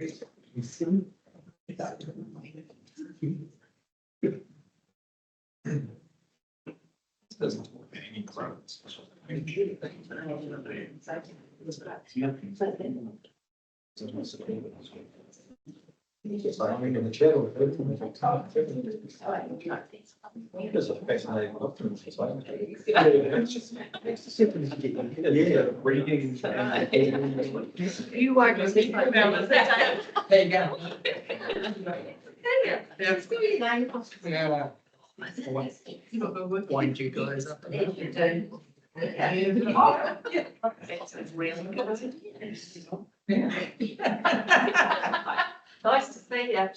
In the chair. You are just. There you go. Wind you guys up. It's really good. Nice to see you.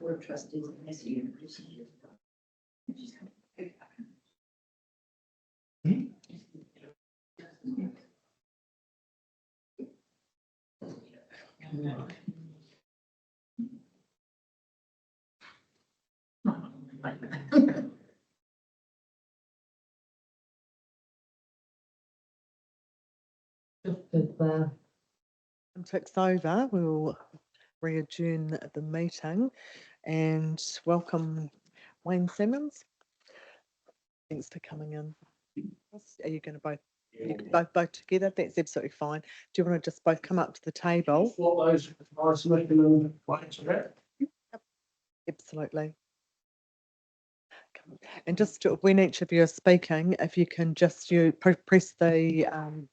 Board of trustees of this university. Ticks over, we'll re-adjourn the meeting and welcome Wayne Simmons. Thanks for coming in. Are you going to both, you can both together? That's absolutely fine. Do you want to just both come up to the table? What those nice looking ones are. Absolutely. And just when each of you are speaking, if you can just press the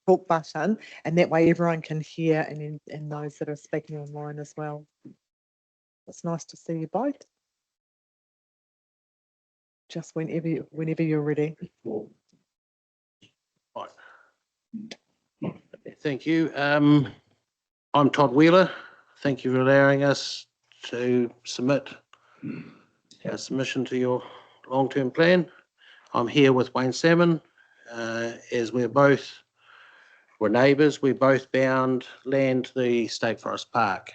talk button, and that way everyone can hear, and those that are speaking online as well. It's nice to see you both. Just whenever you're ready. Right. Thank you. I'm Todd Wheeler. Thank you for allowing us to submit our submission to your long-term plan. I'm here with Wayne Salmon, as we're neighbours. We're both bound land to the State Forest Park.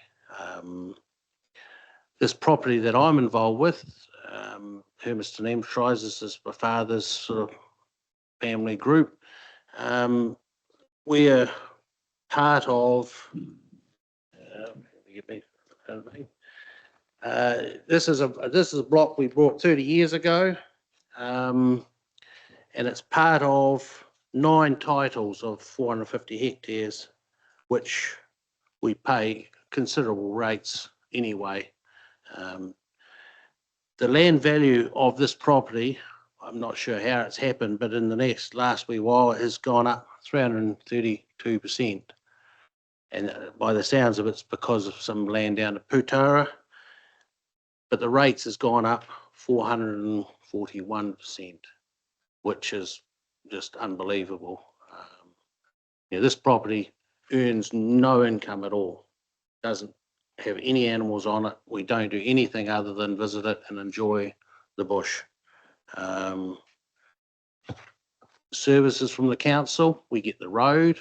This property that I'm involved with, Hermiston Enterprises, is my father's sort of family group. We're part of. This is a block we bought 30 years ago, and it's part of 9 titles of 450 hectares, which we pay considerable rates anyway. The land value of this property, I'm not sure how it's happened, but in the last wee while, it has gone up 332%. And by the sounds of it, it's because of some land down at Putara. But the rates has gone up 441%, which is just unbelievable. This property earns no income at all, doesn't have any animals on it. We don't do anything other than visit it and enjoy the bush. Services from the council, we get the road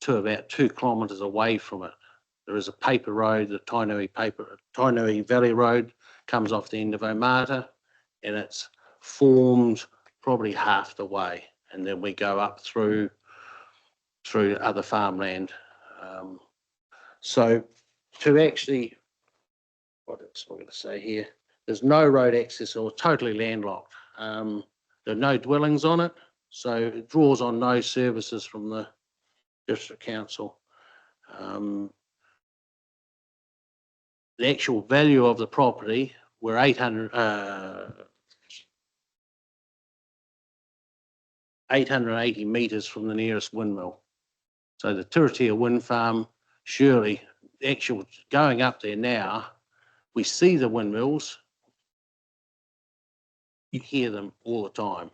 to about 2 kilometres away from it. There is a paper road, the Tainui Valley Road comes off the end of Omata, and it's formed probably half the way, and then we go up through other farmland. So to actually, what else am I going to say here? There's no road access or totally landlocked. There are no dwellings on it, so it draws on no services from the district council. The actual value of the property, we're 880 metres from the nearest windmill. So the Turitea wind farm, surely actual going up there now, we see the windmills, you hear them all the time.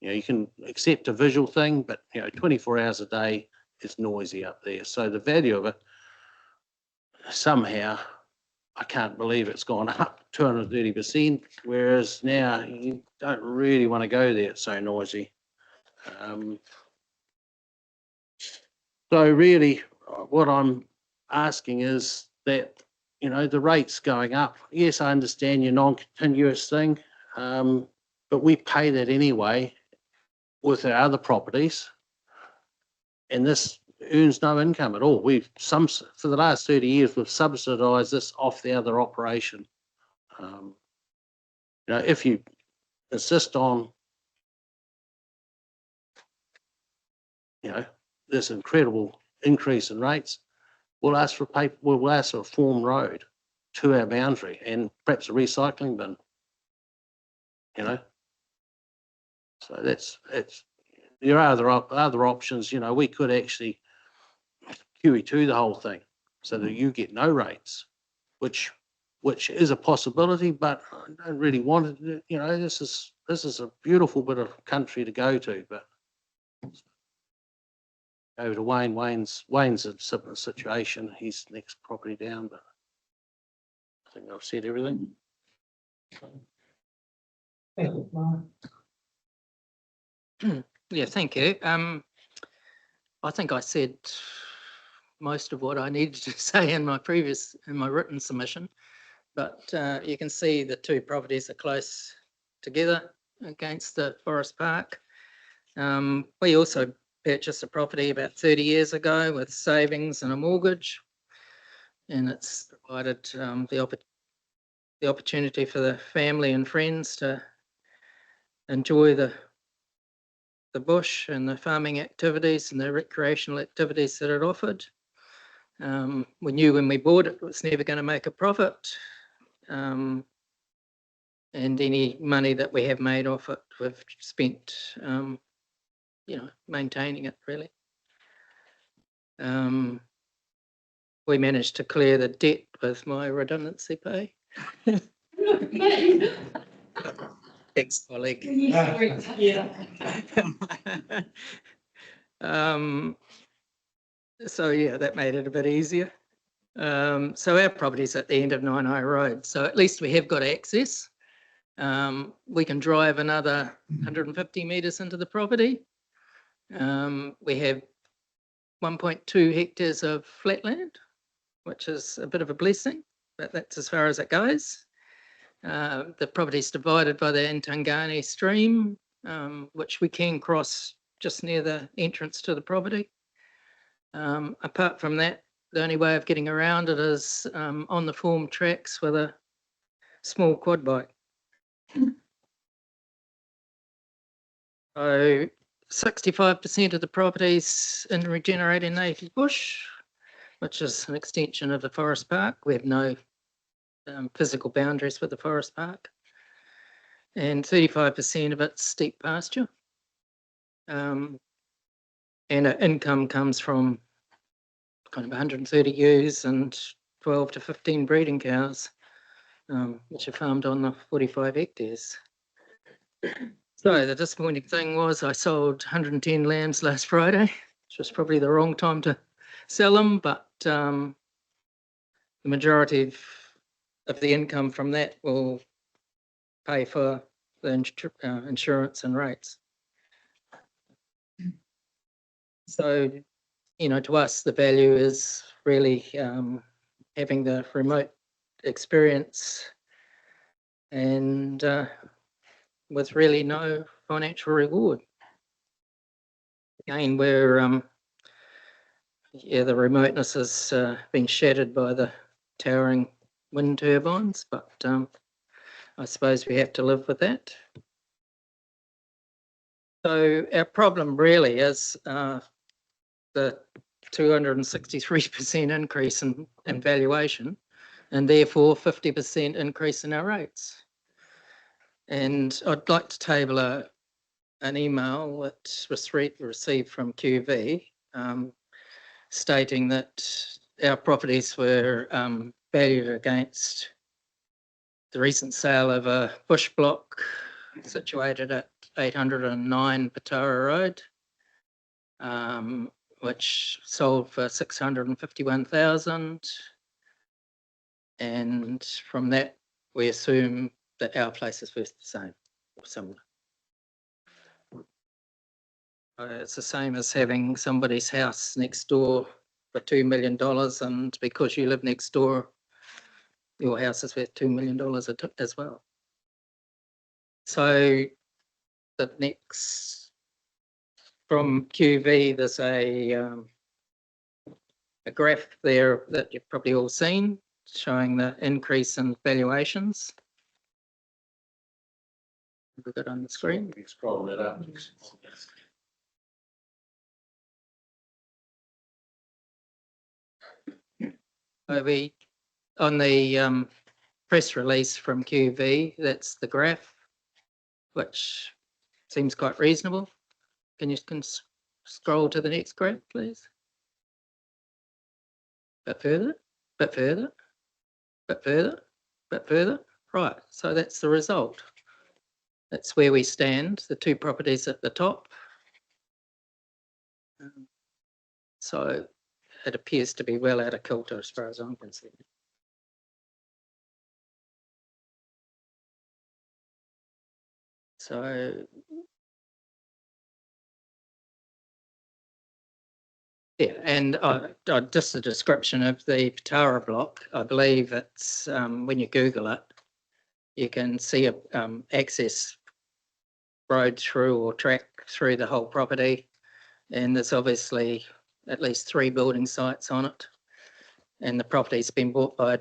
You can accept a visual thing, but 24 hours a day, it's noisy up there. So the value of it, somehow, I can't believe it's gone up 230%, whereas now you don't really want to go there, it's so noisy. So really what I'm asking is that, the rate's going up. Yes, I understand your non-continuous thing. but we pay that anyway with our other properties. And this earns no income at all. For the last 30 years, we've subsidised this off the other operation. If you insist on, this incredible increase in rates, we'll ask for a form road to our boundary and perhaps a recycling bin. So that's there are other options. We could actually QE2 the whole thing so that you get no rates, which is a possibility, but I don't really want it. This is a beautiful bit of country to go to, but over to Wayne. Wayne's a similar situation. He's next property down, but I think I've said everything. Thank you, Mark. Yeah, thank you. I think I said most of what I needed to say in my written submission, but you can see the two properties are close together against the Forest Park. We also purchased a property about 30 years ago with savings and a mortgage, and it's provided the opportunity for the family and friends to enjoy the bush and the farming activities and the recreational activities that it offered. We knew when we bought it was never going to make a profit, and any money that we have made off it, we've spent, maintaining it really. We managed to clear the debt with my redundancy pay. Ex-colleague. So yeah, that made it a bit easier. So our property's at the end of Nine High Road, so at least we have got access. We can drive another 150 metres into the property. We have 1.2 hectares of flatland, which is a bit of a blessing, but that's as far as it goes. The property is divided by the Intangani stream, which we can cross just near the entrance to the property. Apart from that, the only way of getting around it is on the form tracks with a small quad bike. So 65% of the property's in regenerating native bush, which is an extension of the Forest Park. We have no physical boundaries with the Forest Park, and 35% of it's steep pasture. And our income comes from kind of 130 ewes and 12 to 15 breeding cows, which are farmed on the 45 hectares. So the disappointing thing was I sold 110 lambs last Friday, which was probably the wrong time to sell them, but the majority of the income from that will pay for the insurance and rates. So, to us, the value is really having the remote experience and with really no financial reward. Again, where the remoteness has been shattered by the towering wind turbines, but I suppose we have to live with that. So our problem really is the 263% increase in valuation, and therefore 50% increase in our rates. And I'd like to table an email that was received from QV stating that our properties were valued against the recent sale of a bush block situated at 809 Patara Road, which sold for 651,000. And from that, we assume that our place is worth the same or similar. It's the same as having somebody's house next door for $2 million, and because you live next door, your house is worth $2 million as well. So the next, from QV, there's a graph there that you've probably all seen showing the increase in valuations. We've got it on the screen. You scroll that up. We on the press release from QV, that's the graph, which seems quite reasonable. Can you scroll to the next graph, please? Bit further, bit further, bit further, bit further. Right, so that's the result. That's where we stand, the two properties at the top. So it appears to be well out of kilter as far as I'm concerned. So yeah, and just a description of the Tara block. I believe it's when you Google it, you can see a access road through or track through the whole property, and there's obviously at least 3 building sites on it. And the property's been bought by a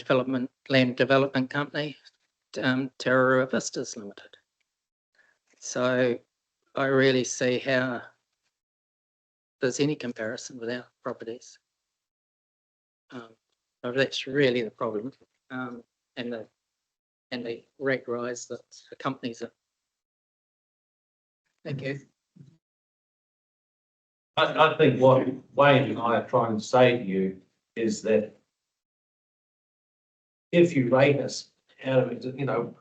land development company, Tararua Vistas Limited. So I really see how there's any comparison with our properties. That's really the problem, and the rate rise that accompanies it. Thank you. I think what Wayne and I are trying to say to you is that if you rate us out of it, you know,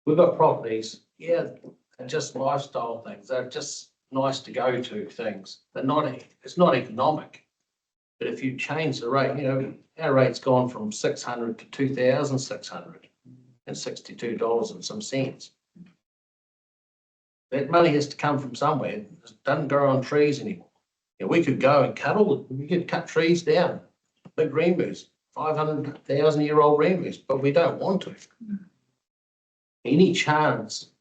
we've got properties, yeah, they're just lifestyle things. They're just nice to go to things. They're not, it's not economic. But if you change the rate, you know, our rate's gone from 600 to 2,662 and some cents. That money has to come from somewhere. It doesn't grow on trees anymore. You know, we could go and we could cut trees down, big rainbows, 500,000-year-old rainbows, but we don't want to. Any chance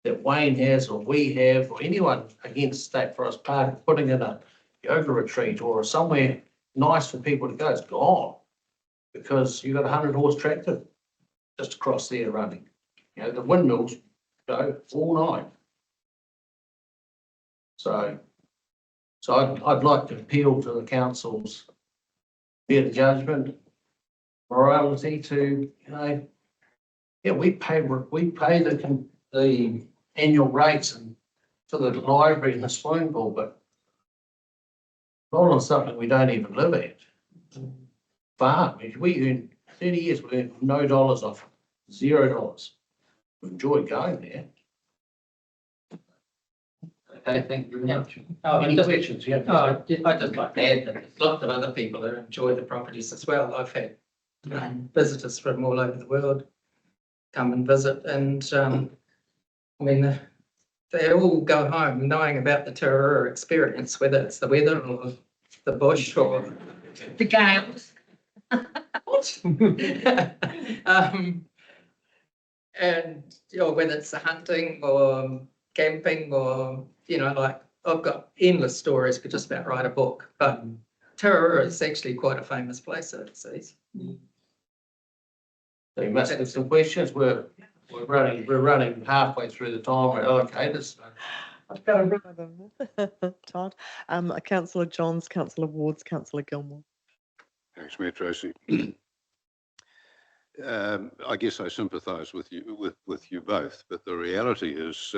that Wayne has or we have or anyone against State Forest Park putting in a yoga retreat or somewhere nice for people to go, it's gone. Because you've got a 100-horse tractor just across there running. You know, the windmills go all night. So I'd like to appeal to the council's better judgment, morality to, you know, yeah, we pay the annual rates and for the library and the swimming pool, but not on something we don't even live at. Farm, we earn 30 years, we earn no dollars off, $0. We enjoy going there. Okay, thank you very much. Any questions? Yeah. I'd just like to add that there's lots of other people that enjoy the properties as well. I've had visitors from all over the world come and visit, and I mean, they all go home knowing about the Tararua experience, whether it's the weather or the bush or The gales. and you know, whether it's the hunting or camping or, you know, like I've got endless stories, could just about write a book, but Tararua is actually quite a famous place overseas. So you must have some questions. We're running halfway through the time we're allocated. So. I've got a Todd, Councillor Johns, Councillor Wards, Councillor Gilmore. Thanks, Mayor Tracy. I guess I sympathise with you both, but the reality is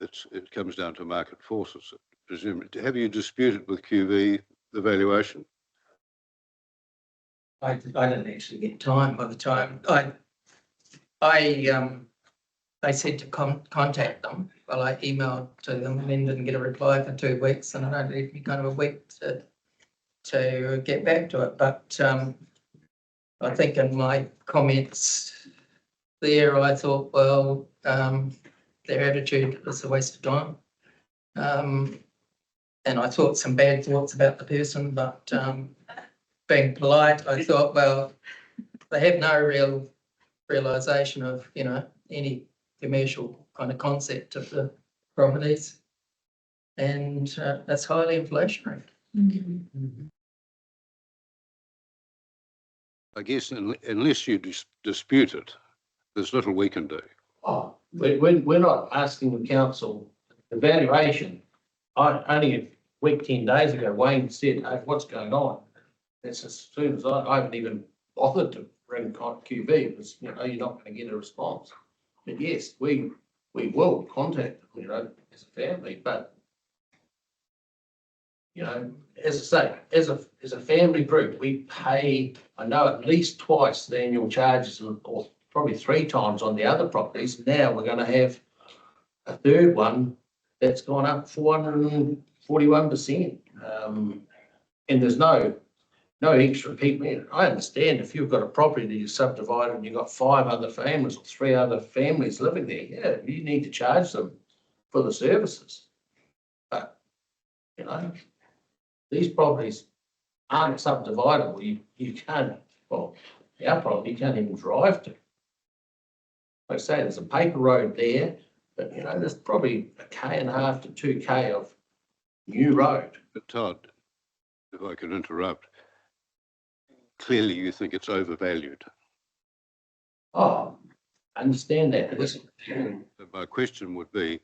it comes down to market forces. Presumably, have you disputed with QV the valuation? I didn't actually get time by the time they said to contact them. Well, I emailed to them and then didn't get a reply for 2 weeks, and it only took me kind of a week to get back to it. But I think in my comments there, I thought, well, their attitude was a waste of time. And I thought some bad thoughts about the person, but being polite, I thought, well, they have no real realisation of, you know, any commercial kind of concept of the properties. And that's highly inflationary. I guess unless you dispute it, there's little we can do. Oh, we're not asking the council evaluation. Only a week, 10 days ago, Wayne said, hey, what's going on? That's as soon as I haven't even bothered to ring QV because, you know, you're not going to get a response. But yes, we will contact them, you know, as a family, but you know, as I say, as a family group, we pay, I know, at least twice the annual charges or probably 3 times on the other properties. Now we're going to have a third one that's gone up 441%. And there's no extra people in it. I understand if you've got a property that you subdivided and you've got 5 other families or 3 other families living there, yeah, you need to charge them for the services. But, you know, these properties aren't subdividable. You can't, well, our property you can't even drive to. Like I say, there's a paper road there, but you know, there's probably 1.5 to 2K of new road. But Todd, if I can interrupt, clearly you think it's overvalued. Oh, I understand that. Listen, But my question would be,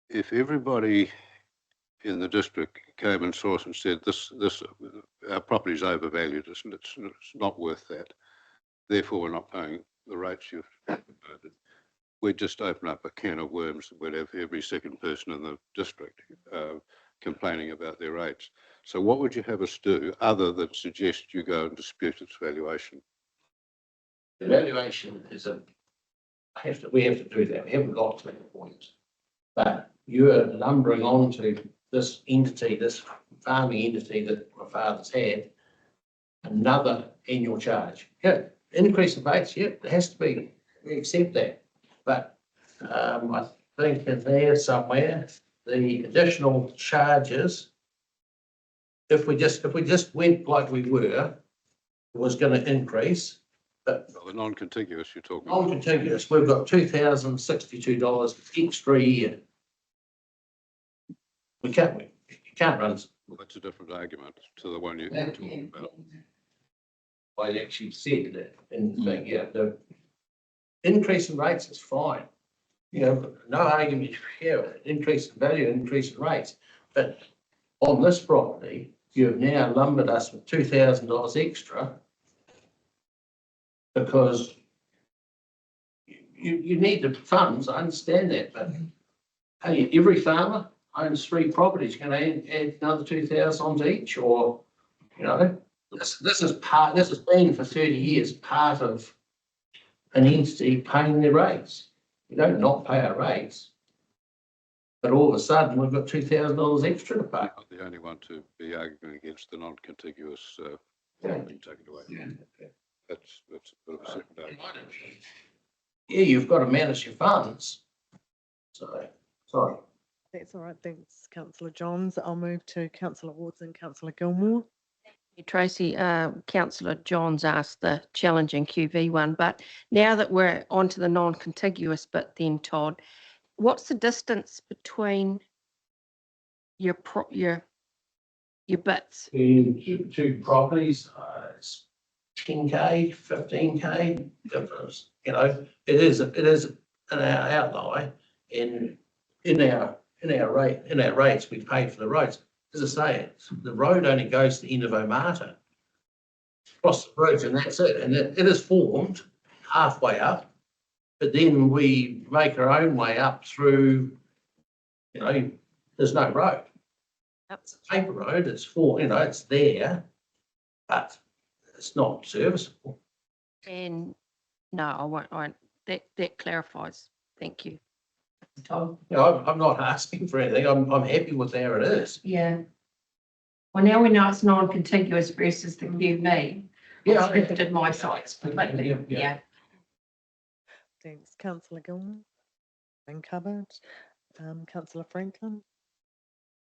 if everybody in the district came and saw us and said, our property is overvalued, it's not worth that, therefore we're not paying the rates you've provided, we'd just open up a can of worms and we'd have every second person in the district complaining about their rates. So what would you have us do other than suggest you go and dispute its valuation? the valuation is we have to do that. We haven't got to that point. But you're lumbering onto this entity, this farming entity that my father's had, another annual charge. Yeah, increase in rates, yeah, it has to be, we accept that. But I think in there somewhere, the additional charges, if we just went like we were, was going to increase. But Well, the non-contiguous you're talking about. non-contiguous, we've got $2,062 extra a year. You can't run. Well, that's a different argument to the one you're talking about. I actually said that in the thing, yeah, the increase in rates is fine. You know, no argument here, increase in value, increase in rates. But on this property, you've now lumbered us with $2,000 extra because you need the funds, I understand that, but hey, every farmer owns 3 properties, can they add another 2,000 onto each, or, you know, this has been for 30 years, part of an entity paying their rates. We don't not pay our rates, but all of a sudden we've got $2,000 extra to pay. I'm not the only one to be arguing against the non-contiguous being taken away. That's a bit of a second argument. Yeah, you've got to manage your funds. So, sorry. That's all right. Thanks, Councillor Johns. I'll move to Councillor Wards and Councillor Gilmore. Tracy, Councillor Johns asked the challenging QV one, but now that we're onto the non-contiguous bit then, Todd, what's the distance between your bits? Two properties, it's 10K, 15K difference. You know, it is an outlier in our rates, we pay for the roads. As I say, the road only goes to the end of Omata. Across the roads and that's it. And it is formed halfway up, but then we make our own way up through, you know, there's no road. It's a paper road, it's it's there, but it's not serviceable. And no, I won't. That clarifies. Thank you. You know, I'm not asking for anything. I'm happy with how it is. Yeah. Well, now we know it's non-contiguous versus the QV. Yeah, It's lifted my sites completely, yeah. Thanks, Councillor Gilmore. Been covered. Councillor Franklin.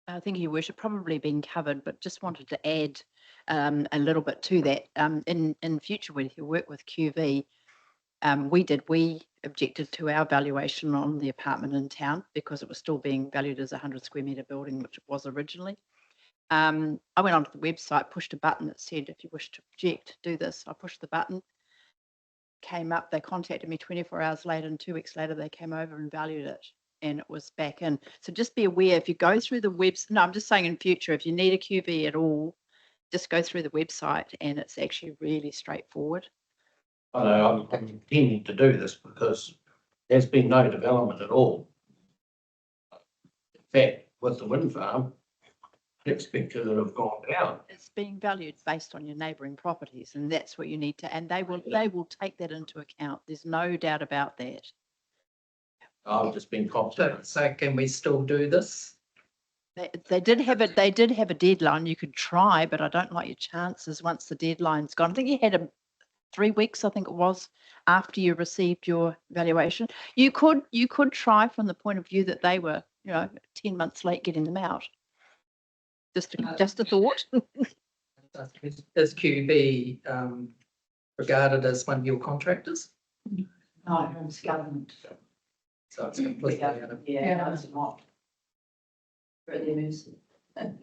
Thank you, Your Worship. Probably been covered, but just wanted to add a little bit to that. In future, when you work with QV, We objected to our valuation on the apartment in town because it was still being valued as a 100 square metre building, which it was originally. I went onto the website, pushed a button that said, if you wish to object, do this. I pushed the button, came up, they contacted me 24 hours later, and 2 weeks later they came over and valued it and it was back in. So just be aware, if you go through the website, no, I'm just saying in future, if you need a QV at all, just go through the website and it's actually really straightforward. I know, I'm intending to do this because there's been no development at all. In fact, with the wind farm, expect it to have gone down. It's being valued based on your neighbouring properties, and that's what you need to, and they will take that into account. There's no doubt about that. I've just been contacted. So can we still do this? They did have it. They did have a deadline. You could try, but I don't like your chances once the deadline's gone. I think you had 3 weeks, I think it was, after you received your valuation. You could try from the point of view that they were, 10 months late getting them out. Just a thought. Is QB regarded as one of your contractors? No, it's government. So it's completely out of. Yeah, it's not. But it is. Thank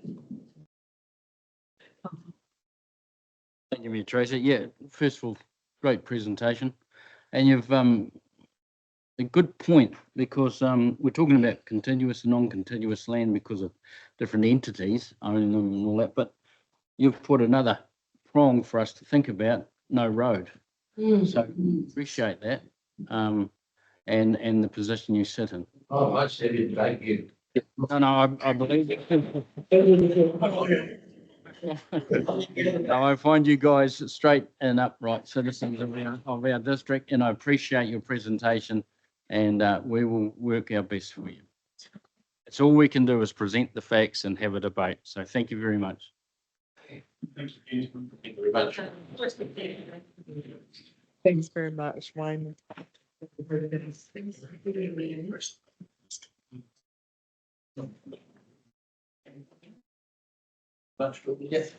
you, Mayor Tracy. Yeah, first of all, great presentation. And you've a good point because we're talking about contiguous and non-contiguous land because of different entities owning them and all that. But you've put another prong for us to think about, no road. So appreciate that and the position you sit in. Oh, much heavier, thank you. No, I believe it. No, I find you guys straight and upright citizens of our district, and I appreciate your presentation, and we will work our best for you. It's all we can do is present the facts and have a debate. So thank you very much. Thank you very much. Thanks very much, Wayne. Much good, yes.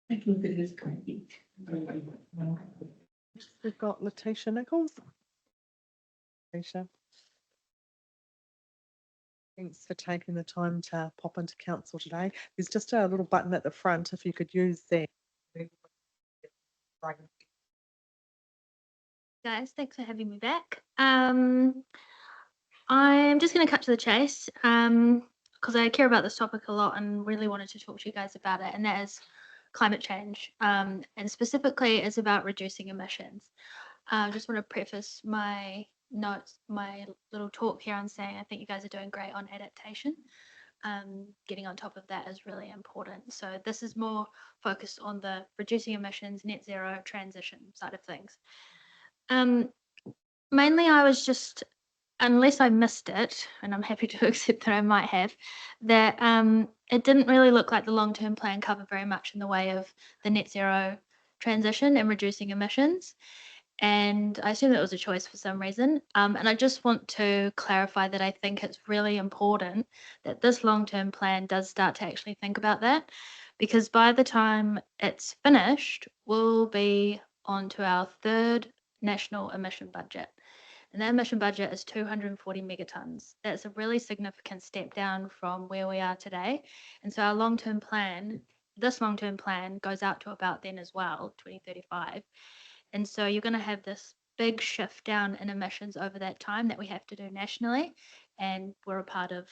Look at this crazy. We've got Letitia Nichols. Letitia. Thanks for taking the time to pop into council today. There's just a little button at the front if you could use that. Guys, thanks for having me back. I'm just going to cut to the chase because I care about this topic a lot and really wanted to talk to you guys about it, and that is climate change. And specifically, it's about reducing emissions. I just want to preface my notes, my little talk here on saying I think you guys are doing great on adaptation. Getting on top of that is really important. So this is more focused on the reducing emissions, net zero transition side of things. Mainly I was just, unless I missed it, and I'm happy to accept that I might have, that it didn't really look like the long-term plan covered very much in the way of the net zero transition and reducing emissions. And I assume that was a choice for some reason. And I just want to clarify that I think it's really important that this long-term plan does start to actually think about that, because by the time it's finished, we'll be on to our third national emission budget. And that emission budget is 240 megatons. That's a really significant step down from where we are today. And so our long-term plan, this long-term plan goes out to about then as well, 2035. And so you're going to have this big shift down in emissions over that time that we have to do nationally. And we're a part of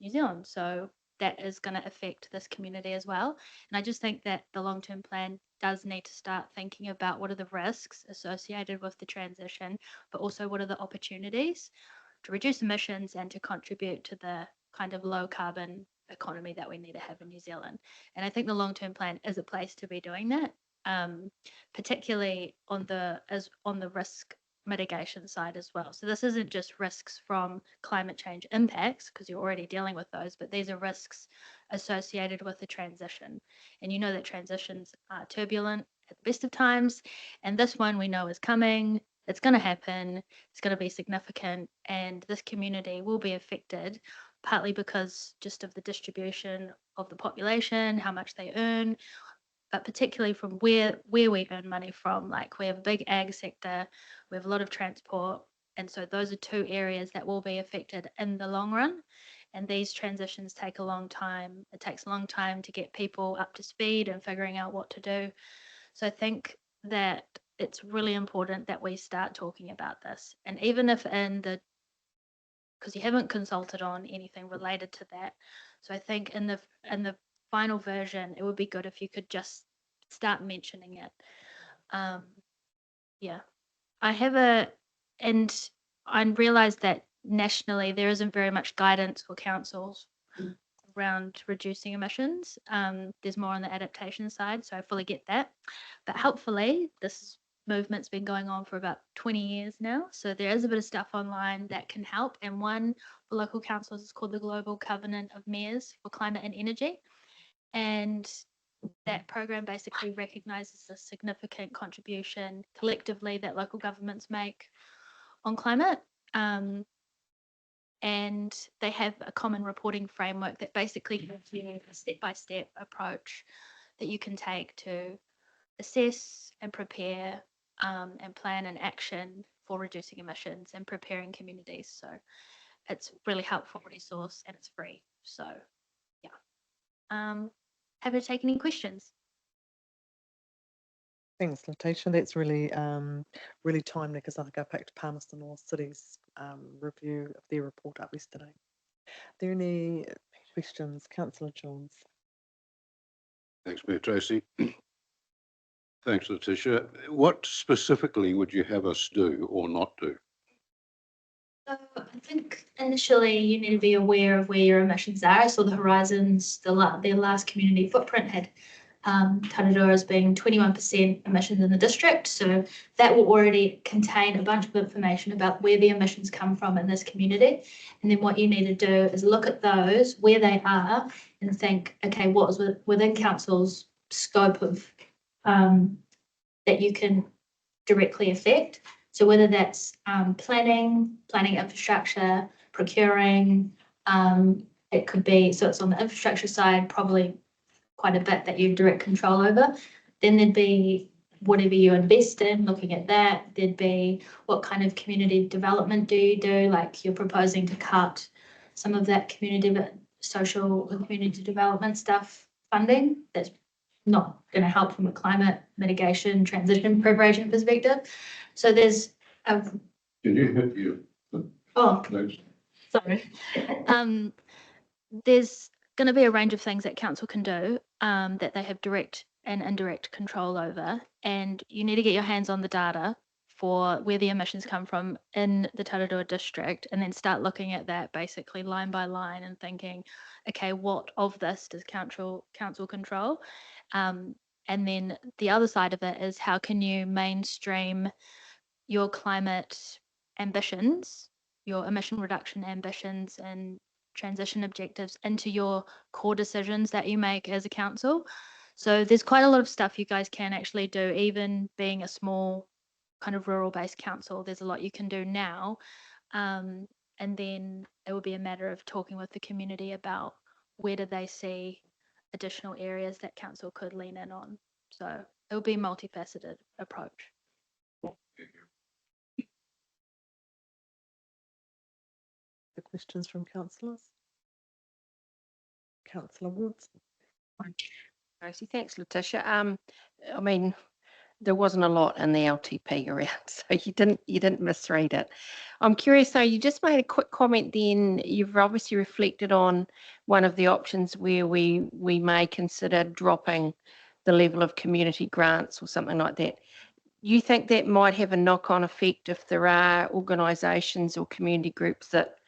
New Zealand. So that is going to affect this community as well. And I just think that the long-term plan does need to start thinking about what are the risks associated with the transition, but also what are the opportunities to reduce emissions and to contribute to the kind of low carbon economy that we need to have in New Zealand. And I think the long-term plan is a place to be doing that, particularly on the risk mitigation side as well. So this isn't just risks from climate change impacts, because you're already dealing with those, but these are risks associated with the transition. And you know that transitions are turbulent at the best of times, and this one we know is coming. It's going to happen. It's going to be significant, and this community will be affected, partly because just of the distribution of the population, how much they earn, but particularly from where we earn money from. Like we have a big ag sector, we have a lot of transport, and so those are two areas that will be affected in the long run. And these transitions take a long time. It takes a long time to get people up to speed and figuring out what to do. So I think that it's really important that we start talking about this. And even if because you haven't consulted on anything related to that. So I think in the final version, it would be good if you could just start mentioning it. Yeah, and I realize that nationally there isn't very much guidance for councils around reducing emissions. There's more on the adaptation side, so I fully get that. But helpfully, this movement's been going on for about 20 years now, so there is a bit of stuff online that can help. And one for local councils is called the Global Covenant of Mayors for Climate and Energy. And that program basically recognises the significant contribution collectively that local governments make on climate. And they have a common reporting framework that basically gives you a step-by-step approach that you can take to assess and prepare and plan an action for reducing emissions and preparing communities. So it's really helpful resource and it's free. So yeah. Happy to take any questions. Thanks, Letitia. That's really, really timely because I go back to Palmerston North City's review of their report up yesterday. Are there any questions? Councillor Johns. Thanks, Mayor Tracy. Thanks, Letitia. What specifically would you have us do or not do? So I think initially you need to be aware of where your emissions are. So the Horizons, their last community footprint had Taradura as being 21% emissions in the district. So that will already contain a bunch of information about where the emissions come from in this community. And then what you need to do is look at those, where they are, and think, okay, what is within council's scope of that you can directly affect. So whether that's planning infrastructure, procuring, it could be, so it's on the infrastructure side, probably quite a bit that you have direct control over. Then there'd be whatever you invest in, looking at that. There'd be what kind of community development do you do? Like you're proposing to cut some of that social and community development stuff funding. That's not going to help from a climate mitigation, transition preparation perspective. So there's a. Can you hit you? Oh, sorry. There's going to be a range of things that council can do that they have direct and indirect control over, and you need to get your hands on the data for where the emissions come from in the Taradua district, and then start looking at that basically line by line and thinking, okay, what of this does council control? And then the other side of it is how can you mainstream your climate ambitions, your emission reduction ambitions and transition objectives into your core decisions that you make as a council. So there's quite a lot of stuff you guys can actually do, even being a small kind of rural based council. There's a lot you can do now. And then it will be a matter of talking with the community about where do they see additional areas that council could lean in on. So it will be a multifaceted approach. The questions from councillors? Councillor Woods. Rosie, thanks, Letitia. I mean, there wasn't a lot in the LTP around, so you didn't misread it. I'm curious though, you just made a quick comment then, you've obviously reflected on one of the options where we may consider dropping the level of community grants or something like that. You think that might have a knock-on effect if there are organisations or community groups that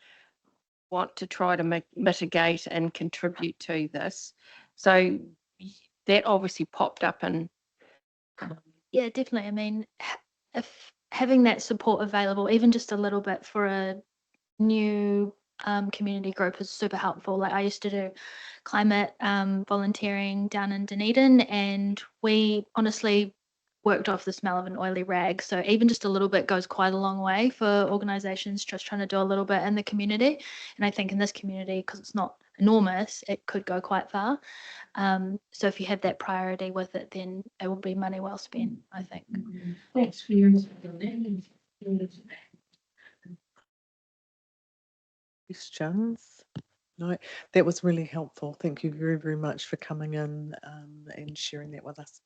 want to try to mitigate and contribute to this? So that obviously popped up in Yeah, definitely. I mean, if having that support available, even just a little bit for a new community group is super helpful. Like I used to do climate volunteering down in Dunedin, and we honestly worked off the smell of an oily rag. So even just a little bit goes quite a long way for organisations just trying to do a little bit in the community. And I think in this community, because it's not enormous, it could go quite far. So if you have that priority with it, then it will be money well spent, I think. Thanks for your. Questions? No, that was really helpful. Thank you very, very much for coming in and sharing that with us.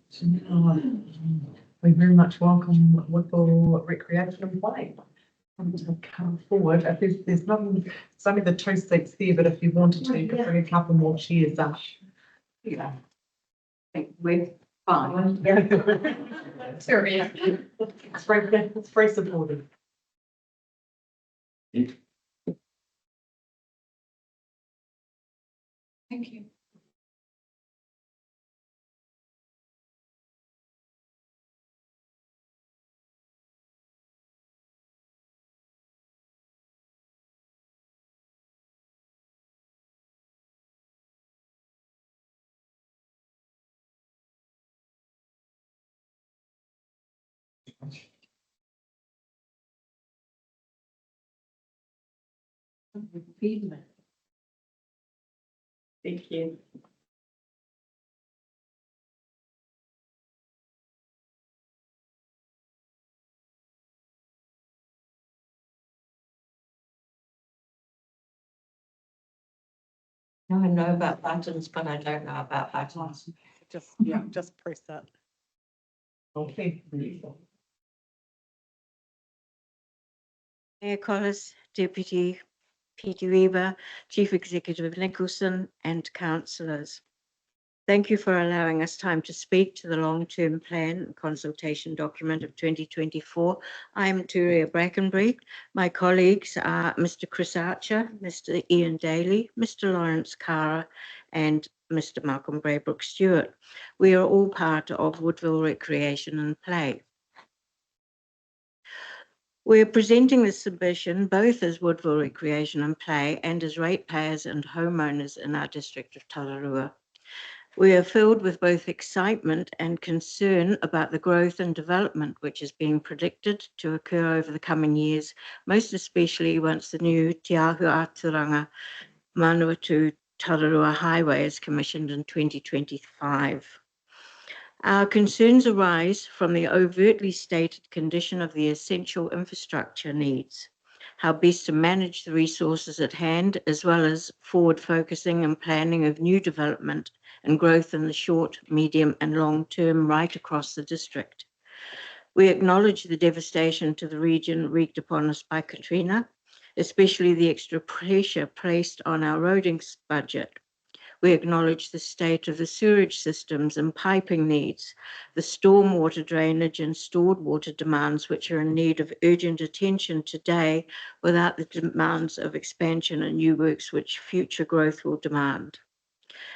So now, we very much welcome Woodville Recreation and Play. To come forward. If there's nothing, it's only the 2 seats there, but if you wanted to, you could bring a couple more chairs up. Yeah. I think we're fine. Serious. It's very supportive. Thank you. Thank you. Now I know about buttons, but I don't know about buttons. Just press that. Okay. Mayor Collis, Deputy Peter Weber, Chief Executive Nicholson, and councillors. Thank you for allowing us time to speak to the long-term plan consultation document of 2024. I'm Turia Brackenbury. My colleagues are Mr. Chris Archer, Mr. Ian Daly, Mr. Lawrence Cara, and Mr. Malcolm Braybrook Stewart. We are all part of Woodville Recreation and Play. We're presenting this submission both as Woodville Recreation and Play and as ratepayers and homeowners in our district of Tararua. We are filled with both excitement and concern about the growth and development which is being predicted to occur over the coming years, most especially once the new Te Ahuaturanga Manawatu Tararua Highway is commissioned in 2025. Our concerns arise from the overtly stated condition of the essential infrastructure needs, how best to manage the resources at hand, as well as forward focusing and planning of new development and growth in the short, medium and long term right across the district. We acknowledge the devastation to the region wreaked upon us by Katrina, especially the extra pressure placed on our roading budget. We acknowledge the state of the sewerage systems and piping needs, the stormwater drainage and stored water demands which are in need of urgent attention today without the demands of expansion and new works which future growth will demand.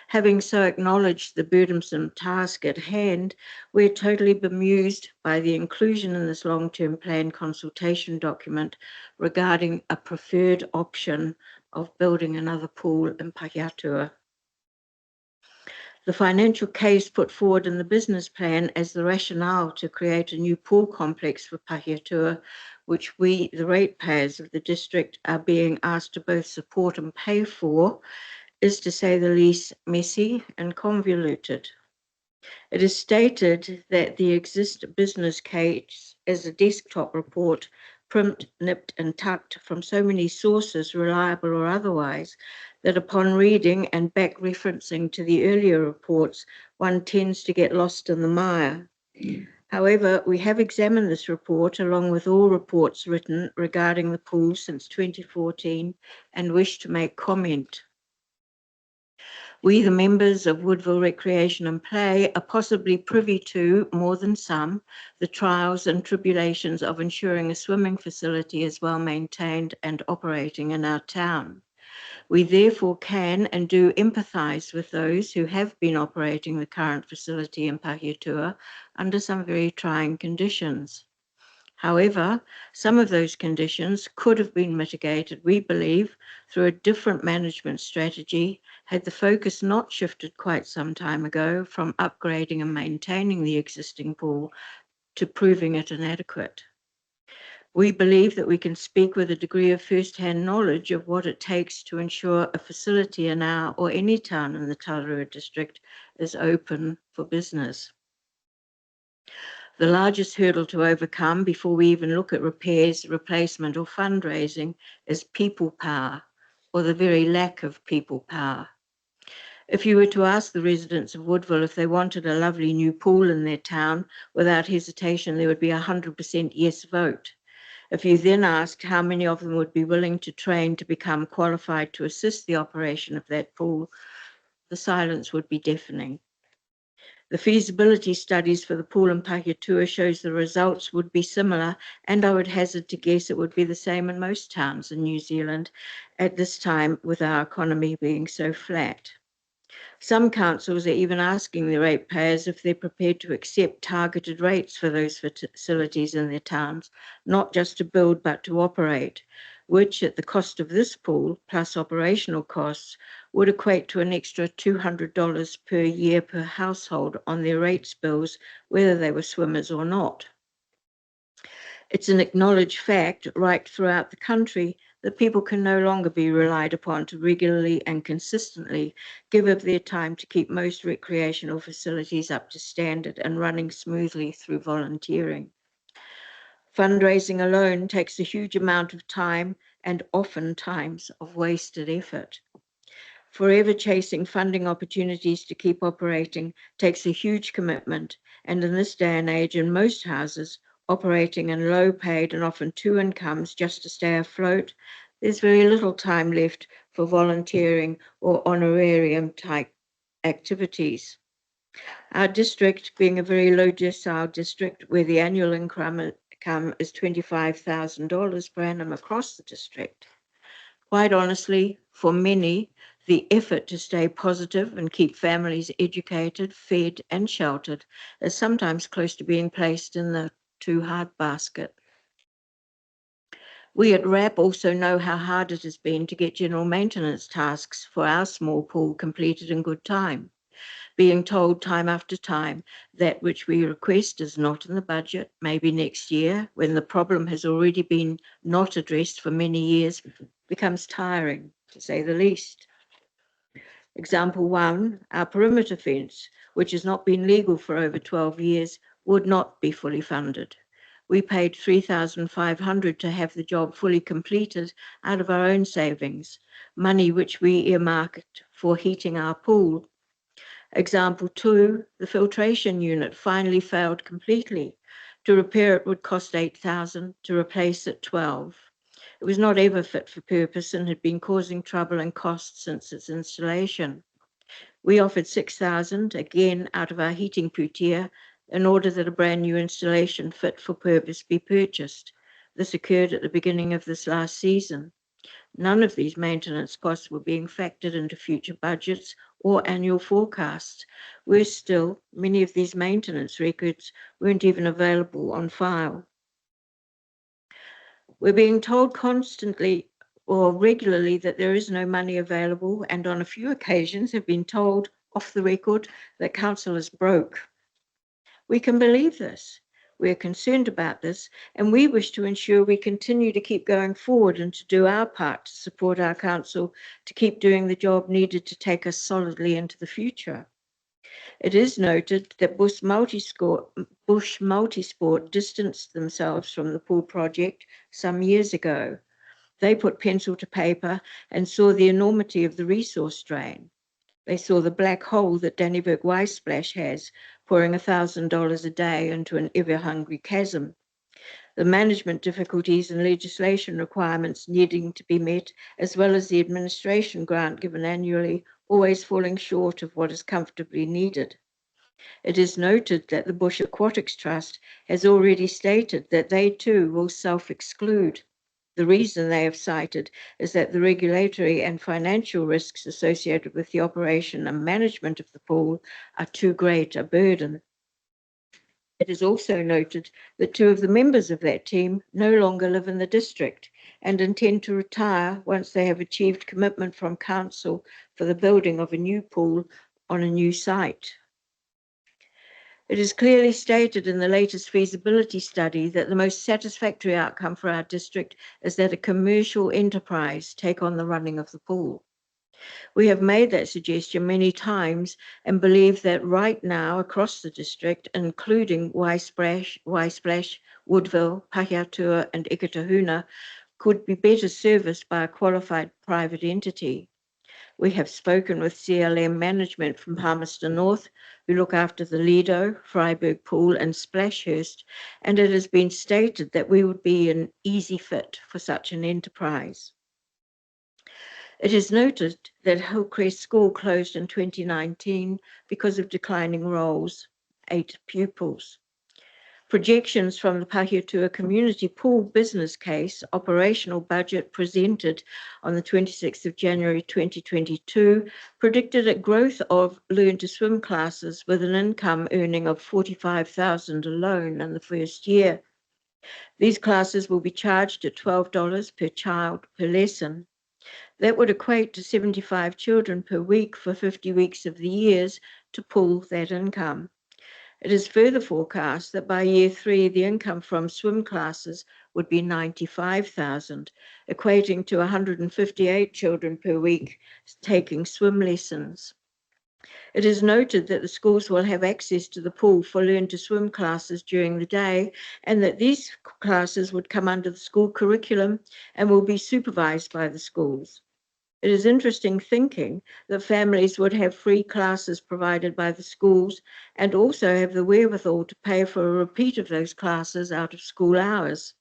Having so acknowledged the burdensome task at hand, we're totally bemused by the inclusion in this long-term plan consultation document regarding a preferred option of building another pool in Pahiatua. The financial case put forward in the business plan as the rationale to create a new pool complex for Pahiatua, which we, the ratepayers of the district, are being asked to both support and pay for, is to say the least messy and convoluted. It is stated that the existing business case is a desktop report, primed, nipped and tucked from so many sources, reliable or otherwise, that upon reading and back referencing to the earlier reports, one tends to get lost in the mire. However, we have examined this report along with all reports written regarding the pool since 2014 and wish to make comment. We, the members of Woodville Recreation and Play, are possibly privy to, more than some, the trials and tribulations of ensuring a swimming facility is well maintained and operating in our town. We therefore can and do empathise with those who have been operating the current facility in Pahiatua under some very trying conditions. However, some of those conditions could have been mitigated, we believe, through a different management strategy had the focus not shifted quite some time ago from upgrading and maintaining the existing pool to proving it inadequate. We believe that we can speak with a degree of first-hand knowledge of what it takes to ensure a facility in our or any town in the Tararua district is open for business. The largest hurdle to overcome before we even look at repairs, replacement or fundraising is people power, or the very lack of people power. If you were to ask the residents of Woodville if they wanted a lovely new pool in their town, without hesitation there would be 100% yes vote. If you then asked how many of them would be willing to train to become qualified to assist the operation of that pool, the silence would be deafening. The feasibility studies for the pool in Pahiatua shows the results would be similar, and I would hazard to guess it would be the same in most towns in New Zealand at this time, with our economy being so flat. Some councils are even asking their ratepayers if they're prepared to accept targeted rates for those facilities in their towns, not just to build but to operate, which at the cost of this pool plus operational costs would equate to an extra $200 per year per household on their rates bills, whether they were swimmers or not. It's an acknowledged fact right throughout the country that people can no longer be relied upon to regularly and consistently give up their time to keep most recreational facilities up to standard and running smoothly through volunteering. Fundraising alone takes a huge amount of time and oftentimes of wasted effort. Forever chasing funding opportunities to keep operating takes a huge commitment, and in this day and age in most houses, operating in low paid and often two incomes just to stay afloat, there's very little time left for volunteering or honorarium type activities. Our district, being a very low decile district where the annual income is $25,000 per annum across the district, quite honestly, for many, the effort to stay positive and keep families educated, fed and sheltered is sometimes close to being placed in the too hard basket. We at RAP also know how hard it has been to get general maintenance tasks for our small pool completed in good time, being told time after time that which we request is not in the budget, maybe next year, when the problem has already been not addressed for many years, becomes tiring, to say the least. Example one, our perimeter fence, which has not been legal for over 12 years, would not be fully funded. We paid $3,500 to have the job fully completed out of our own savings, money which we earmarked for heating our pool. Example two, the filtration unit finally failed completely. To repair it would cost $8,000, to replace it $12,000. It was not ever fit for purpose and had been causing trouble and costs since its installation. We offered $6,000, again out of our heating putia, in order that a brand new installation fit for purpose be purchased. This occurred at the beginning of this last season. None of these maintenance costs were being factored into future budgets or annual forecasts. Worse still, many of these maintenance records weren't even available on file. We're being told constantly or regularly that there is no money available, and on a few occasions have been told off the record that council is broke. We can believe this. We're concerned about this, and we wish to ensure we continue to keep going forward and to do our part to support our council to keep doing the job needed to take us solidly into the future. It is noted that Bush Multisport distanced themselves from the pool project some years ago. They put pencil to paper and saw the enormity of the resource drain. They saw the black hole that Dannevirke Wijsplash has, pouring $1,000 a day into an ever-hungry chasm. The management difficulties and legislation requirements needing to be met, as well as the administration grant given annually, always falling short of what is comfortably needed. It is noted that the Bush Aquatics Trust has already stated that they too will self-exclude. The reason they have cited is that the regulatory and financial risks associated with the operation and management of the pool are too great a burden. It is also noted that 2 of the members of that team no longer live in the district and intend to retire once they have achieved commitment from council for the building of a new pool on a new site. It is clearly stated in the latest feasibility study that the most satisfactory outcome for our district is that a commercial enterprise take on the running of the pool. We have made that suggestion many times and believe that right now across the district, including Waisplash, Woodville, Pahiatua and Ikitahuna, could be better serviced by a qualified private entity. We have spoken with CLM management from Palmerston North, who look after the Lido, Freiburg Pool and Splashhurst, and it has been stated that we would be an easy fit for such an enterprise. It is noted that Hillcrest School closed in 2019 because of declining rolls, 8 pupils. Projections from the Pahiatua Community Pool business case operational budget presented on the 26th of January 2022 predicted a growth of learn to swim classes with an income earning of $45,000 alone in the first year. These classes will be charged at $12 per child per lesson. That would equate to 75 children per week for 50 weeks of the years to pull that income. It is further forecast that by year 3, the income from swim classes would be $95,000, equating to 158 children per week taking swim lessons. It is noted that the schools will have access to the pool for learn to swim classes during the day, and that these classes would come under the school curriculum and will be supervised by the schools. It is interesting thinking that families would have free classes provided by the schools and also have the wherewithal to pay for a repeat of those classes out of school hours.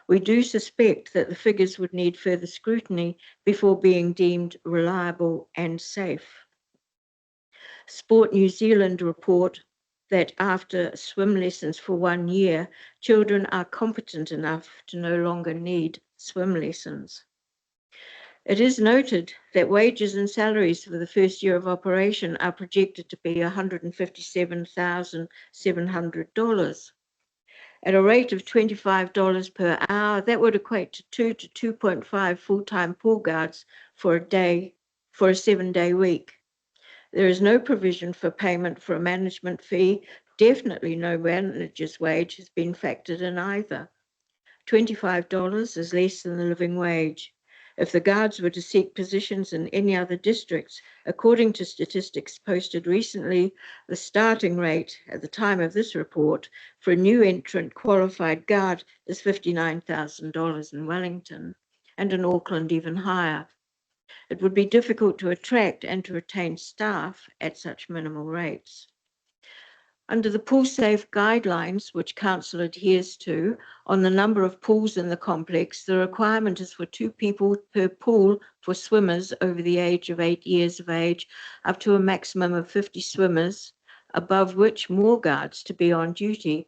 We do suspect that the figures would need further scrutiny before being deemed reliable and safe. Sport New Zealand report that after swim lessons for 1 year, children are competent enough to no longer need swim lessons. It is noted that wages and salaries for the first year of operation are projected to be $157,700. At a rate of $25 per hour, that would equate to 2 to 2.5 full-time pool guards for a 7-day week. There is no provision for payment for a management fee. Definitely no manager's wage has been factored in either. $25 is less than the living wage. If the guards were to seek positions in any other districts, according to statistics posted recently, the starting rate at the time of this report for a new entrant qualified guard is $59,000 in Wellington, and in Auckland even higher. It would be difficult to attract and to retain staff at such minimal rates. Under the Pool Safe guidelines, which Council adheres to, on the number of pools in the complex, the requirement is for 2 people per pool for swimmers over the age of 8 years of age, up to a maximum of 50 swimmers, above which more guards to be on duty.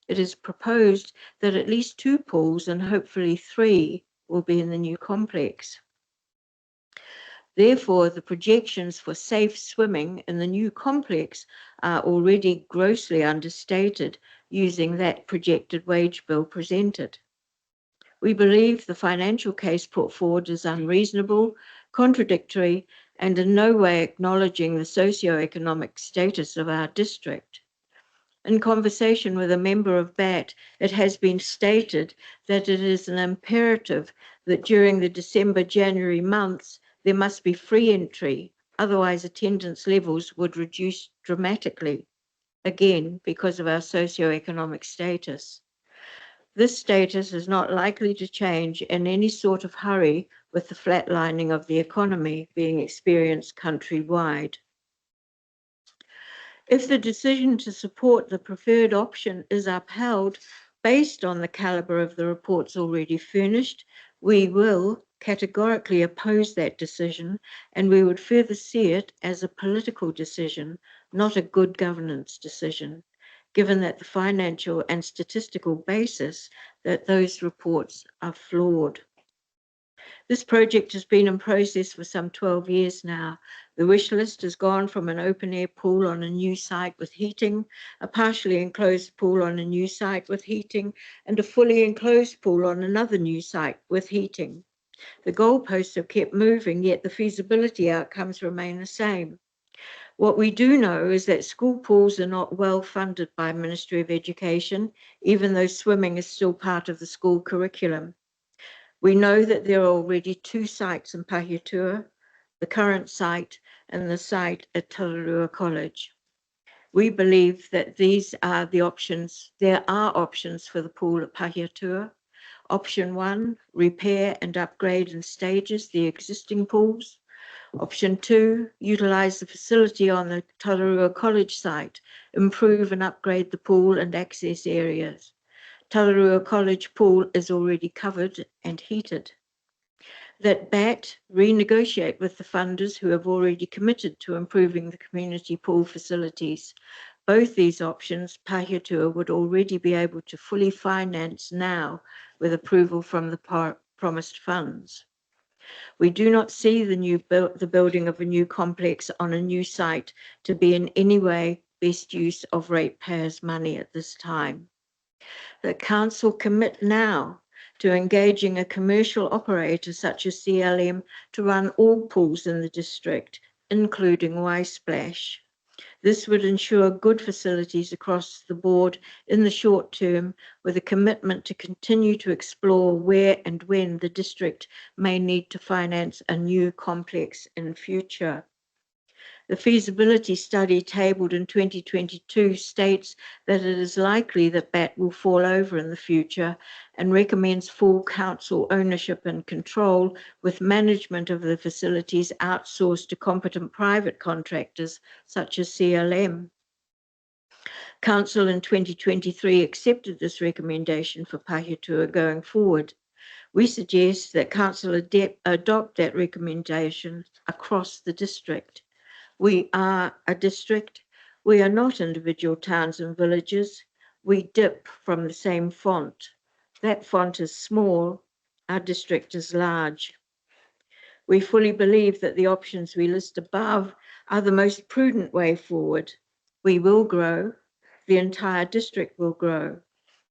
It is proposed that at least 2 pools and hopefully 3 will be in the new complex. Therefore, the projections for safe swimming in the new complex are already grossly understated using that projected wage bill presented. We believe the financial case put forward is unreasonable, contradictory, and in no way acknowledging the socio-economic status of our district. In conversation with a member of BAT, it has been stated that it is an imperative that during the December-January months, there must be free entry, otherwise attendance levels would reduce dramatically, again, because of our socio-economic status. This status is not likely to change in any sort of hurry with the flatlining of the economy being experienced countrywide. If the decision to support the preferred option is upheld based on the calibre of the reports already furnished, we will, categorically oppose that decision, and we would further see it as a political decision, not a good governance decision, given that the financial and statistical basis that those reports are flawed. This project has been in process for some 12 years now. The wish list has gone from an open air pool on a new site with heating, a partially enclosed pool on a new site with heating, and a fully enclosed pool on another new site with heating. The goalposts have kept moving, yet the feasibility outcomes remain the same. What we do know is that school pools are not well funded by Ministry of Education, even though swimming is still part of the school curriculum. We know that there are already 2 sites in Pahiatua, the current site and the site at Tararua College. We believe that these are the options. There are options for the pool at Pahiatua. Option 1, repair and upgrade in stages the existing pools. Option 2, utilise the facility on the Tararua College site, improve and upgrade the pool and access areas. Tararua College pool is already covered and heated. That BAT renegotiate with the funders who have already committed to improving the community pool facilities. Both these options, Pahiatua would already be able to fully finance now with approval from the promised funds. We do not see the building of a new complex on a new site to be in any way best use of ratepayers' money at this time. The council commit now to engaging a commercial operator such as CLM to run all pools in the district, including Y-Splash. This would ensure good facilities across the board in the short term, with a commitment to continue to explore where and when the district may need to finance a new complex in future. The feasibility study tabled in 2022 states that it is likely that BAT will fall over in the future and recommends full council ownership and control, with management of the facilities outsourced to competent private contractors such as CLM. Council in 2023 accepted this recommendation for Pahiatua going forward. We suggest that Council adopt that recommendation across the district. We are a district. We are not individual towns and villages. We dip from the same font. That font is small. Our district is large. We fully believe that the options we list above are the most prudent way forward. We will grow. The entire district will grow.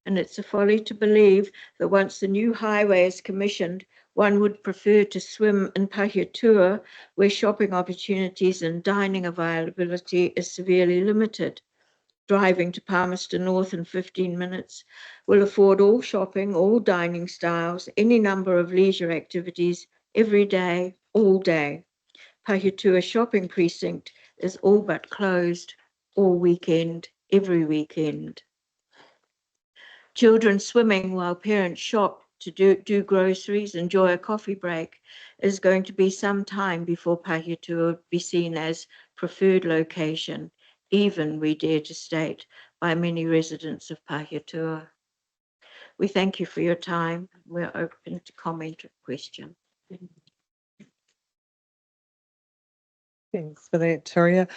And it's a folly to believe that once the new highway is commissioned, one would prefer to swim in Pahiatua, where shopping opportunities and dining availability is severely limited. Driving to Palmerston North in 15 minutes will afford all shopping, all dining styles, any number of leisure activities, every day, all day. Pahiatua shopping precinct is all but closed, all weekend, every weekend. Children swimming while parents shop to do groceries, enjoy a coffee break, is going to be some time before Pahiatua will be seen as preferred location, even, we dare to state, by many residents of Pahiatua. We thank you for your time. We're open to comment or question. Thanks for that, Turia.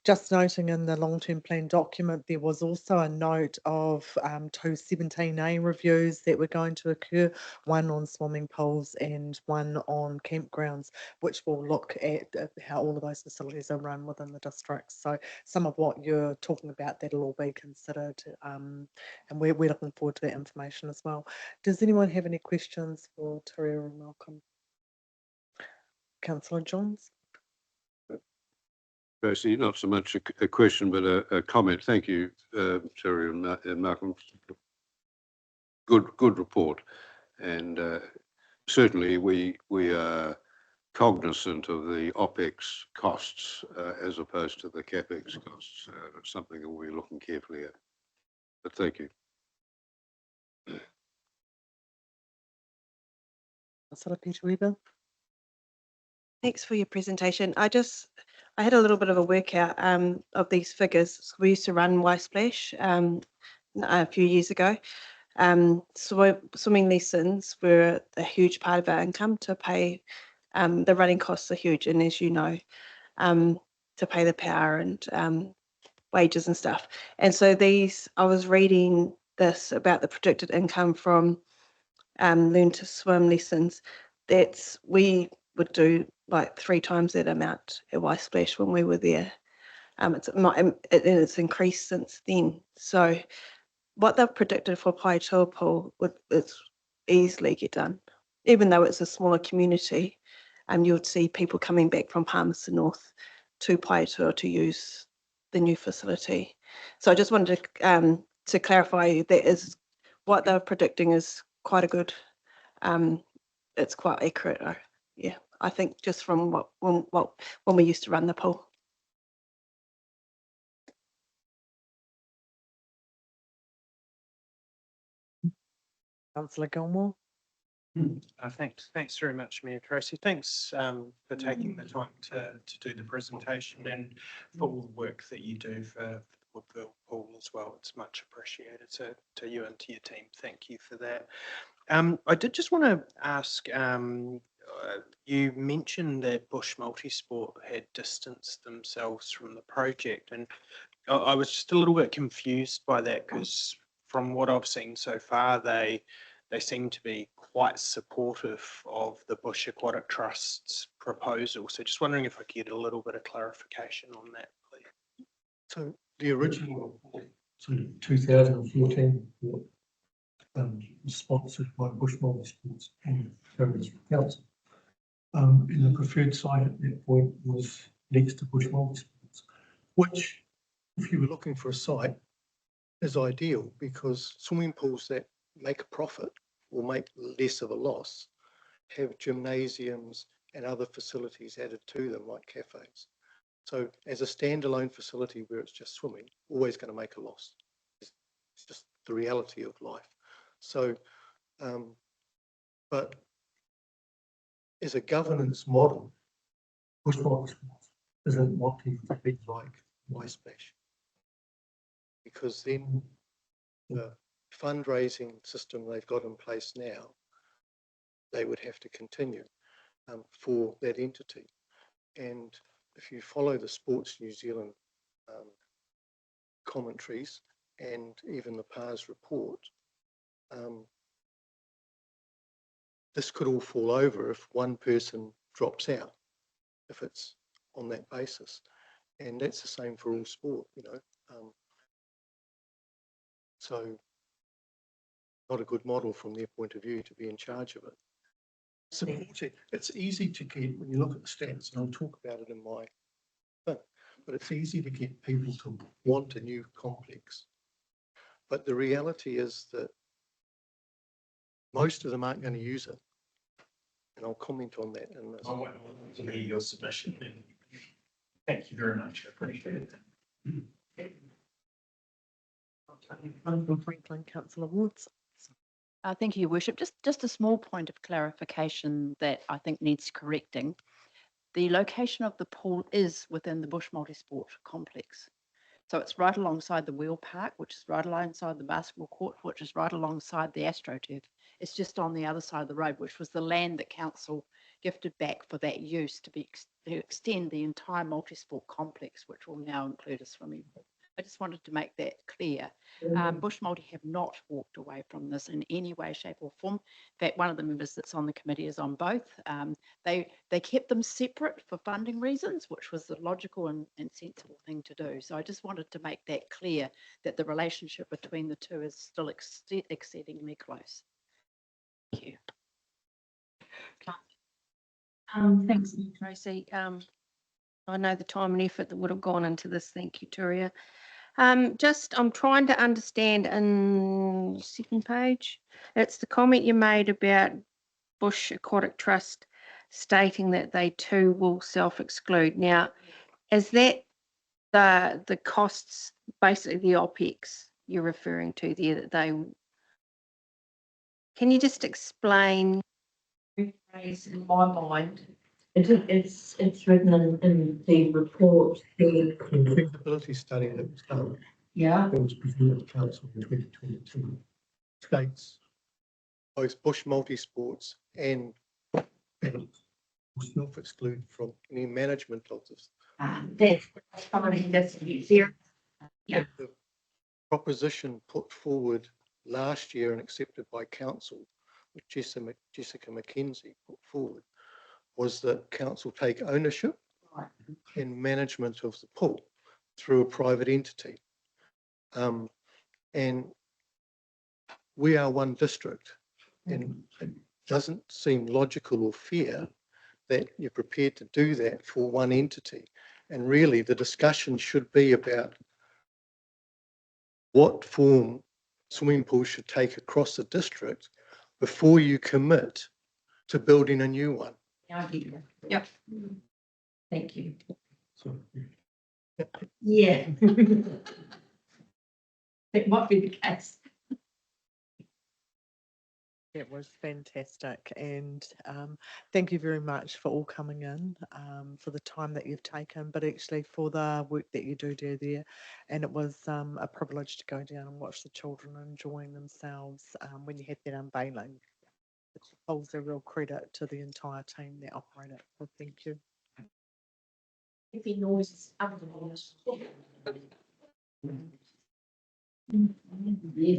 Just noting in the long-term plan document, there was also a note of 217A reviews that were going to occur, one on swimming pools and one on campgrounds, which will look at how all of those facilities are run within the district. So some of what you're talking about, that'll all be considered, and we're looking forward to that information as well. Does anyone have any questions for Turia and Malcolm? Councillor Johns? Tracy, not so much a question, but a comment. Thank you, Terry and Malcolm. Good report. And certainly we are cognizant of the OPEX costs as opposed to the CAPEX costs. It's something that we're looking carefully at. But thank you. Councillor Peter Weber? Thanks for your presentation. I had a little bit of a workout of these figures. We used to run Y-Splash a few years ago, Swimming lessons were a huge part of our income to pay. The running costs are huge, and as you know, to pay the power and wages and stuff. And so I was reading this about the predicted income from Learn to Swim lessons. We would do like 3 times that amount at Y Splash when we were there. It's increased since then. So what they've predicted for Paetua Pool would easily get done, even though it's a smaller community. You would see people coming back from Palmerston North to Paetua to use the new facility. So I just wanted to clarify that is what they're predicting is quite a good. It's quite accurate. Yeah, I think just from when we used to run the pool. Councillor Gilmore. Thanks very much, Mayor Tracy. Thanks for taking the time to do the presentation and for all the work that you do for Woodville Pool as well. It's much appreciated. So to you and to your team, thank you for that. I did just want to ask, you mentioned that Bush Multisport had distanced themselves from the project, and I was just a little bit confused by that because from what I've seen so far, they seem to be quite supportive of the Bush Aquatic Trust's proposal. So just wondering if I could get a little bit of clarification on that, please. So the original sort of 2014 report sponsored by Bush Multisports and Territory Council. And the preferred site at that point was next to Bush Multisports, which, if you were looking for a site, is ideal because swimming pools that make a profit or make less of a loss have gymnasiums and other facilities added to them like cafes. So as a standalone facility where it's just swimming, always going to make a loss. It's just the reality of life. So, but as a governance model, Bush Multisports isn't wanting to be like Y Splash, because then the fundraising system they've got in place now, they would have to continue for that entity. And if you follow the Sports New Zealand commentaries and even the PARS report, this could all fall over if one person drops out, if it's on that basis. And that's the same for all sport, you know. So not a good model from their point of view to be in charge of it. Supporting, it's easy to get, when you look at the stats, and I'll talk about it in my thing, but it's easy to get people to want a new complex. But the reality is that most of them aren't going to use it. And I'll comment on that in this. I want to hear your submission. Thank you very much. I appreciate it. Franklin, Councillor Woods. Thank you, Your Worship. Just a small point of clarification that I think needs correcting. The location of the pool is within the Bush Multisport complex. So it's right alongside the wheel park, which is right alongside the basketball court, which is right alongside the AstroTurf. It's just on the other side of the road, which was the land that council gifted back for that use to extend the entire multisport complex, which will now include a swimming pool. I just wanted to make that clear. Bush Multi have not walked away from this in any way, shape or form. In fact, one of the members that's on the committee is on both. They kept them separate for funding reasons, which was the logical and sensible thing to do. So I just wanted to make that clear that the relationship between the two is still exceedingly close. Thank you. Thanks, Tracy. I know the time and effort that would have gone into this. Thank you, Turia. I'm trying to understand in the second page. It's the comment you made about Bush Aquatic Trust stating that they too will self-exclude. Now, is that the costs, basically the OPEX you're referring to there, that they? Can you just explain? In my mind, it's written in the report. The feasibility study that was done, Yeah. that was presented to council in 2022, states both bush multi-sports and and self-exclude from any management of this. That's probably that's easier. Yeah. The proposition put forward last year and accepted by council, which Jessica McKenzie put forward, was that council take ownership and management of the pool through a private entity. And we are one district, and it doesn't seem logical or fair that you're prepared to do that for one entity. And really the discussion should be about what form swimming pools should take across the district before you commit to building a new one. Yep. Thank you. so Yeah. It might be the case. It was fantastic, and thank you very much for all coming in, for the time that you've taken, but actually for the work that you do there. And it was a privilege to go down and watch the children enjoying themselves when you had that unveiling. It holds a real credit to the entire team that operated. So thank you. If he knows. Yeah.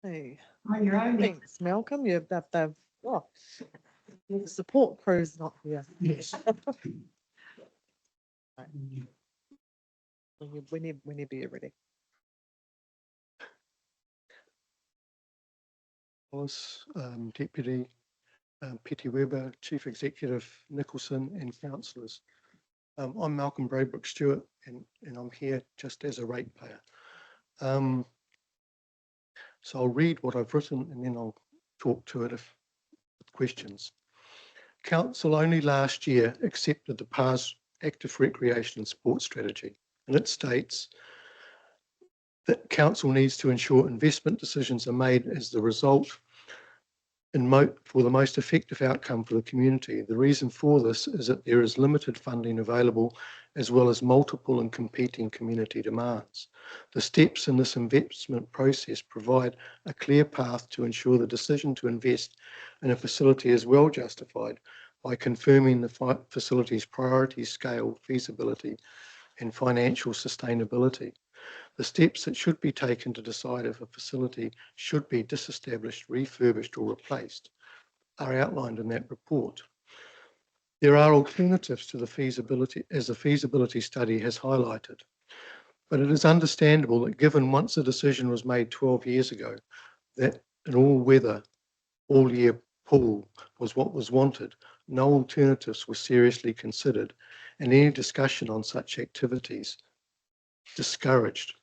Hey, On your own. thanks, Malcolm. You've the support crew's not here. yes. Right. Whenever you're ready. Was Deputy Petty Weber, Chief Executive Nicholson, and councillors. I'm Malcolm Braybrook Stewart, and I'm here just as a ratepayer. So I'll read what I've written and then I'll talk to it with questions. Council only last year accepted the PARS Active Recreation and Sports Strategy, and it states that council needs to ensure investment decisions are made as the result for the most effective outcome for the community. The reason for this is that there is limited funding available, as well as multiple and competing community demands. The steps in this investment process provide a clear path to ensure the decision to invest in a facility is well justified by confirming the facility's priority, scale, feasibility, and financial sustainability. The steps that should be taken to decide if a facility should be disestablished, refurbished, or replaced are outlined in that report. There are alternatives to the feasibility, as the feasibility study has highlighted, but it is understandable that given once a decision was made 12 years ago that an all-weather, all-year pool was what was wanted, no alternatives were seriously considered, and any discussion on such activities discouraged.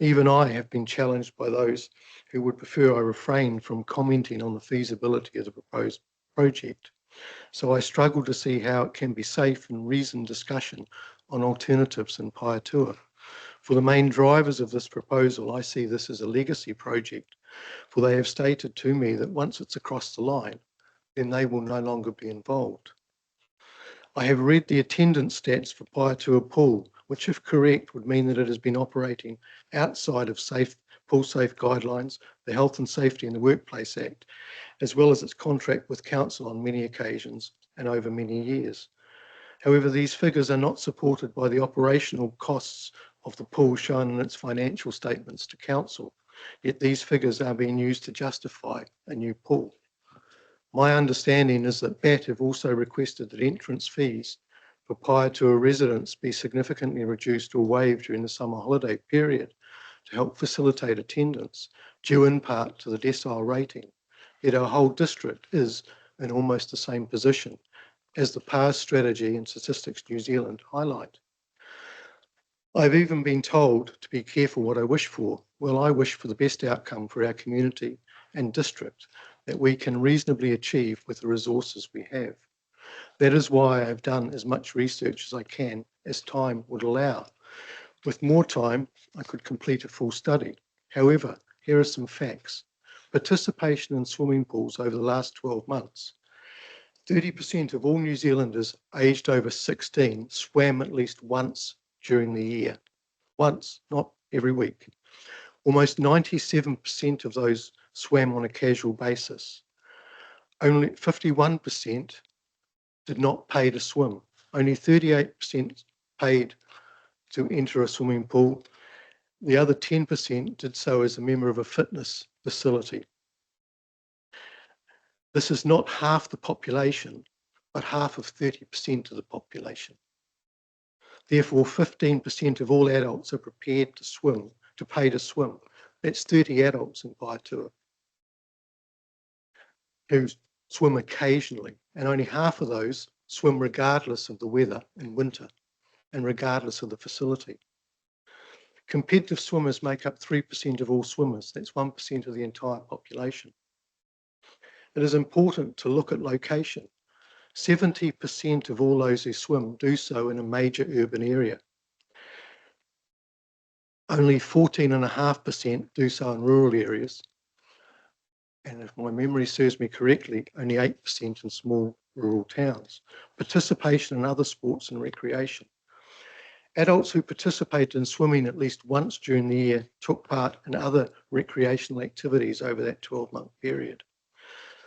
Even I have been challenged by those who would prefer I refrain from commenting on the feasibility of the proposed project. So I struggle to see how it can be safe and reasoned discussion on alternatives in Paeatua. For the main drivers of this proposal, I see this as a legacy project, for they have stated to me that once it's across the line, then they will no longer be involved. I have read the attendance stats for Paeatua Pool, which if correct would mean that it has been operating outside of pool safe guidelines, the Health and Safety in the Workplace Act, as well as its contract with council on many occasions and over many years. However, these figures are not supported by the operational costs of the pool shown in its financial statements to council, yet these figures are being used to justify a new pool. My understanding is that BAT have also requested that entrance fees for Paeatua residents be significantly reduced or waived during the summer holiday period to help facilitate attendance, due in part to the decile rating. Yet our whole district is in almost the same position as the PARS strategy and Statistics New Zealand highlight. I've even been told to be careful what I wish for. Well, I wish for the best outcome for our community and district that we can reasonably achieve with the resources we have. That is why I have done as much research as I can as time would allow. With more time, I could complete a full study. However, here are some facts. Participation in swimming pools over the last 12 months. 30% of all New Zealanders aged over 16 swam at least once during the year. Once, not every week. Almost 97% of those swam on a casual basis. Only 51% did not pay to swim. Only 38% paid to enter a swimming pool. The other 10% did so as a member of a fitness facility. This is not half the population, but half of 30% of the population. Therefore, 15% of all adults are prepared to swim, to pay to swim. That's 30 adults in Paetua who swim occasionally, and only half of those swim regardless of the weather in winter and regardless of the facility. Competitive swimmers make up 3% of all swimmers. That's 1% of the entire population. It is important to look at location. 70% of all those who swim do so in a major urban area. Only 14.5% do so in rural areas. And if my memory serves me correctly, only 8% in small rural towns. Participation in other sports and recreation. Adults who participated in swimming at least once during the year took part in other recreational activities over that 12-month period.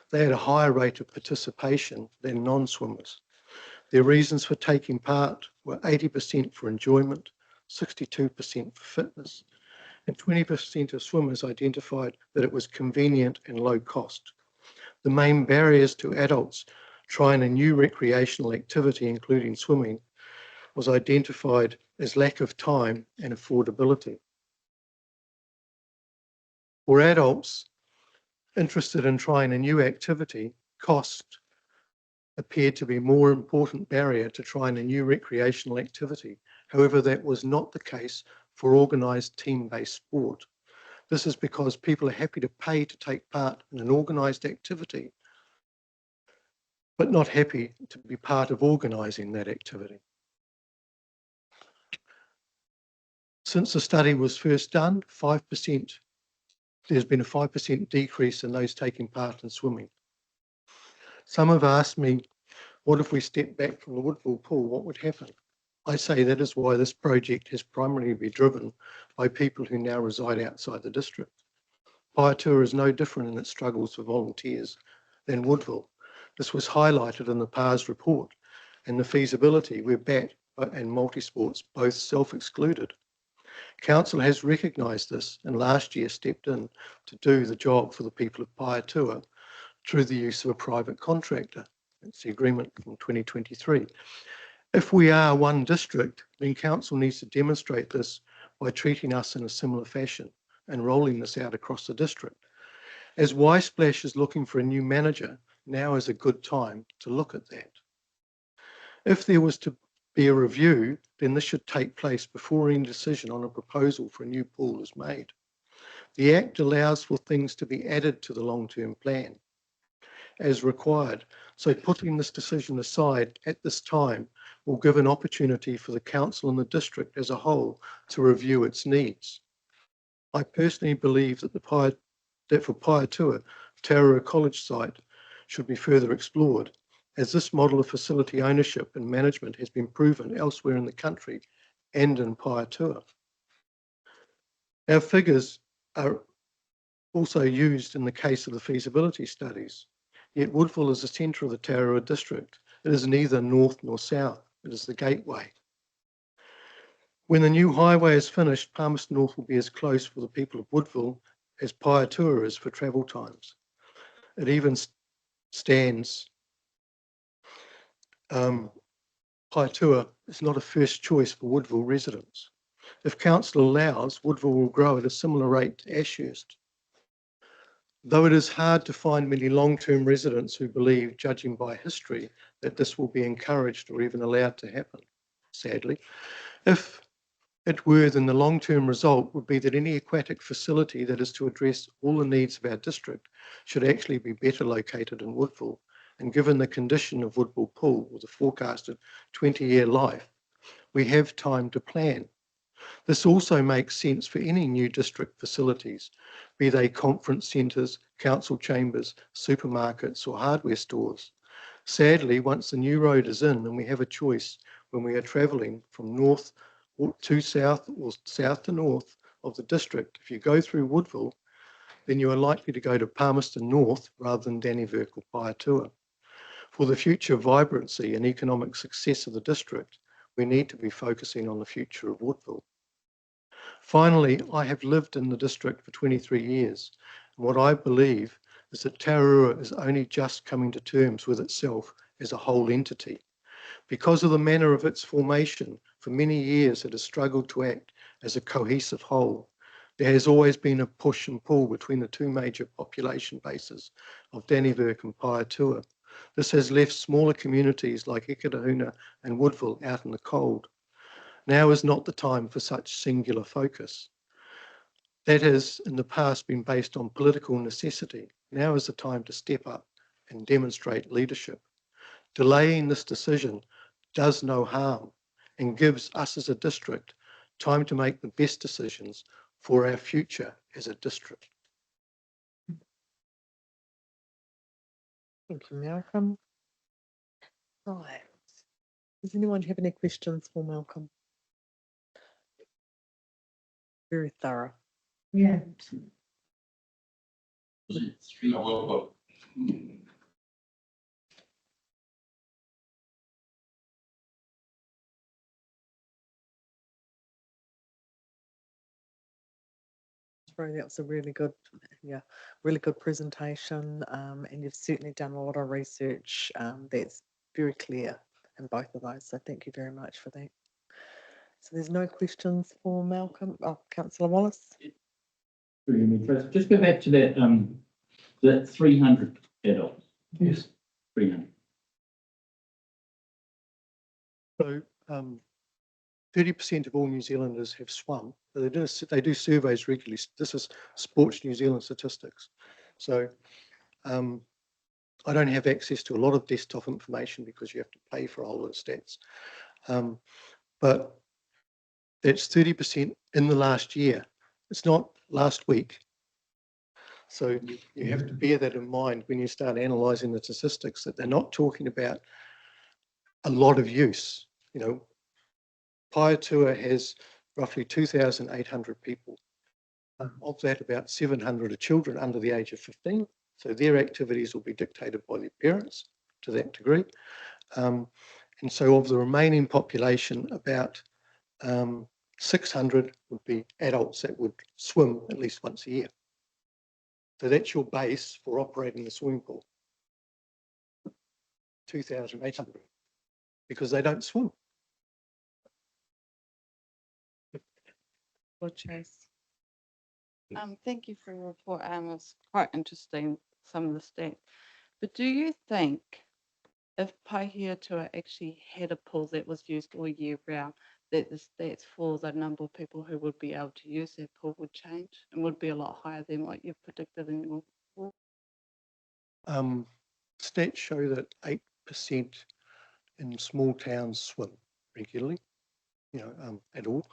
They had a higher rate of participation than non-swimmers. Their reasons for taking part were 80% for enjoyment, 62% for fitness, and 20% of swimmers identified that it was convenient and low cost. The main barriers to adults trying a new recreational activity, including swimming, was identified as lack of time and affordability. For adults interested in trying a new activity, cost appeared to be a more important barrier to trying a new recreational activity. However, that was not the case for organised team-based sport. This is because people are happy to pay to take part in an organised activity, but not happy to be part of organising that activity. Since the study was first done, there's been a 5% decrease in those taking part in swimming. Some have asked me, what if we step back from the Woodville pool, what would happen? I say that is why this project has primarily been driven by people who now reside outside the district. Paetua is no different in its struggles for volunteers than Woodville. This was highlighted in the PARS report, and the feasibility where BAT and multisports both self-excluded. Council has recognised this and last year stepped in to do the job for the people of Paetua through the use of a private contractor. That's the agreement from 2023. If we are one district, then Council needs to demonstrate this by treating us in a similar fashion and rolling this out across the district. As Y-Splash is looking for a new manager, now is a good time to look at that. If there was to be a review, then this should take place before any decision on a proposal for a new pool is made. The Act allows for things to be added to the long-term plan as required, so putting this decision aside at this time will give an opportunity for the Council and the district as a whole to review its needs. I personally believe that for Paetua, Taurua College site should be further explored, as this model of facility ownership and management has been proven elsewhere in the country and in Paetua. Our figures are also used in the case of the feasibility studies, yet Woodville is the centre of the Taurua district. It is neither north nor south, it is the gateway. When the new highway is finished, Palmerston North will be as close for the people of Woodville as Paetua is for travel times. It even stands Paetua is not a first choice for Woodville residents. If Council allows, Woodville will grow at a similar rate to Ashurst. Though it is hard to find many long-term residents who believe, judging by history, that this will be encouraged or even allowed to happen, sadly. If it were, then the long-term result would be that any aquatic facility that is to address all the needs of our district should actually be better located in Woodville And given the condition of Woodville Pool with a forecasted 20-year life, we have time to plan. This also makes sense for any new district facilities, be they conference centres, council chambers, supermarkets or hardware stores. Sadly, once the new road is in and we have a choice when we are travelling from north to south or south to north of the district, if you go through Woodville, then you are likely to go to Palmerston North rather than Dannevirke or Paeatua. For the future vibrancy and economic success of the district, we need to be focusing on the future of Woodville. Finally, I have lived in the district for 23 years, and what I believe is that Tararua is only just coming to terms with itself as a whole entity. Because of the manner of its formation, for many years it has struggled to act as a cohesive whole. There has always been a push and pull between the two major population bases of Dannevirke and Paeatua. This has left smaller communities like Ikitahuna and Woodville out in the cold. Now is not the time for such singular focus. That has in the past been based on political necessity. Now is the time to step up and demonstrate leadership. Delaying this decision does no harm and gives us as a district time to make the best decisions for our future as a district. Thank you, Malcolm. Right. Does anyone have any questions for Malcolm? Very thorough. Yeah. That was a really good, really good presentation. And you've certainly done a lot of research that's very clear in both of those. So thank you very much for that. So there's no questions for Malcolm. Oh, Councillor Wallace. Just go back to that 300 adults. Yes. 300. So 30% of all New Zealanders have swum. They do surveys regularly. This is Sports New Zealand statistics. So I don't have access to a lot of desktop information because you have to pay for all those stats. But that's 30% in the last year. It's not last week. So you have to bear that in mind when you start analysing the statistics, that they're not talking about a lot of use. You know, Paeatua has roughly 2,800 people. Of that, about 700 are children under the age of 15. So their activities will be dictated by their parents to that degree. And so of the remaining population, about 600 would be adults that would swim at least once a year. So that's your base for operating the swimming pool. 2,800, because they don't swim. Chase. Thank you for your report. It's quite interesting, some of the stats. But do you think if Paeatua actually had a pool that was used all year round, that the stats for the number of people who would be able to use that pool would change and would be a lot higher than what you've predicted in your report? Stats show that 8% in small towns swim regularly, at all,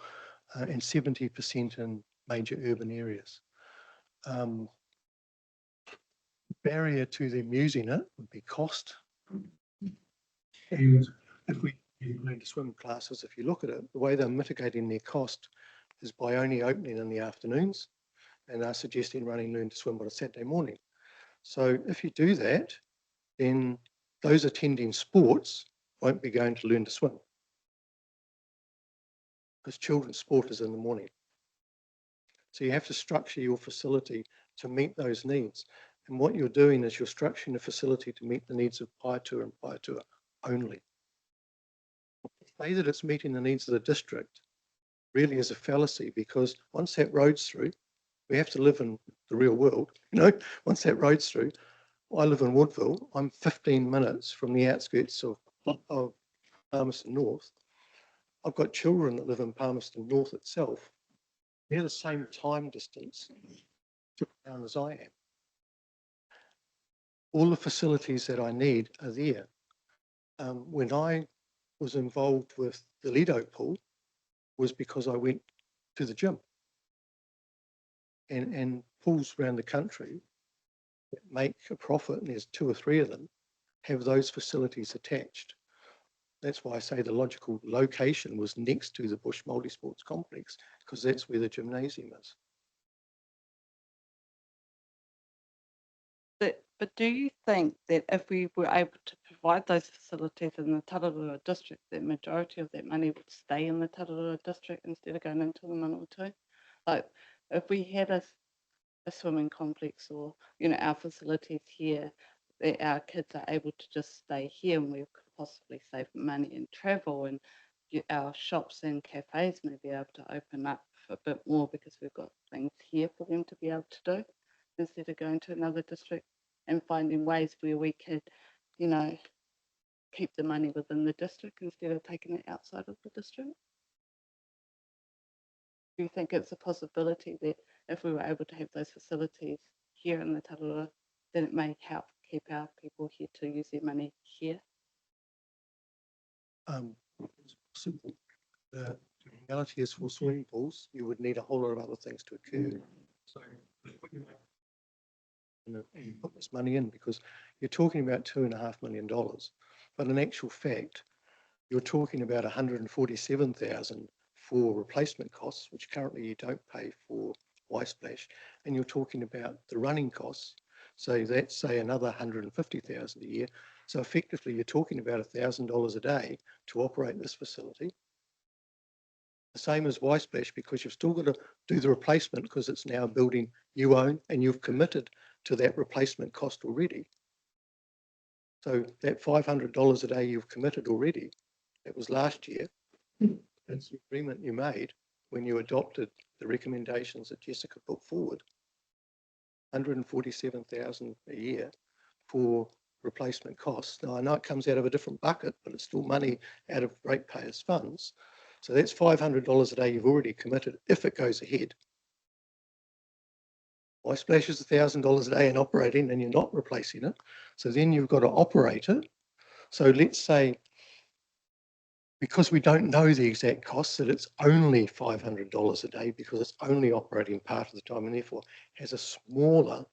and 70% in major urban areas. Barrier to them using it would be cost. And if we learn to swim classes, if you look at it, the way they're mitigating their cost is by only opening in the afternoons, and they're suggesting running learn to swim on a Saturday morning. So if you do that, then those attending sports won't be going to learn to swim, because children's sport is in the morning. So you have to structure your facility to meet those needs. And what you're doing is you're structuring the facility to meet the needs of Paeatua and Paeatua only. To say that it's meeting the needs of the district really is a fallacy, because once that road's through, we have to live in the real world, once that road's through. I live in Woodville. I'm 15 minutes from the outskirts of Palmerston North. I've got children that live in Palmerston North itself. They're the same time distance to town as I am. all the facilities that I need are there. When I was involved with the Lido pool was because I went to the gym. And pools around the country that make a profit, and there's 2 or 3 of them, have those facilities attached. That's why I say the logical location was next to the Bush Multisports Complex, because that's where the gymnasium is. But do you think that if we were able to provide those facilities in the Tararua district, the majority of that money would stay in the Tararua district instead of going into the Manawatu? Like, if we had a swimming complex or, you know, our facilities here, that our kids are able to just stay here and we could possibly save money in travel, and our shops and cafes may be able to open up a bit more because we've got things here for them to be able to do instead of going to another district and finding ways where we could, you know, keep the money within the district instead of taking it outside of the district? Do you think it's a possibility that if we were able to have those facilities here in the Tararua, then it may help keep our people here to use their money here? It's simple. The reality is for swimming pools, you would need a whole lot of other things to occur. So and you put this money in because you're talking about $2.5 million, but in actual fact, you're talking about 147,000 for replacement costs, which currently you don't pay for Y-Splash, and you're talking about the running costs. So that's say another 150,000 a year. So effectively, you're talking about $1,000 a day to operate this facility. The same as Y-Splash, because you've still got to do the replacement because it's now a building you own and you've committed to that replacement cost already. So that $500 a day you've committed already, that was last year. That's the agreement you made when you adopted the recommendations that Jessica put forward. 147,000 a year for replacement costs. Now I know it comes out of a different bucket, but it's still money out of ratepayers' funds. So that's $500 a day you've already committed if it goes ahead. Y-Splash is $1,000 a day in operating and you're not replacing it. So then you've got to operate it. So let's say, because we don't know the exact costs, that it's only $500 a day because it's only operating part of the time and therefore has a smaller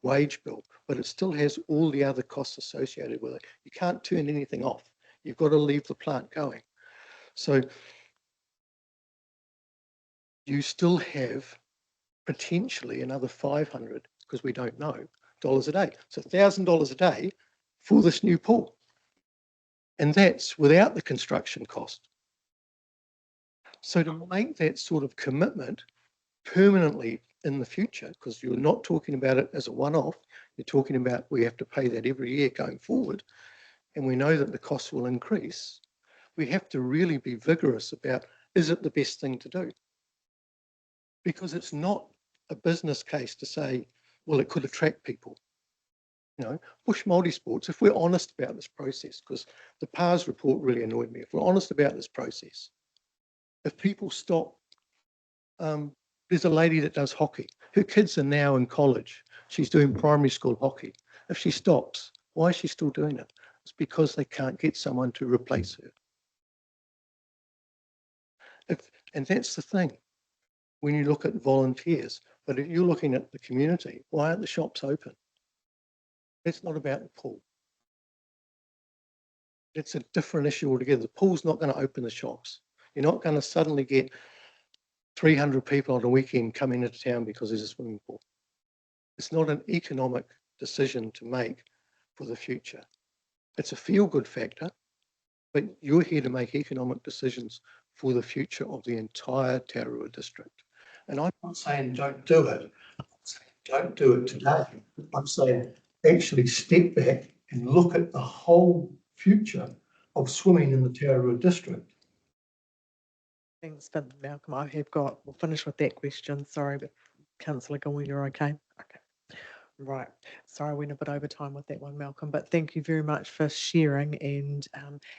wage bill, but it still has all the other costs associated with it. You can't turn anything off. You've got to leave the plant going. So you still have potentially another 500, because we don't know, dollars a day. So $1,000 a day for this new pool. And that's without the construction cost. So to make that sort of commitment permanently in the future, because you're not talking about it as a one-off, you're talking about we have to pay that every year going forward, and we know that the costs will increase, we have to really be vigorous about, is it the best thing to do? Because it's not a business case to say, well, it could attract people. You know, Bush Multisports, if we're honest about this process, because the PARS report really annoyed me, if we're honest about this process, if people stop, there's a lady that does hockey. Her kids are now in college. She's doing primary school hockey. If she stops, why is she still doing it? It's because they can't get someone to replace her. And that's the thing. When you look at volunteers, but if you're looking at the community, why aren't the shops open? It's not about the pool. It's a different issue altogether. The pool's not going to open the shops. You're not going to suddenly get 300 people on a weekend coming into town because there's a swimming pool. It's not an economic decision to make for the future. It's a feel-good factor, but you're here to make economic decisions for the future of the entire Tararua district. And I'm not saying don't do it. I'm saying don't do it today. I'm saying actually step back and look at the whole future of swimming in the Tararua district. Thanks, Malcolm. We'll finish with that question. Sorry, but Councillor Gilmore, you're okay? Okay. Right. Sorry, I went a bit over time with that one, Malcolm, but thank you very much for sharing and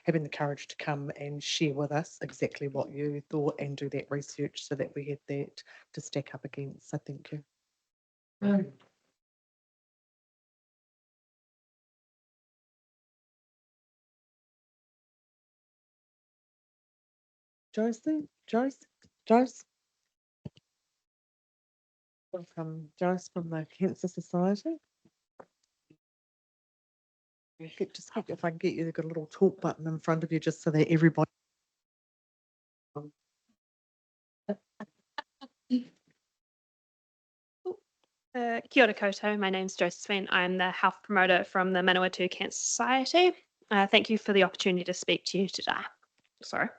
having the courage to come and share with us exactly what you thought and do that research so that we had that to stack up against. So thank you. Joyce? Welcome, Joyce from the Cancer Society. If I can get you, they've got a little talk button in front of you just so that everybody. Kia ora koutou. My name's Josephine. I'm the health promoter from the Manawatu Cancer Society. Thank you for the opportunity to speak to you today. Sorry.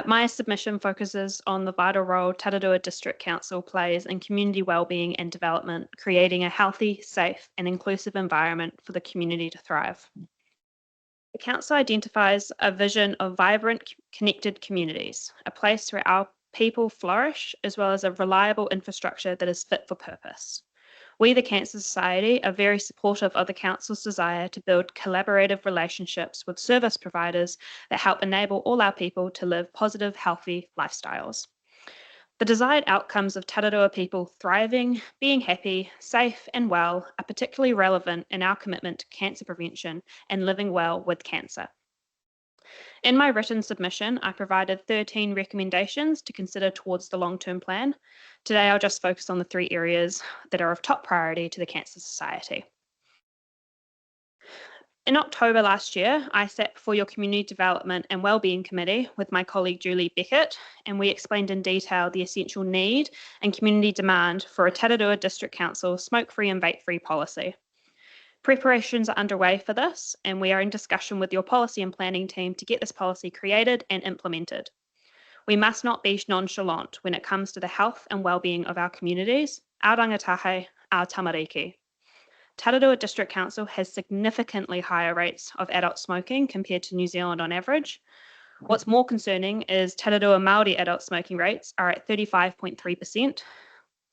My submission focuses on the vital role Tararua District Council plays in community wellbeing and development, creating a healthy, safe and inclusive environment for the community to thrive. The council identifies a vision of vibrant, connected communities, a place where our people flourish, as well as a reliable infrastructure that is fit for purpose. We, the Cancer Society, are very supportive of the Council's desire to build collaborative relationships with service providers that help enable all our people to live positive, healthy lifestyles. The desired outcomes of Tararua people thriving, being happy, safe and well are particularly relevant in our commitment to cancer prevention and living well with cancer. In my written submission, I provided 13 recommendations to consider towards the long-term plan. Today, I'll just focus on the 3 areas that are of top priority to the Cancer Society. In October last year, I sat before your Community Development and Wellbeing Committee with my colleague Julie Beckett, and we explained in detail the essential need and community demand for a Tararua District Council smoke-free and vape-free policy. Preparations are underway for this, and we are in discussion with your policy and planning team to get this policy created and implemented. We must not be nonchalant when it comes to the health and well-being of our communities, our rangatahi, our tamariki. Tararua District Council has significantly higher rates of adult smoking compared to New Zealand on average. What's more concerning is Tararua Māori adult smoking rates are at 35.3%.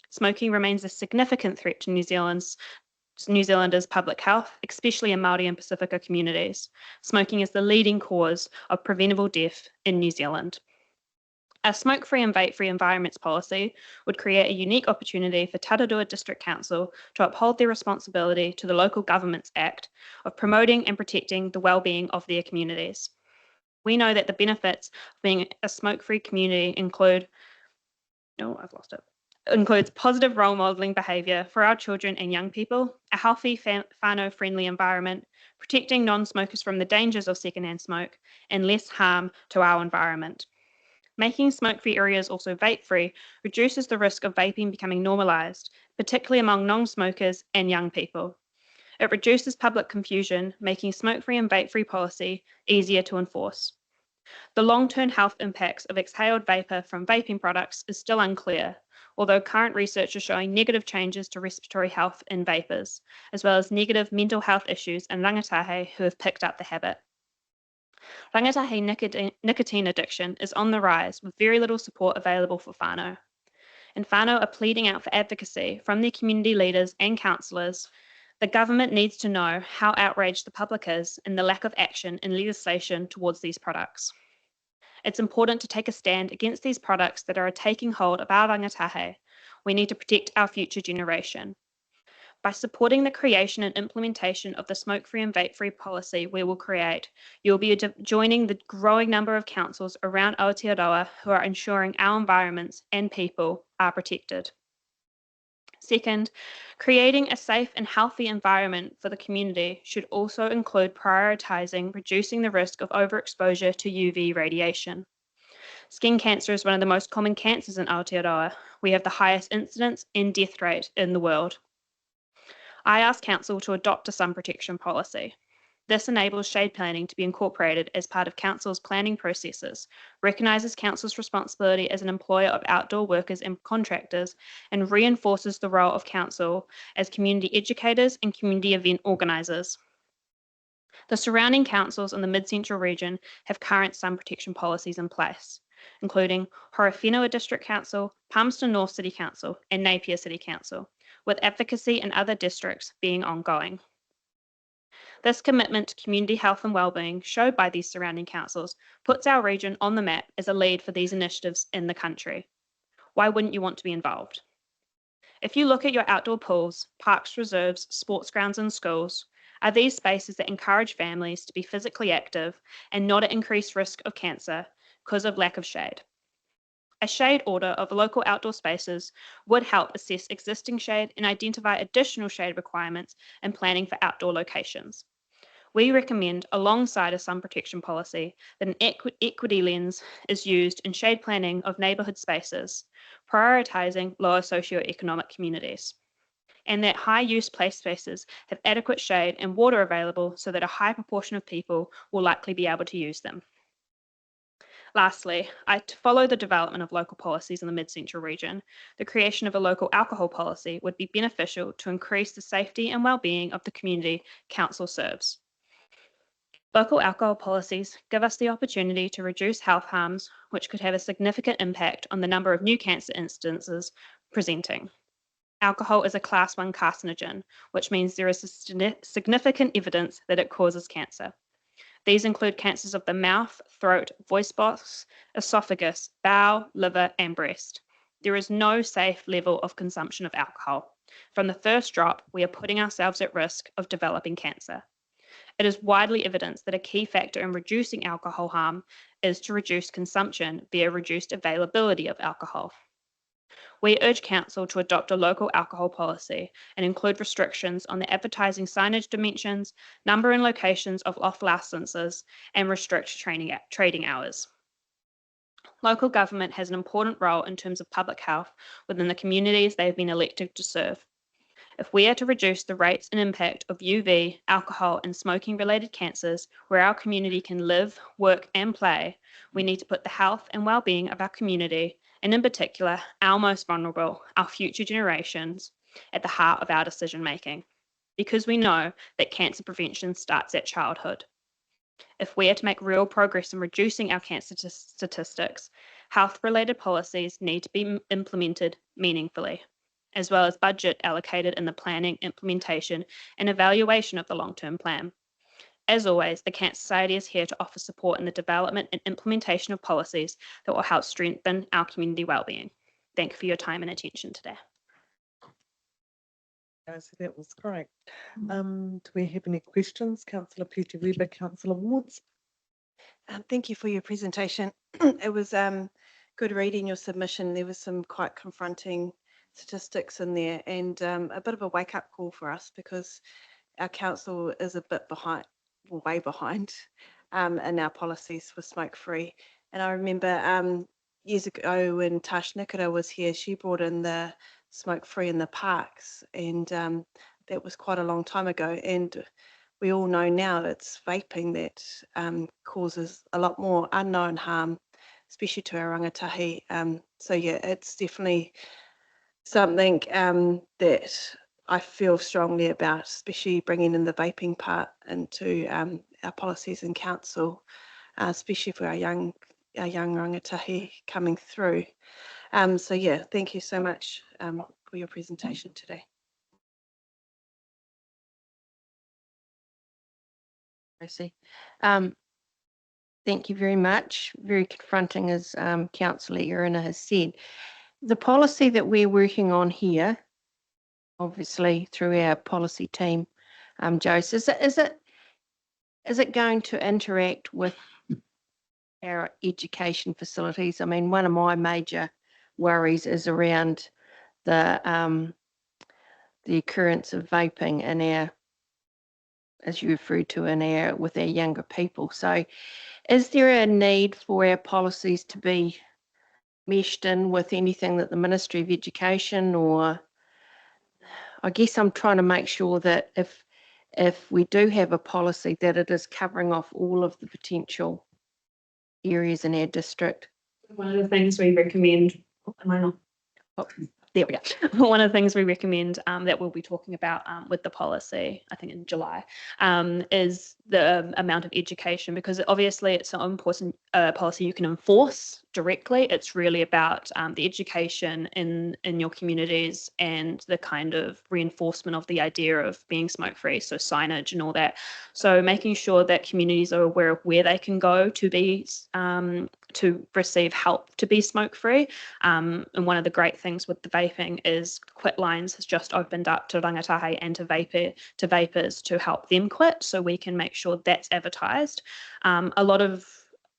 Smoking remains a significant threat to New Zealanders' public health, especially in Māori and Pacifica communities. Smoking is the leading cause of preventable death in New Zealand. A smoke-free and vape-free environments policy would create a unique opportunity for Tararua District Council to uphold their responsibility to the Local Governments Act of promoting and protecting the well-being of their communities. We know that the benefits of being a smoke-free community includes positive role modelling behaviour for our children and young people, a healthy whānau-friendly environment, protecting non-smokers from the dangers of secondhand smoke, and less harm to our environment. Making smoke-free areas also vape-free reduces the risk of vaping becoming normalised, particularly among non-smokers and young people. It reduces public confusion, making smoke-free and vape-free policy easier to enforce. The long-term health impacts of exhaled vapour from vaping products is still unclear, although current research is showing negative changes to respiratory health in vapors, as well as negative mental health issues in rangatahi who have picked up the habit. Rangatahi nicotine addiction is on the rise with very little support available for whānau. And whānau are pleading out for advocacy from their community leaders and councillors. The government needs to know how outraged the public is in the lack of action in legislation towards these products. It's important to take a stand against these products that are taking hold of our rangatahi. We need to protect our future generation. By supporting the creation and implementation of the smoke-free and vape-free policy we will create, you will be joining the growing number of councils around Aotearoa who are ensuring our environments and people are protected. Second, creating a safe and healthy environment for the community should also include prioritising reducing the risk of overexposure to UV radiation. Skin cancer is one of the most common cancers in Aotearoa. We have the highest incidence and death rate in the world. I asked Council to adopt a sun protection policy. This enables shade planning to be incorporated as part of Council's planning processes, recognises Council's responsibility as an employer of outdoor workers and contractors, and reinforces the role of Council as community educators and community event organisers. The surrounding councils in the Mid-Central region have current sun protection policies in place, including Horowhenua District Council, Palmerston North City Council, and Napier City Council, with advocacy in other districts being ongoing. This commitment to community health and wellbeing showed by these surrounding councils puts our region on the map as a lead for these initiatives in the country. Why wouldn't you want to be involved? If you look at your outdoor pools, parks, reserves, sports grounds and schools, are these spaces that encourage families to be physically active and not at increased risk of cancer, because of lack of shade. A shade order of local outdoor spaces would help assess existing shade and identify additional shade requirements in planning for outdoor locations. We recommend, alongside a sun protection policy, that an equity lens is used in shade planning of neighbourhood spaces, prioritising lower socioeconomic communities, and that high-use play spaces have adequate shade and water available so that a high proportion of people will likely be able to use them. Lastly, to follow the development of local policies in the Mid-Central region, the creation of a local alcohol policy would be beneficial to increase the safety and well-being of the community council serves. Local alcohol policies give us the opportunity to reduce health harms, which could have a significant impact on the number of new cancer instances presenting. Alcohol is a class 1 carcinogen, which means there is significant evidence that it causes cancer. These include cancers of the mouth, throat, voice box, esophagus, bowel, liver, and breast. There is no safe level of consumption of alcohol. From the first drop, we are putting ourselves at risk of developing cancer. It is widely evidenced that a key factor in reducing alcohol harm is to reduce consumption via reduced availability of alcohol. We urge Council to adopt a local alcohol policy and include restrictions on the advertising signage dimensions, number and locations of off-licences, and restrict trading hours. Local government has an important role in terms of public health within the communities they have been elected to serve. If we are to reduce the rates and impact of UV, alcohol, and smoking-related cancers where our community can live, work, and play, we need to put the health and well-being of our community, and in particular, our most vulnerable, our future generations, at the heart of our decision-making, because we know that cancer prevention starts at childhood. If we are to make real progress in reducing our cancer statistics, health-related policies need to be implemented meaningfully, as well as budget allocated in the planning, implementation, and evaluation of the long-term plan. As always, the Cancer Society is here to offer support in the development and implementation of policies that will help strengthen our community wellbeing. Thank you for your time and attention today. So that was great. Do we have any questions? Councillor Peter-Weber, Councillor Wards. Thank you for your presentation. It was good reading your submission. There was some quite confronting statistics in there and a bit of a wake-up call for us because our council is a bit behind, well, way behind in our policies for smoke-free. And I remember years ago when Tash Nikita was here, she brought in the smoke-free in the parks, and that was quite a long time ago. And we all know now it's vaping that causes a lot more unknown harm, especially to our rangatahi. So yeah, it's definitely something that I feel strongly about, especially bringing in the vaping part into our policies in council, especially for our young rangatahi coming through. So yeah, thank you so much for your presentation today. Tracy. Thank you very much. Very confronting, as Councillor Irina has said. The policy that we're working on here, obviously through our policy team, Joseph, is it going to interact with our education facilities? I mean, one of my major worries is around the occurrence of vaping in our, as you referred to, with our younger people. So is there a need for our policies to be meshed in with anything that the Ministry of Education, or I guess I'm trying to make sure that if we do have a policy that it is covering off all of the potential areas in our district? One of the things we recommend, am I not? Oh, there we go. One of the things we recommend that we'll be talking about with the policy, I think in July, is the amount of education, because obviously it's an important policy you can enforce directly. It's really about the education in your communities and the kind of reinforcement of the idea of being smoke-free, so signage and all that. So making sure that communities are aware of where they can go to be to receive help to be smoke-free. And one of the great things with the vaping is Quit Lines has just opened up to rangatahi and to vapers to help them quit, so we can make sure that's advertised. A lot of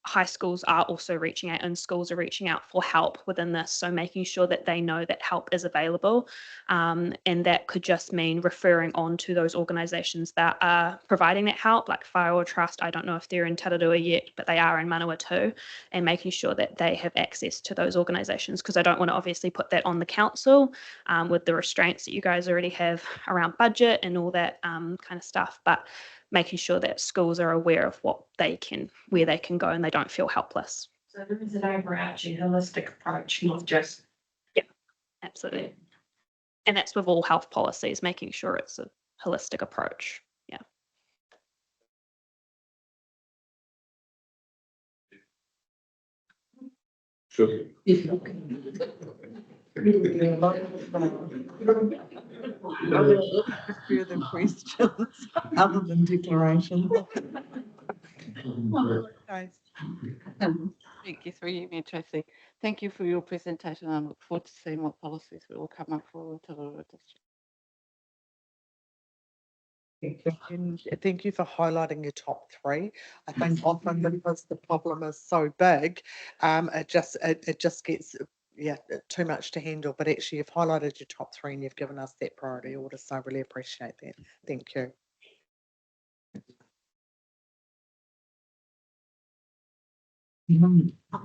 high schools are also reaching out and schools are reaching out for help within this. So making sure that they know that help is available. And that could just mean referring on to those organisations that are providing that help, like Whāora Trust. I don't know if they're in Tararua yet, but they are in Manawatu, and making sure that they have access to those organisations, because I don't want to obviously put that on the council with the restraints that you guys already have around budget and all that kind of stuff. But making sure that schools are aware of what they can, where they can go, and they don't feel helpless. So there is an overarching holistic approach, not just. Yeah, absolutely. And that's with all health policies, making sure it's a holistic approach. Yeah. Sure. Further questions other than declarations? Guys. Thank you through you, Mayor Tracy. Thank you for your presentation. I look forward to seeing what policies will come up for Tararua District. And thank you for highlighting your top three. I think often because the problem is so big, it just gets too much to handle. But actually, you've highlighted your top three and you've given us that priority order. So I really appreciate that. Thank you.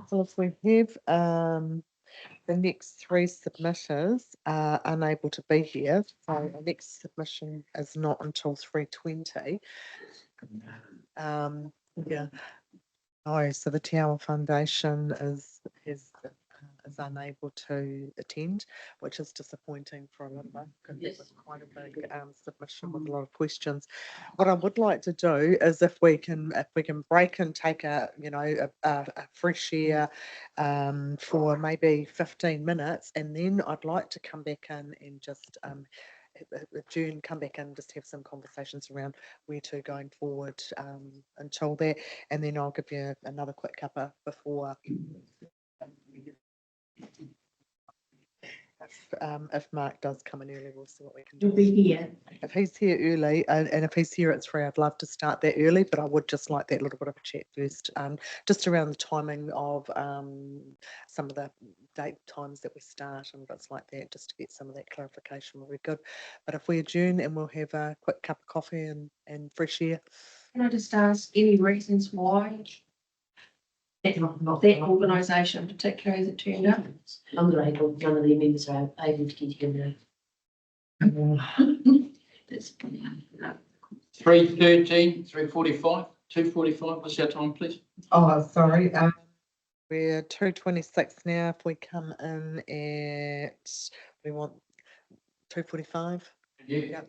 So if we have the next three submitters are unable to be here, so the next submission is not until 3:20. Yeah. Oh, so the Te Awa Foundation is unable to attend, which is disappointing for a number, because it was quite a big submission with a lot of questions. What I would like to do is if we can break and take a fresh air for maybe 15 minutes, and then I'd like to come back in and just June come back and just have some conversations around where to going forward until that, and then I'll give you another quick cuppa before if Mark does come in early, we'll see what we can do. He'll be here. If he's here early, and if he's here at 3, I'd love to start that early, but I would just like that little bit of a chat first, just around the timing of some of the date times that we start and bits like that, just to get some of that clarification will be good. But if we adjourn and we'll have a quick cup of coffee and fresh air. Can I just ask any reasons why that organisation particularly has it turned up? I'm not able, none of the members are able to get together. 3:13, 3:45, 2:45, what's our time, please? Oh, sorry. We're 2:26 now. If we come in at, we want 2:45. Yeah.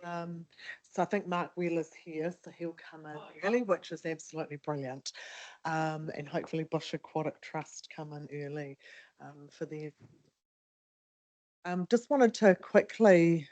So I think Mark Wheeler's here, so he'll come in early, which is absolutely brilliant. And hopefully Bush Aquatic Trust come in early for their. Just wanted to quickly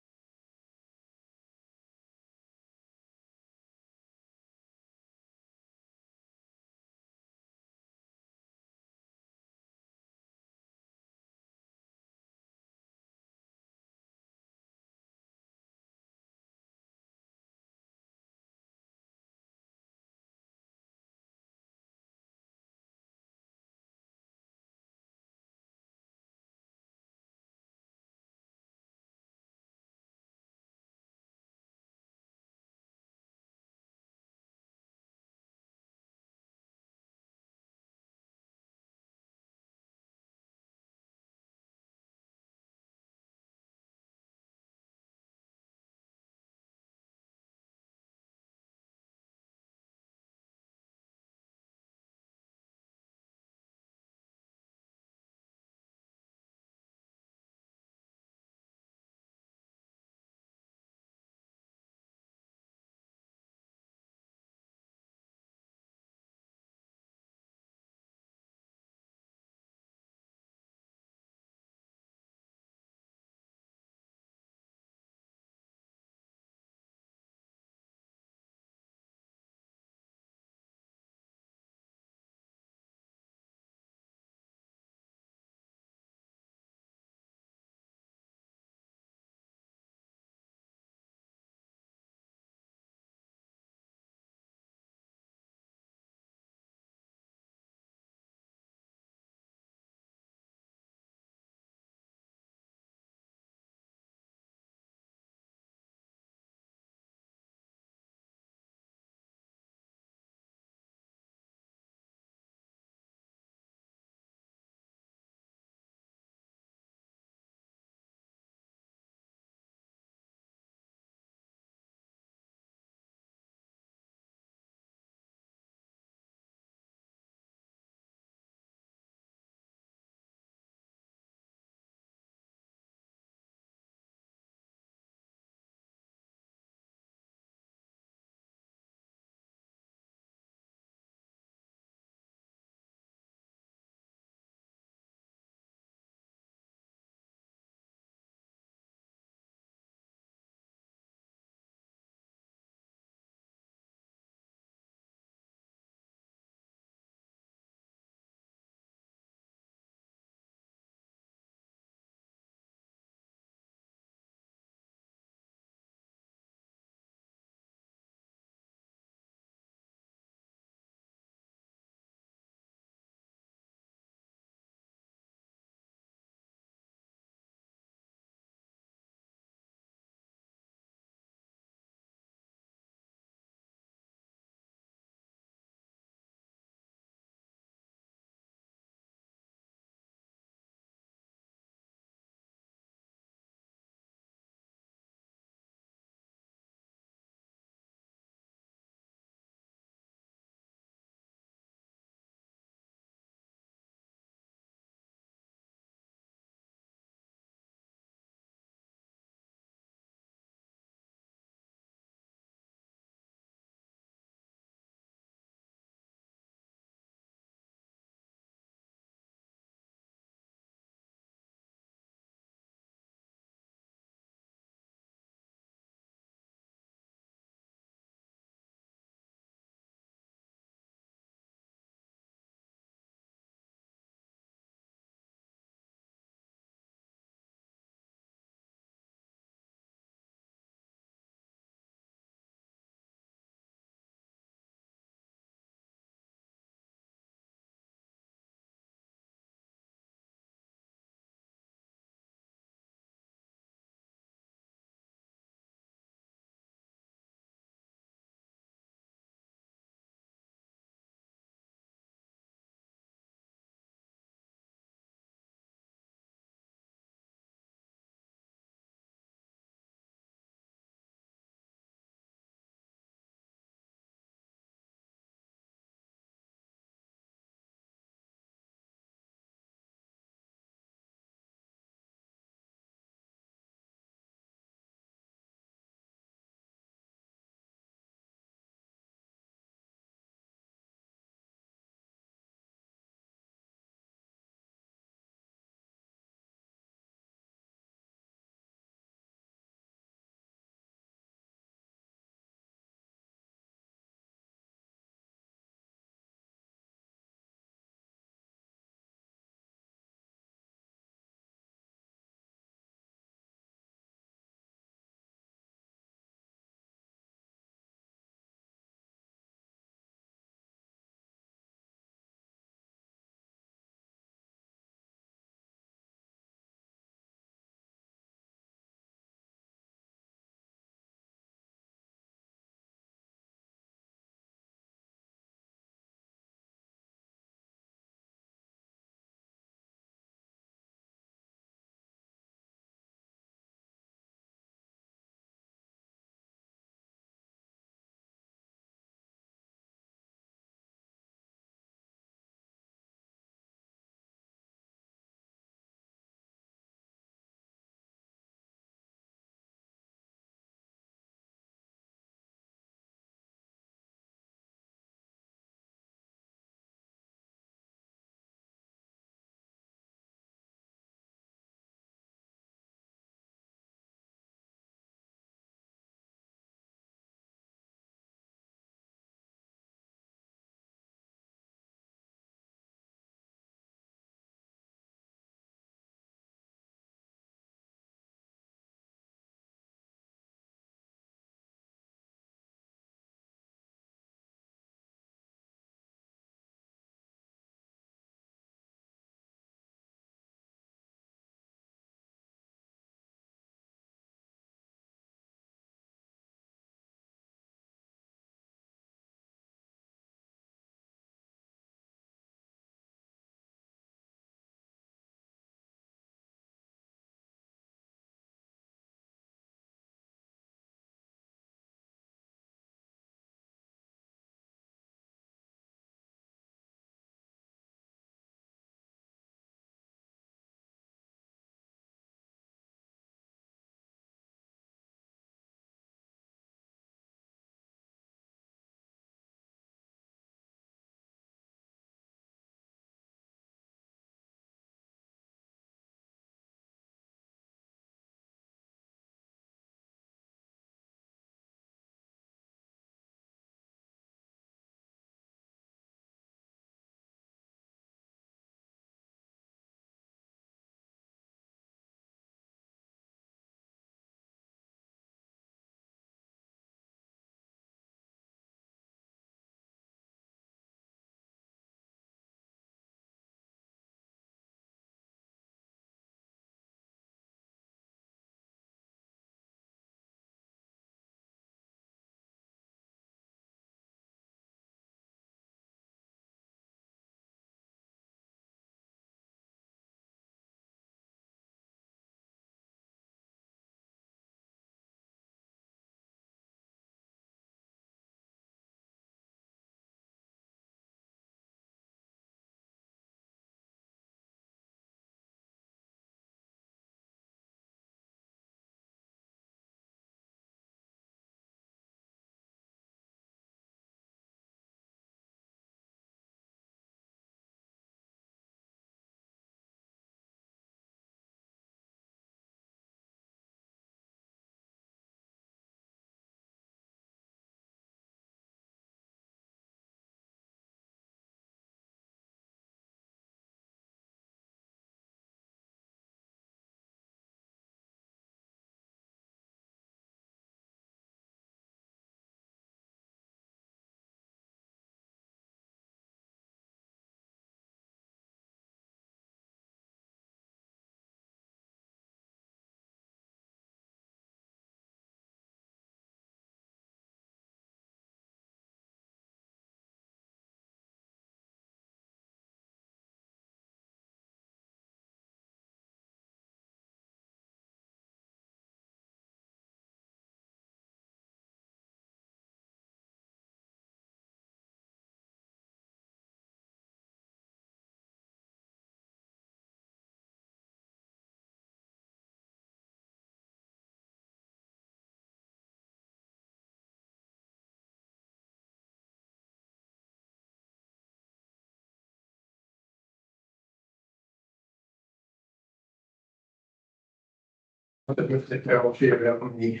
I don't know if that Carol shared out on the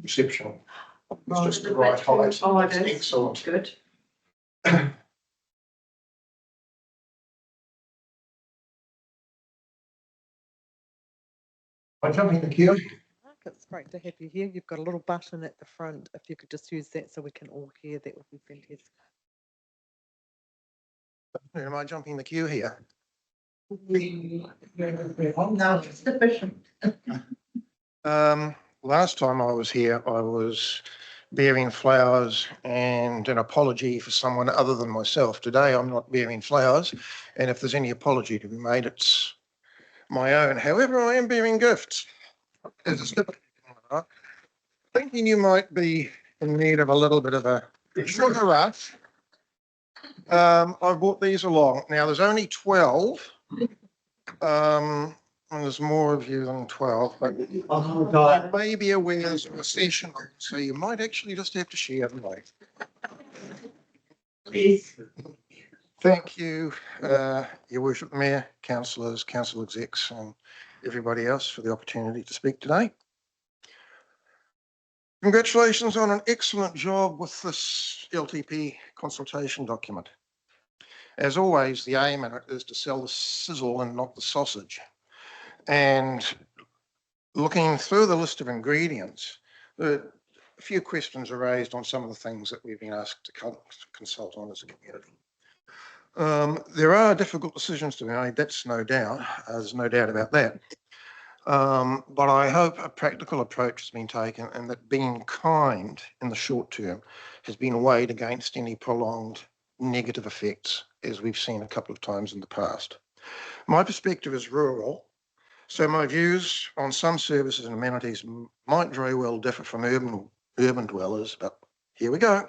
reception. It's just the right height. Oh, it It's is. excellent. Good. I'm jumping the queue. Mark, it's great to have you here. You've got a little button at the front. If you could just use that so we can all hear, that would be fantastic. Am I jumping the queue here? No, it's sufficient. Last time I was here, I was bearing flowers and an apology for someone other than myself. Today, I'm not bearing flowers, and if there's any apology to be made, it's my own. However, I am bearing gifts. As a slip, thinking you might be in need of a little bit of a sugar rush. I brought these along. Now, there's only 12. And there's more of you than 12, but you may be aware there's a session, so you might actually just have to share them. Thank you, Your Worship, Mayor, councillors, council execs, and everybody else for the opportunity to speak today. Congratulations on an excellent job with this LTP consultation document. As always, the aim in it is to sell the sizzle and not the sausage. And looking through the list of ingredients, a few questions are raised on some of the things that we've been asked to consult on as a community. There are difficult decisions to be made, that's no doubt. There's no doubt about that. But I hope a practical approach has been taken and that being kind in the short term has been weighed against any prolonged negative effects, as we've seen a couple of times in the past. My perspective is rural, so my views on some services and amenities might very well differ from urban dwellers, but here we go.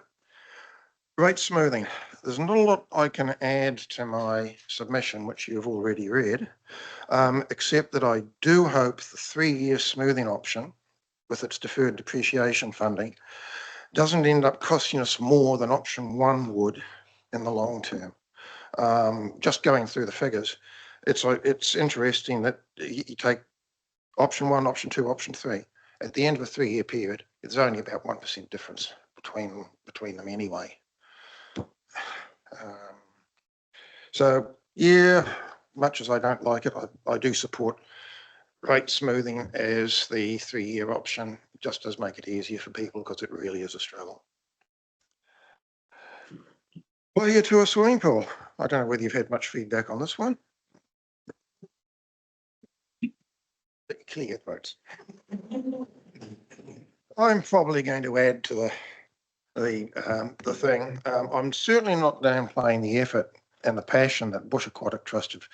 Rate smoothing. There's not a lot I can add to my submission, which you've already read, except that I do hope the 3-year smoothing option, with its deferred depreciation funding, doesn't end up costing us more than option 1 would in the long term. Just going through the figures, it's interesting that you take option 1, option 2, option 3. At the end of a 3-year period, there's only about 1% difference between them anyway. So yeah, much as I don't like it, I do support rate smoothing as the 3-year option. It just does make it easier for people because it really is a struggle. Well, here to a swimming pool. I don't know whether you've had much feedback on this one. Clear votes. I'm probably going to add to the thing. I'm certainly not downplaying the effort and the passion that Bush Aquatic Trust have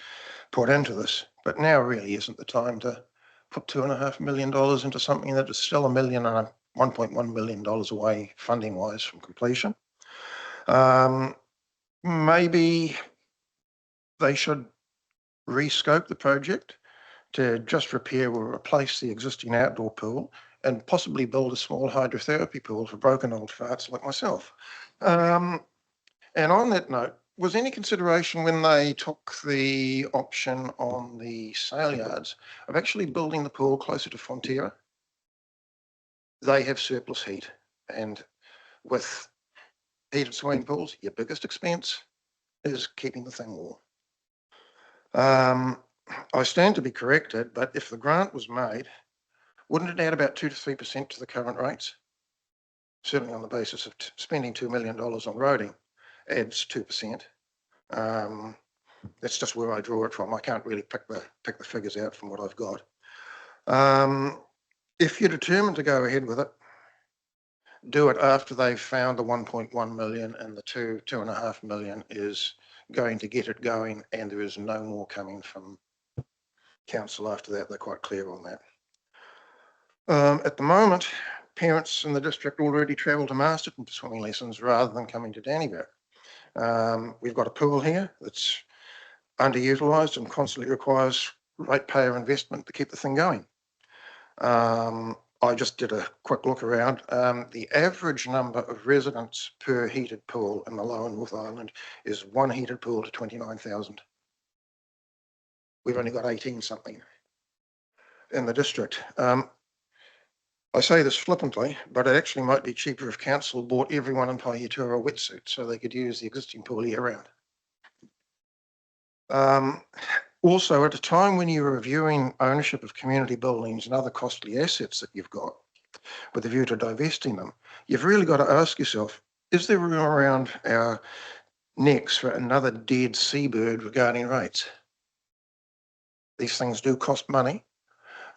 put into this, but now really isn't the time to put $2.5 million into something that is still $1.1 million away funding wise from completion. Maybe they should rescope the project to just repair or replace the existing outdoor pool and possibly build a small hydrotherapy pool for broken old farts like myself. And on that note, was any consideration when they took the option on the sale yards of actually building the pool closer to Fonterra? They have surplus heat, and with heated swimming pools, your biggest expense is keeping the thing warm. I stand to be corrected, but if the grant was made, wouldn't it add about 2 to 3% to the current rates? Certainly on the basis of spending $2 million on roading adds 2%. That's just where I draw it from. I can't really pick the figures out from what I've got. If you're determined to go ahead with it, do it after they've found the 1.1 million and the 2.5 million is going to get it going, and there is no more coming from council after that. They're quite clear on that. At the moment, parents in the district already travel to Masterton for swimming lessons rather than coming to Dannyburg. We've got a pool here that's underutilised and constantly requires ratepayer investment to keep the thing going. I just did a quick look around. The average number of residents per heated pool in the Lower North Island is 1 heated pool to 29,000. We've only got 18 something in the district. I say this flippantly, but it actually might be cheaper if council bought everyone in Pahiatua a wetsuit so they could use the existing pool year round. Also, at a time when you're reviewing ownership of community buildings and other costly assets that you've got, with a view to divesting them, you've really got to ask yourself, is there room around our necks for another dead seabird regarding rates? These things do cost money.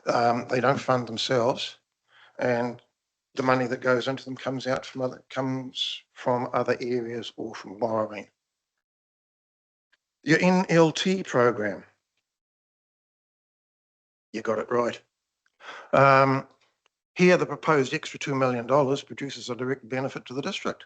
They don't fund themselves, and the money that goes into them comes from other areas or from borrowing. Your NLT program, you got it right. Here, the proposed extra $2 million produces a direct benefit to the district.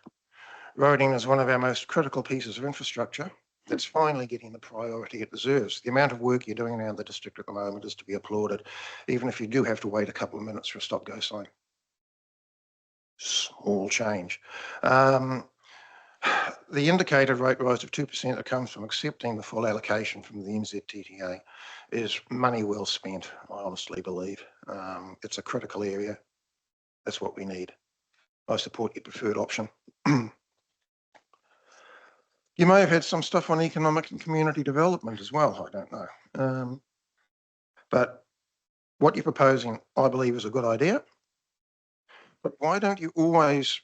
Roading is one of our most critical pieces of infrastructure that's finally getting the priority it deserves. The amount of work you're doing around the district at the moment is to be applauded, even if you do have to wait a couple of minutes for a stop-go sign. Small change. The indicated rate rise of 2% that comes from accepting the full allocation from the NZTTA is money well spent, I honestly believe. It's a critical area. That's what we need. I support your preferred option. You may have had some stuff on economic and community development as well, I don't know. But what you're proposing, I believe, is a good idea. But why don't you always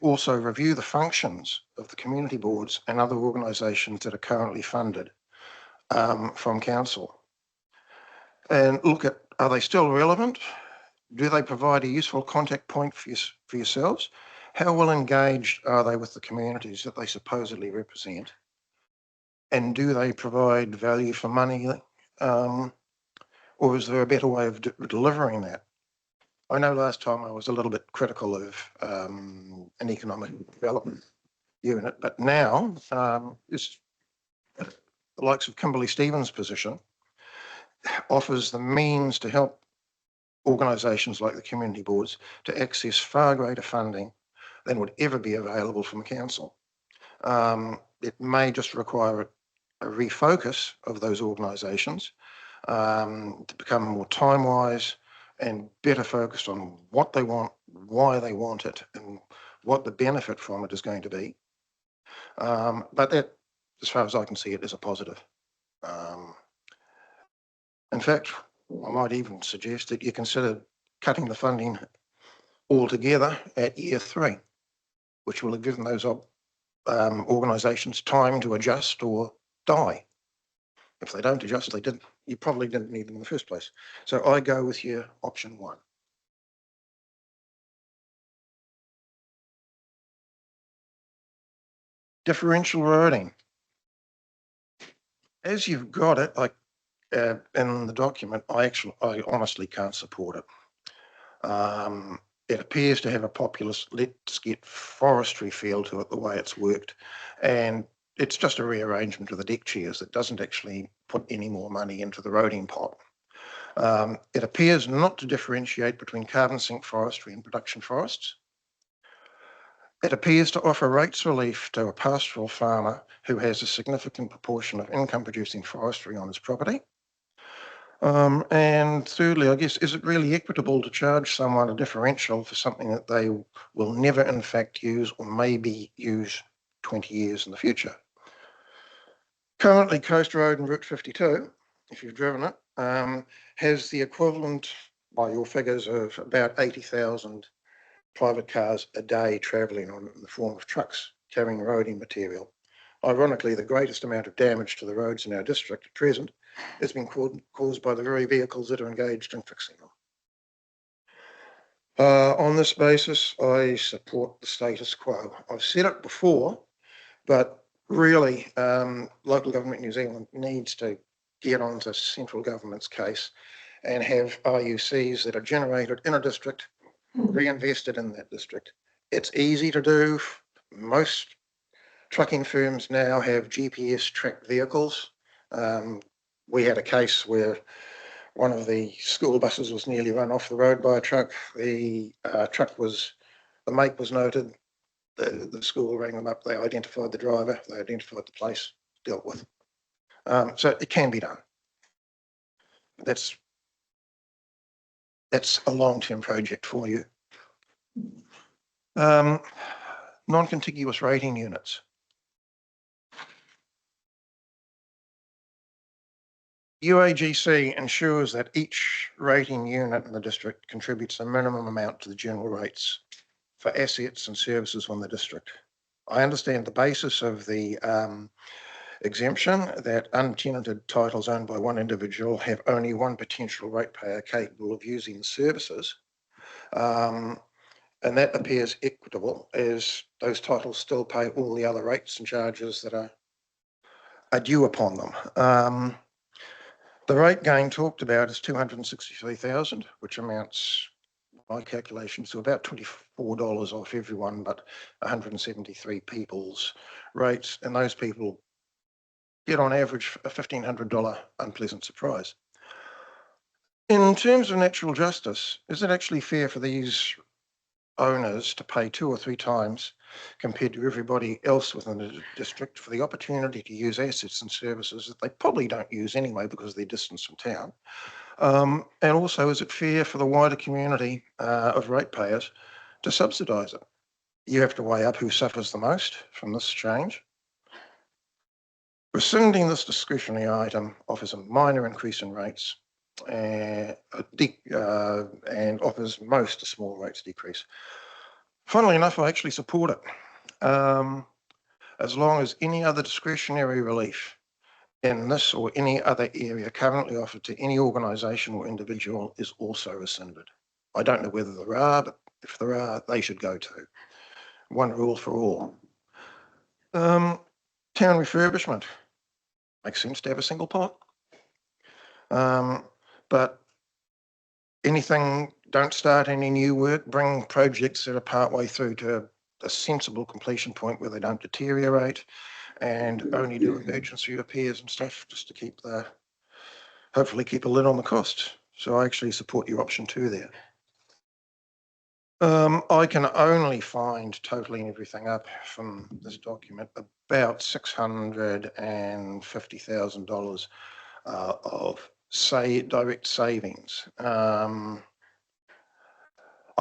also review the functions of the community boards and other organisations that are currently funded from council? And look at, are they still relevant? Do they provide a useful contact point for yourselves? How well engaged are they with the communities that they supposedly represent? And do they provide value for money? Or is there a better way of delivering that? I know last time I was a little bit critical of an economic development unit, but now the likes of Kimberley Stevens' position offers the means to help organisations like the community boards to access far greater funding than would ever be available from council. It may just require a refocus of those organisations to become more time-wise and better focused on what they want, why they want it, and what the benefit from it is going to be. But that, as far as I can see it, is a positive. In fact, I might even suggest that you consider cutting the funding altogether at year 3, which will have given those organisations time to adjust or die. If they don't adjust, you probably didn't need them in the first place. So I go with your option 1. Differential roading. As you've got it, like in the document, I honestly can't support it. It appears to have a populist, let's get forestry feel to it, the way it's worked. And it's just a rearrangement of the deck chairs that doesn't actually put any more money into the roading pot. It appears not to differentiate between carbon sink forestry and production forests. It appears to offer rates relief to a pastoral farmer who has a significant proportion of income producing forestry on his property. And thirdly, I guess, is it really equitable to charge someone a differential for something that they will never in fact use or maybe use 20 years in the future? Currently, Coast Road and Route 52, if you've driven it, has the equivalent, by your figures, of about 80,000 private cars a day travelling on it in the form of trucks carrying roading material. Ironically, the greatest amount of damage to the roads in our district at present has been caused by the very vehicles that are engaged in fixing them. On this basis, I support the status quo. I've said it before, but really, local government New Zealand needs to get onto central government's case and have RUCs that are generated in a district, reinvested in that district. It's easy to do. Most trucking firms now have GPS tracked vehicles. We had a case where one of the school buses was nearly run off the road by a truck. The make was noted. The school rang them up. They identified the driver. They identified the place, dealt with. So it can be done. That's that's a long-term project for you. Non-contiguous rating units. UAGC ensures that each rating unit in the district contributes a minimum amount to the general rates for assets and services on the district. I understand the basis of the exemption that untenanted titles owned by one individual have only one potential ratepayer capable of using the services. And that appears equitable as those titles still pay all the other rates and charges that are due upon them. The rate gain talked about is 263,000, which amounts, by calculations, to about $24 off everyone but 173 people's rates, and those people get on average a $1,500 unpleasant surprise. In terms of natural justice, is it actually fair for these owners to pay 2 or 3 times compared to everybody else within the district for the opportunity to use assets and services that they probably don't use anyway because of their distance from town? And also, is it fair for the wider community of ratepayers to subsidise it? You have to weigh up who suffers the most from this change. Rescinding this discretionary item offers a minor increase in rates and offers most a small rates decrease. Funnily enough, I actually support it, as long as any other discretionary relief in this or any other area currently offered to any organisation or individual is also rescinded. I don't know whether there are, but if there are, they should go to. One rule for all. Town refurbishment. Makes sense to have a single pot. But anything, don't start any new work, bring projects that are partway through to a sensible completion point where they don't deteriorate, and only do emergency repairs and stuff just to hopefully keep a lid on the cost. So I actually support your option 2 there. I can only find totaling everything up from this document about $650,000 of direct savings. I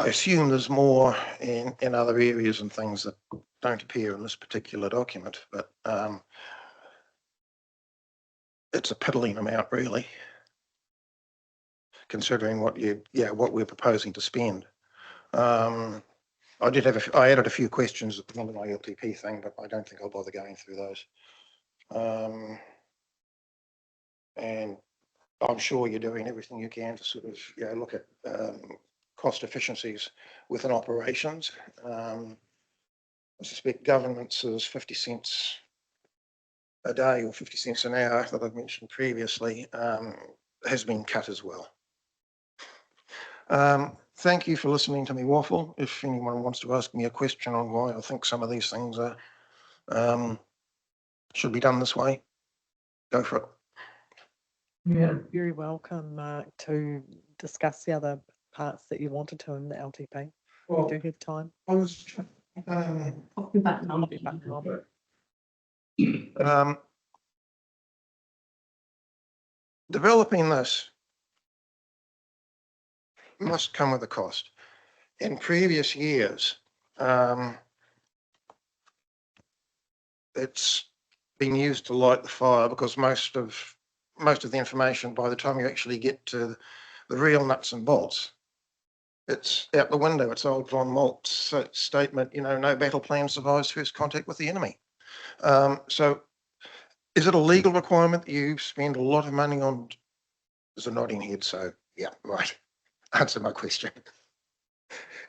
assume there's more in other areas and things that don't appear in this particular document, but it's a piddling amount really, considering what we're proposing to spend. I added a few questions at the end of my LTP thing, but I don't think I'll bother going through those. And I'm sure you're doing everything you can to sort of look at cost efficiencies within operations. I suspect governments is 50 cents a day or 50 cents an hour that I've mentioned previously has been cut as well. Thank you for listening to me waffle. If anyone wants to ask me a question on why I think some of these things are should be done this way, go for it. You're very welcome to discuss the other parts that you wanted to in the LTP. Well, we do have time. I was developing this must come with a cost. In previous years, it's been used to light the fire because most of the information, by the time you actually get to the real nuts and bolts, it's out the window. It's old Von Molt's statement, no battle plan survives first contact with the enemy. So is it a legal requirement that you spend a lot of money on? There's a nodding head, so yeah, right. Answer my question.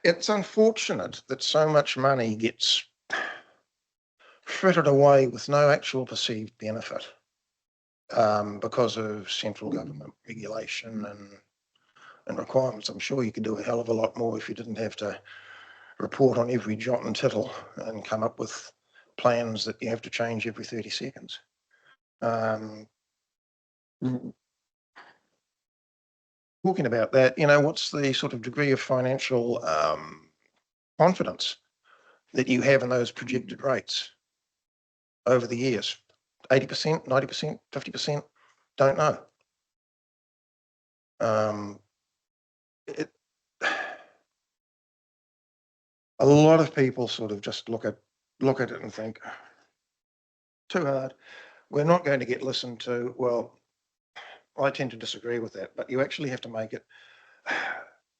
It's unfortunate that so much money gets frittered away with no actual perceived benefit because of central government regulation and requirements. I'm sure you could do a hell of a lot more if you didn't have to report on every jot and tittle and come up with plans that you have to change every 30 seconds. Talking about that, what's the sort of degree of financial confidence that you have in those projected rates over the years? 80%, 90%, 50%? Don't know. it, a lot of people sort of just look at it and think, too hard. We're not going to get listened to. Well, I tend to disagree with that, but you actually have to make it,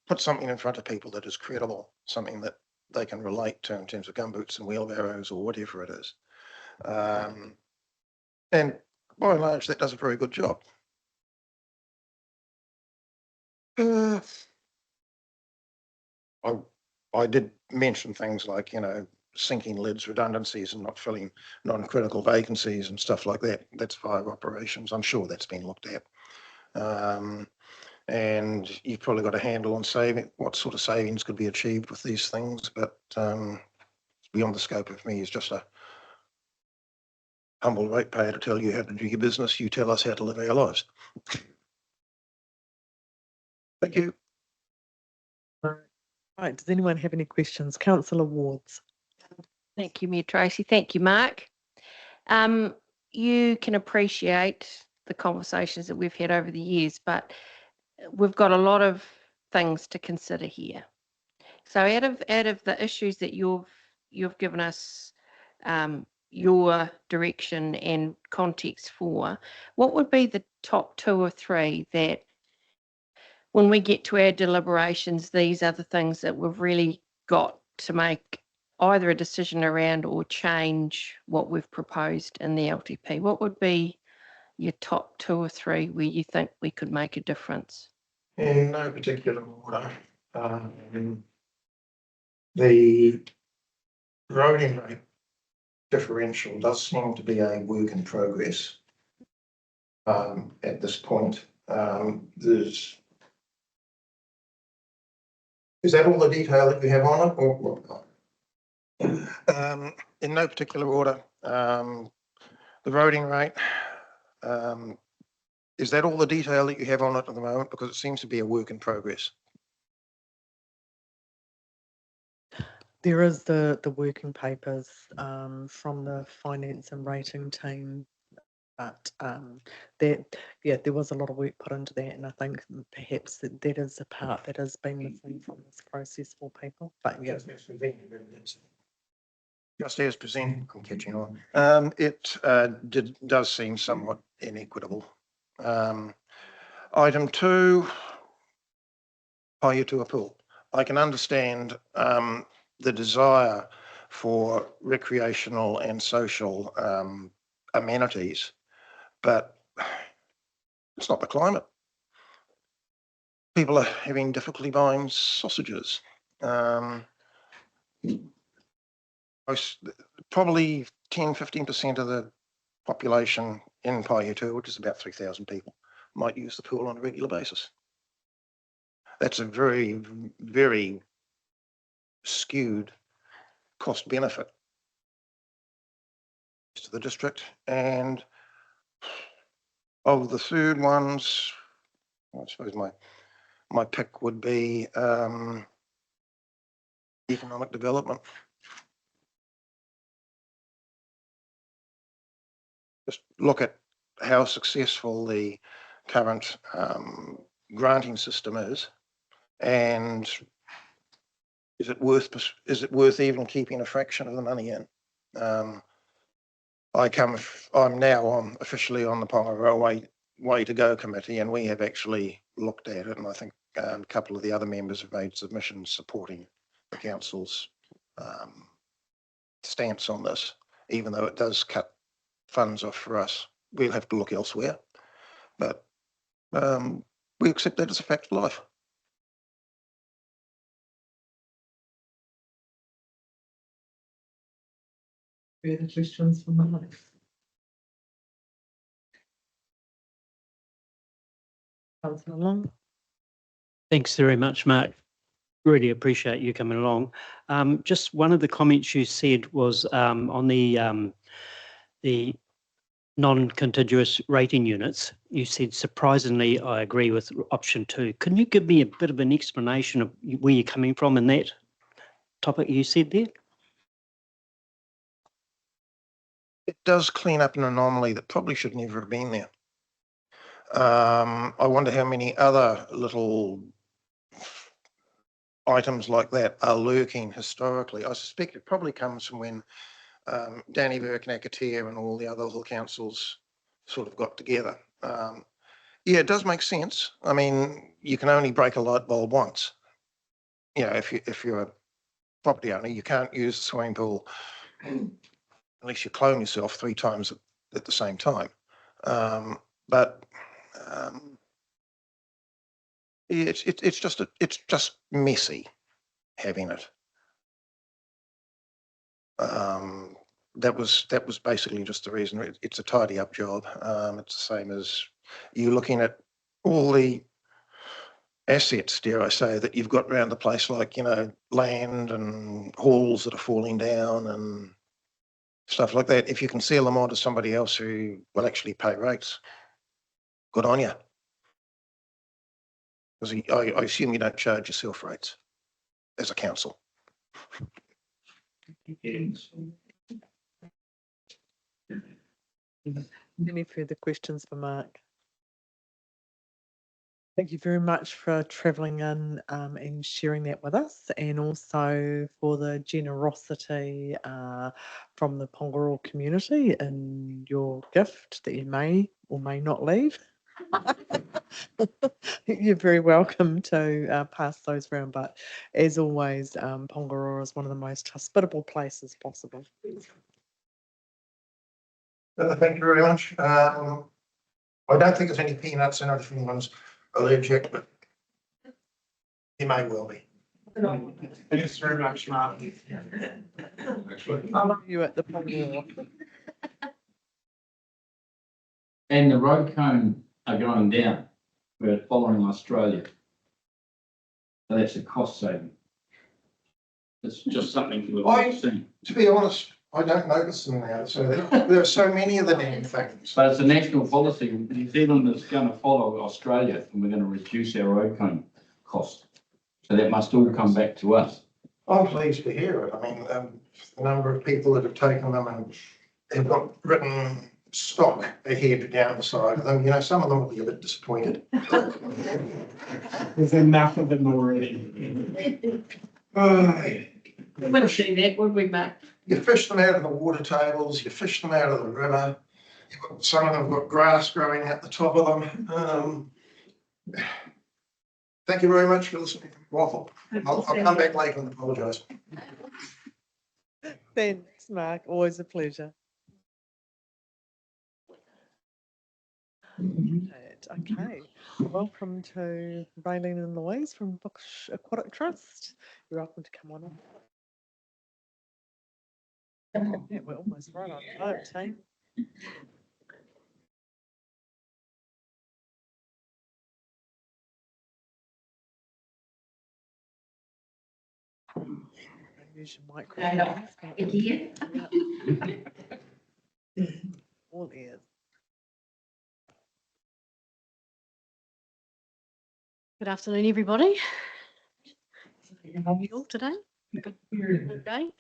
put something in front of people that is credible, something that they can relate to in terms of gumboots and wheelbarrows or whatever it is. And by and large, that does a very good job. I did mention things like, you know, sinking lids, redundancies and not filling non-critical vacancies and stuff like that. That's 5 operations. I'm sure that's been looked at. And you've probably got a handle on saving, what sort of savings could be achieved with these things, but beyond the scope of me is just a humble ratepayer to tell you how to do your business. You tell us how to live our lives. Thank you. Right, does anyone have any questions? Councillor Wards. Thank you, Mayor Tracy. Thank you, Mark. You can appreciate the conversations that we've had over the years, but we've got a lot of things to consider here. So out of the issues that you've given us your direction and context for, what would be the top 2 or 3 that when we get to our deliberations, these are the things that we've really got to make either a decision around or change what we've proposed in the LTP? What would be your top 2 or 3 where you think we could make a difference? In no particular order. The roading rate differential does seem to be a work in progress at this point. Is that all the detail that we have on it, or what? In no particular order. The roading rate, is that all the detail that you have on it at the moment? Because it seems to be a work in progress. There is the working papers from the finance and rating team, but there was a lot of work put into that, and I think perhaps that is the part that has been missing from this process for people. But yeah. Just as presented, I'm catching on. It does seem somewhat inequitable. Item 2, Pahiatua Pool. I can understand the desire for recreational and social amenities, but it's not the climate. People are having difficulty buying sausages. Probably 10-15% of the population in Pahiatua, which is about 3,000 people, might use the pool on a regular basis. That's a very, very skewed cost benefit to the district. And of the third ones, I suppose my pick would be economic development. Just look at how successful the current granting system is, and is it worth even keeping a fraction of the money in? I'm now officially on the Pongaroa Way to Go committee, and we have actually looked at it, and I think a couple of the other members have made submissions supporting the council's stance on this, even though it does cut funds off for us. We'll have to look elsewhere, but we accept that as a fact of life. Further questions from Mark? Councillor Long. Thanks very much, Mark. Really appreciate you coming along. Just one of the comments you said was on the non-contiguous rating units. You said, surprisingly, I agree with option 2. Can you give me a bit of an explanation of where you're coming from in that topic you said there? It does clean up an anomaly that probably should never have been there. I wonder how many other little items like that are lurking historically. I suspect it probably comes from when Danny Burke, Nakatea and all the other little councils sort of got together. Yeah, it does make sense. I mean, you can only break a light bulb once. You know, if you're a property owner, you can't use the swimming pool unless you clone yourself 3 times at the same time. But yeah, it's just messy having it. That was basically just the reason. It's a tidy up job. It's the same as you looking at all the assets, dare I say, that you've got around the place, like, you know, land and halls that are falling down and stuff like that. If you can sell them on to somebody else who will actually pay rates, good on you. Because I assume you don't charge yourself rates as a council. Any further questions for Mark? Thank you very much for travelling in and sharing that with us, and also for the generosity from the Pongaroa community in your gift that you may or may not leave. You're very welcome to pass those around, but as always, Pongaroa is one of the most hospitable places possible. Thank you very much. I don't think there's any peanuts in it if anyone's allergic, but you may well be. Thanks very much, Mark. I'll you at the Pongaroa. And the road cone are going down. We're following Australia. So that's a cost saving. It's just something we've seen. To be honest, I don't notice them now. So there are so many of the damn things. But it's a national policy. New Zealand is going to follow Australia and we're going to reduce our road cone cost. So that must all come back to us. I'm pleased to hear it. I mean, the number of people that have taken them and have got written stock ahead down the side of them, you know, some of them will be a bit disappointed. There's enough of them already. We wouldn't see that, would we, Mark? You fish them out of the water tables, you fish them out of the river. Some of them have got grass growing at the top of them. Thank you very much for listening. Waffle. I'll come back later and apologise. Thanks, Mark. Always a pleasure. Okay, welcome to Raylene and Louise from Bush Aquatic Trust. You're welcome to come on in. Yeah, we're almost right on time, team. Use your microphone. All ears. Good afternoon, everybody. How are you all today? Good day.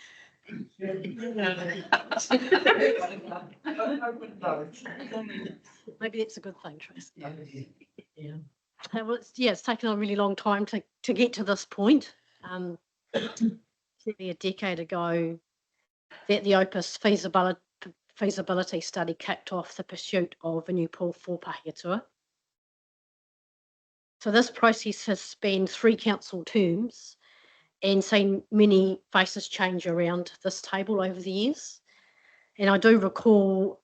Maybe it's a good thing, Trace. Yeah. Well, it's taken a really long time to get to this point. Certainly a decade ago that the Opus feasibility study kicked off the pursuit of a new pool for Pahiatua. So this process has spanned 3 council terms and seen many faces change around this table over the years. And I do recall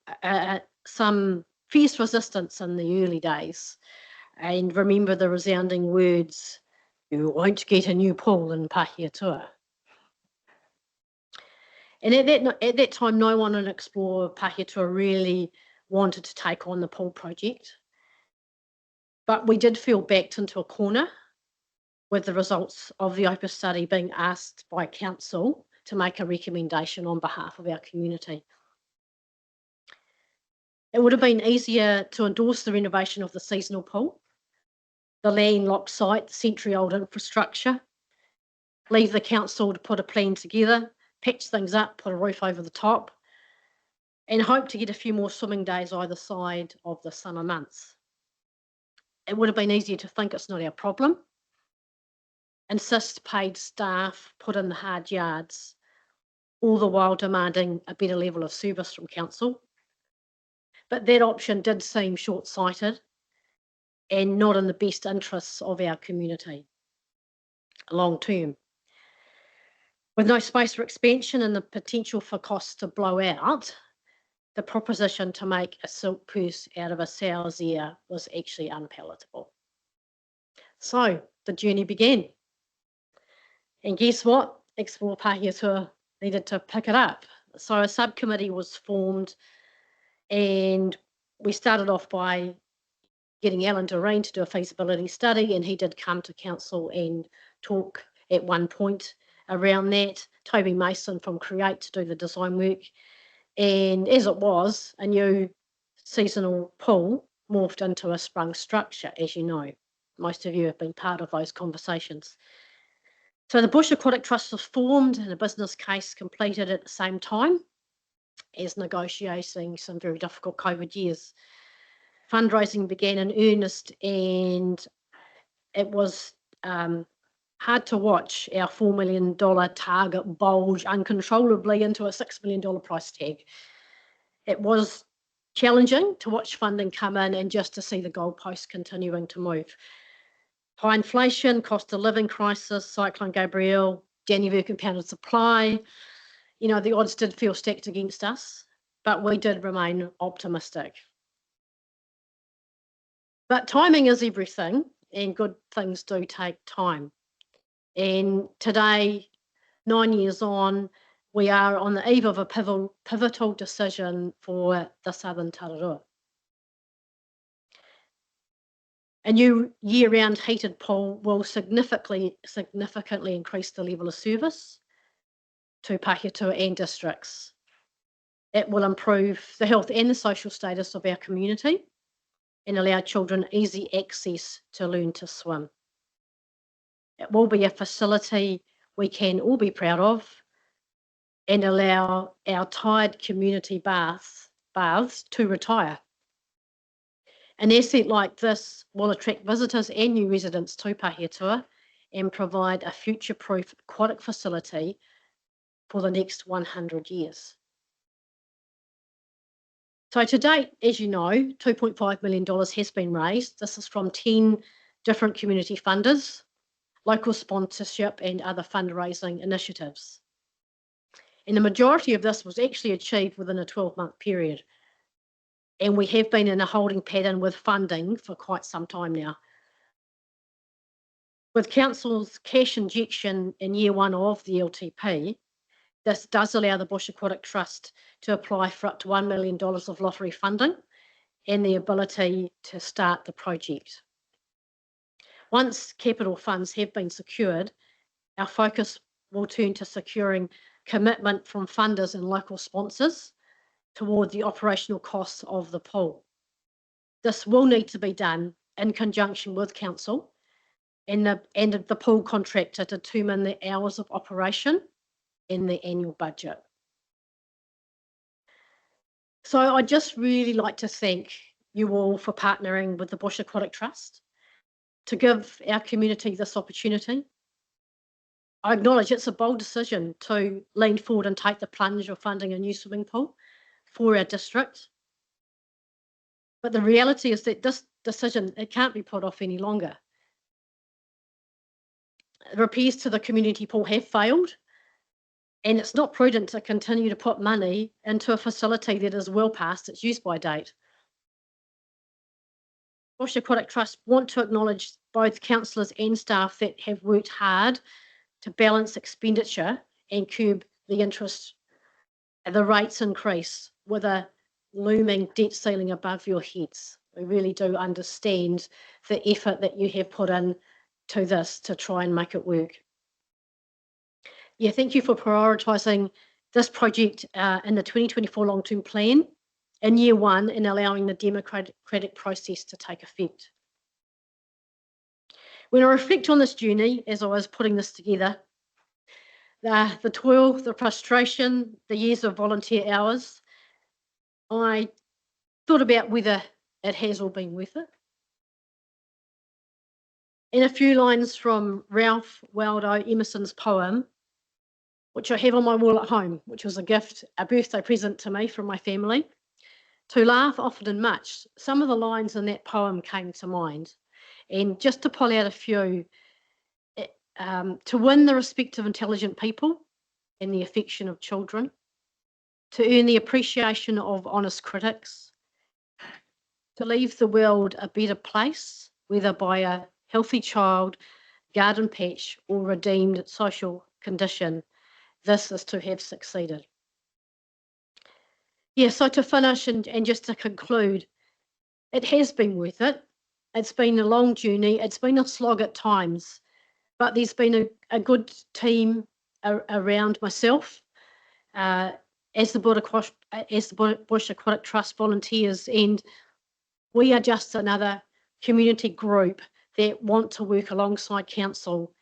some fierce resistance in the early days, and remember the resounding words, "You won't get a new pool in Pahiatua." And at that time, no one in Explore Pahiatua really wanted to take on the pool project. But we did feel backed into a corner with the results of the Opus study being asked by council to make a recommendation on behalf of our community. It would have been easier to endorse the renovation of the seasonal pool, the landlocked site, the century-old infrastructure, leave the council to put a plan together, patch things up, put a roof over the top, and hope to get a few more swimming days either side of the summer months. It would have been easier to think it's not our problem insist paid staff put in the hard yards, all the while demanding a better level of service from council. But that option did seem short-sighted and not in the best interests of our community long term. With no space for expansion and the potential for costs to blow out, the proposition to make a silk purse out of a sow's ear was actually unpalatable. So the journey began. And guess what? Explore Pahiatua needed to pick it up. So a subcommittee was formed, and we started off by getting Alan Doreen to do a feasibility study, and he did come to council and talk at one point around that. Toby Mason from Create to do the design work. And as it was, a new seasonal pool morphed into a sprung structure, as you know. Most of you have been part of those conversations. So the Bush Aquatic Trust was formed and a business case completed at the same time as negotiating some very difficult COVID years. Fundraising began in earnest, and it was hard to watch our $4 million target bulge uncontrollably into a $6 million price tag. It was challenging to watch funding come in and just to see the goalposts continuing to move. High inflation, cost of living crisis, Cyclone Gabrielle, January compounded supply. You know, the odds did feel stacked against us, but we did remain optimistic. But timing is everything, and good things do take time. And today, 9 years on, we are on the eve of a pivotal decision for the Southern Tararua. A new year-round heated pool will significantly increase the level of service to Pahiatua and districts. It will improve the health and the social status of our community and allow children easy access to learn to swim. It will be a facility we can all be proud of and allow our tired community baths to retire. An asset like this will attract visitors and new residents to Pahiatua and provide a future-proof aquatic facility for the next 100 years. So to date, as you know, $2.5 million has been raised. This is from 10 different community funders, local sponsorship and other fundraising initiatives. And the majority of this was actually achieved within a 12-month period. And we have been in a holding pattern with funding for quite some time now. With Council's cash injection in year one of the LTP, this does allow the Bush Aquatic Trust to apply for up to $1 million of lottery funding and the ability to start the project. Once capital funds have been secured, our focus will turn to securing commitment from funders and local sponsors toward the operational costs of the pool. This will need to be done in conjunction with council and the pool contractor to determine the hours of operation in the annual budget. So I'd just really like to thank you all for partnering with the Bush Aquatic Trust to give our community this opportunity. I acknowledge it's a bold decision to lean forward and take the plunge of funding a new swimming pool for our district. But the reality is that this decision, it can't be put off any longer. Repairs to the community pool have failed, and it's not prudent to continue to put money into a facility that is well past its use-by date. Bush Aquatic Trust want to acknowledge both councillors and staff that have worked hard to balance expenditure and curb the interest and the rates increase with a looming debt ceiling above your heads. We really do understand the effort that you have put in to this to try and make it work. Yeah, thank you for prioritising this project in the 2024 long-term plan in year one and allowing the democratic process to take effect. When I reflect on this journey, as I was putting this together, the toil, the frustration, the years of volunteer hours, I thought about whether it has all been worth it. and a few lines from Ralph Waldo Emerson's poem, which I have on my wall at home, which was a gift, a birthday present to me from my family. To laugh often and much. Some of the lines in that poem came to mind. And just to pull out a few, to win the respect of intelligent people and the affection of children, to earn the appreciation of honest critics, to leave the world a better place, whether by a healthy child, garden patch, or redeemed social condition, this is to have succeeded. Yeah, so to finish and just to conclude, it has been worth it. It's been a long journey. It's been a slog at times, but there's been a good team around myself as the Bush Aquatic Trust volunteers, and we are just another community group that want to work alongside council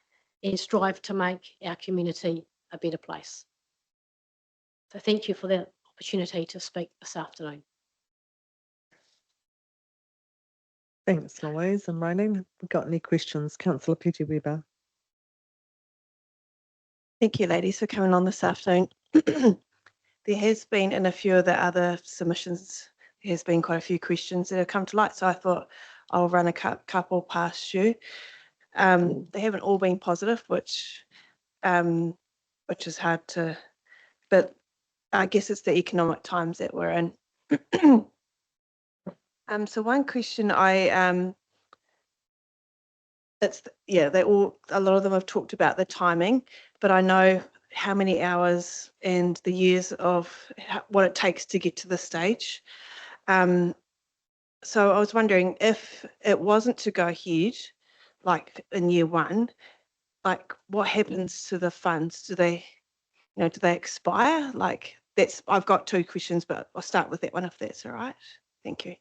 and strive to make our community a better place. So thank you for the opportunity to speak this afternoon. Thanks, Louise and Raylene. Have we got any questions? Councillor Petty-Weber. Thank you, ladies, for coming on this afternoon. There has been, in a few of the other submissions, there has been quite a few questions that have come to light, so I thought I'll run a couple past you. They haven't all been positive, which is hard to, but I guess it's the economic times that we're in. So one question a lot of them have talked about the timing, but I know how many hours and the years of what it takes to get to this stage. So I was wondering, if it wasn't to go ahead, like in year one, like what happens to the funds? Do they expire? Like I've got two questions, but I'll start with that one if that's all right. Thank you.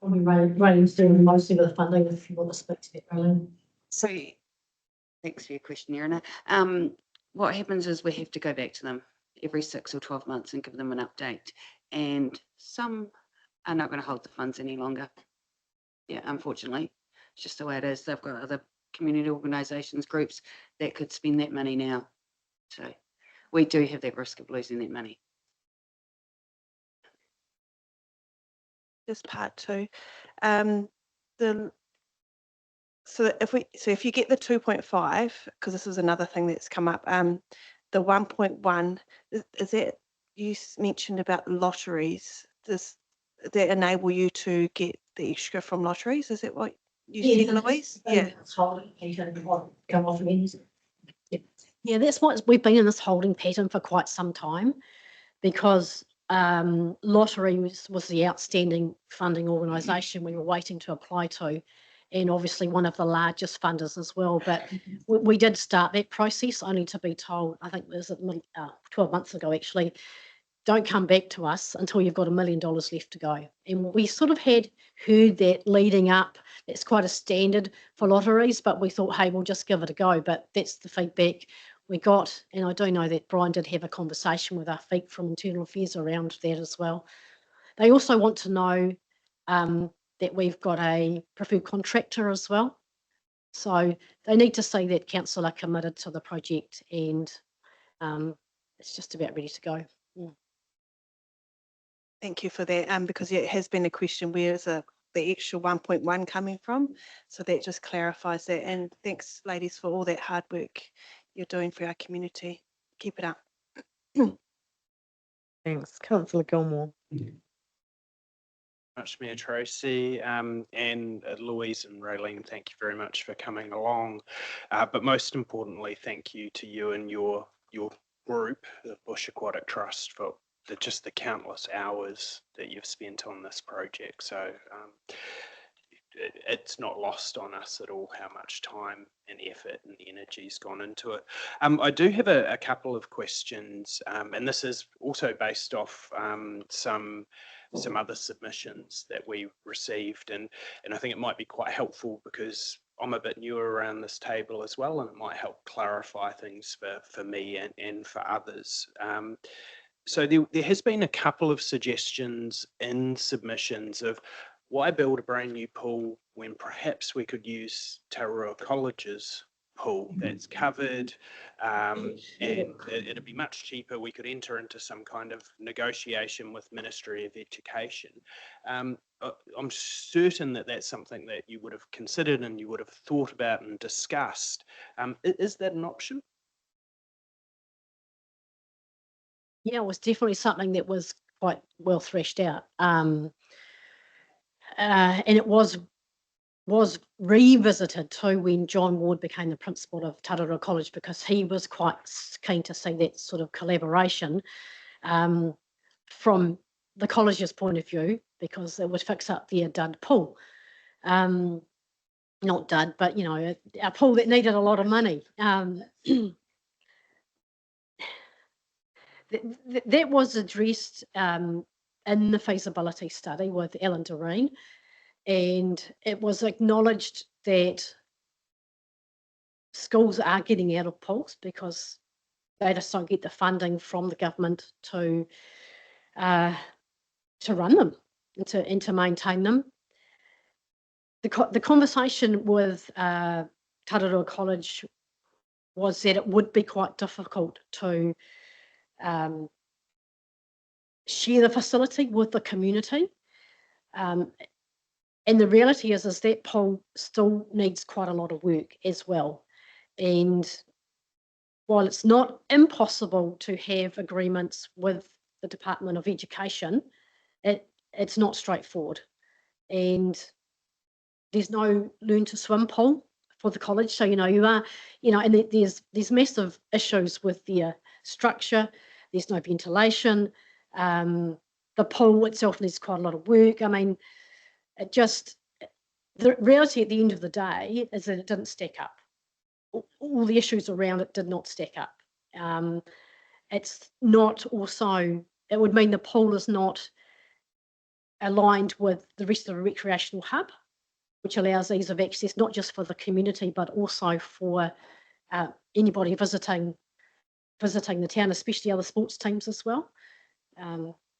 Rayleen's doing most of the funding, if you want to speak to that, Raylene. So, thanks for your question, Erina. What happens is we have to go back to them every 6 or 12 months and give them an update. And some are not going to hold the funds any longer. Yeah, unfortunately, it's just the way it is. They've got other community organisations, groups that could spend that money now. So we do have that risk of losing that money. Just part two. So if you get the 2.5, because this is another thing that's come up, the 1.1 is that you mentioned about lotteries. Does that enable you to get the extra from lotteries? Is that what you said, Louise? Yeah. Come off again. Yeah, that's what we've been in this holding pattern for quite some time, because lotteries was the outstanding funding organisation we were waiting to apply to, and obviously one of the largest funders as well. But we did start that process only to be told, I think it was 12 months ago actually, don't come back to us until you've got $1 million left to go. And we sort of had heard that leading up. It's quite a standard for lotteries, but we thought, hey, we'll just give it a go. But that's the feedback we got. And I do know that Brian did have a conversation with our FEEC from Internal Affairs around that as well. They also want to know that we've got a preferred contractor as well. So they need to see that council are committed to the project, and it's just about ready to go. Yeah. Thank you for that. Because it has been a question, where is the extra 1.1 coming from? So that just clarifies that. And thanks, ladies, for all that hard work you're doing for our community. Keep it up. Thanks. Councillor Gilmore. Much, Mayor Tracy, and Louise and Raylene, thank you very much for coming along. But most importantly, thank you to you and your group, the Bush Aquatic Trust, for just the countless hours that you've spent on this project. So it's not lost on us at all how much time and effort and energy's gone into it. I do have a couple of questions, and this is also based off some other submissions that we received, and I think it might be quite helpful because I'm a bit newer around this table as well, and it might help clarify things for me and for others. So there has been a couple of suggestions in submissions of why build a brand new pool when perhaps we could use Tararua College's pool that's covered, and it'd be much cheaper. We could enter into some kind of negotiation with Ministry of Education. I'm certain that that's something that you would have considered and you would have thought about and discussed. Is that an option? Yeah, it was definitely something that was quite well threshed out. And it was revisited too when John Ward became the principal of Tararua College, because he was quite keen to see that sort of collaboration from the college's point of view, because it would fix up their dud pool. Not dud, but, you know, a pool that needed a lot of money. That was addressed in the feasibility study with Alan Doreen, and it was acknowledged that schools are getting out of pools because they just don't get the funding from the government to run them and to maintain them. The conversation with Tararua College was that it would be quite difficult to share the facility with the community. And the reality is that pool still needs quite a lot of work as well. And while it's not impossible to have agreements with the Department of Education, it's not straightforward. And there's no learn to swim pool for the college. So, you know, and there's massive issues with their structure. There's no ventilation. The pool itself needs quite a lot of work. I mean, the reality at the end of the day is that it didn't stack up. All the issues around it did not stack up. It's not also, it would mean the pool is not aligned with the rest of the recreational hub, which allows ease of access, not just for the community, but also for anybody visiting the town, especially other sports teams as well.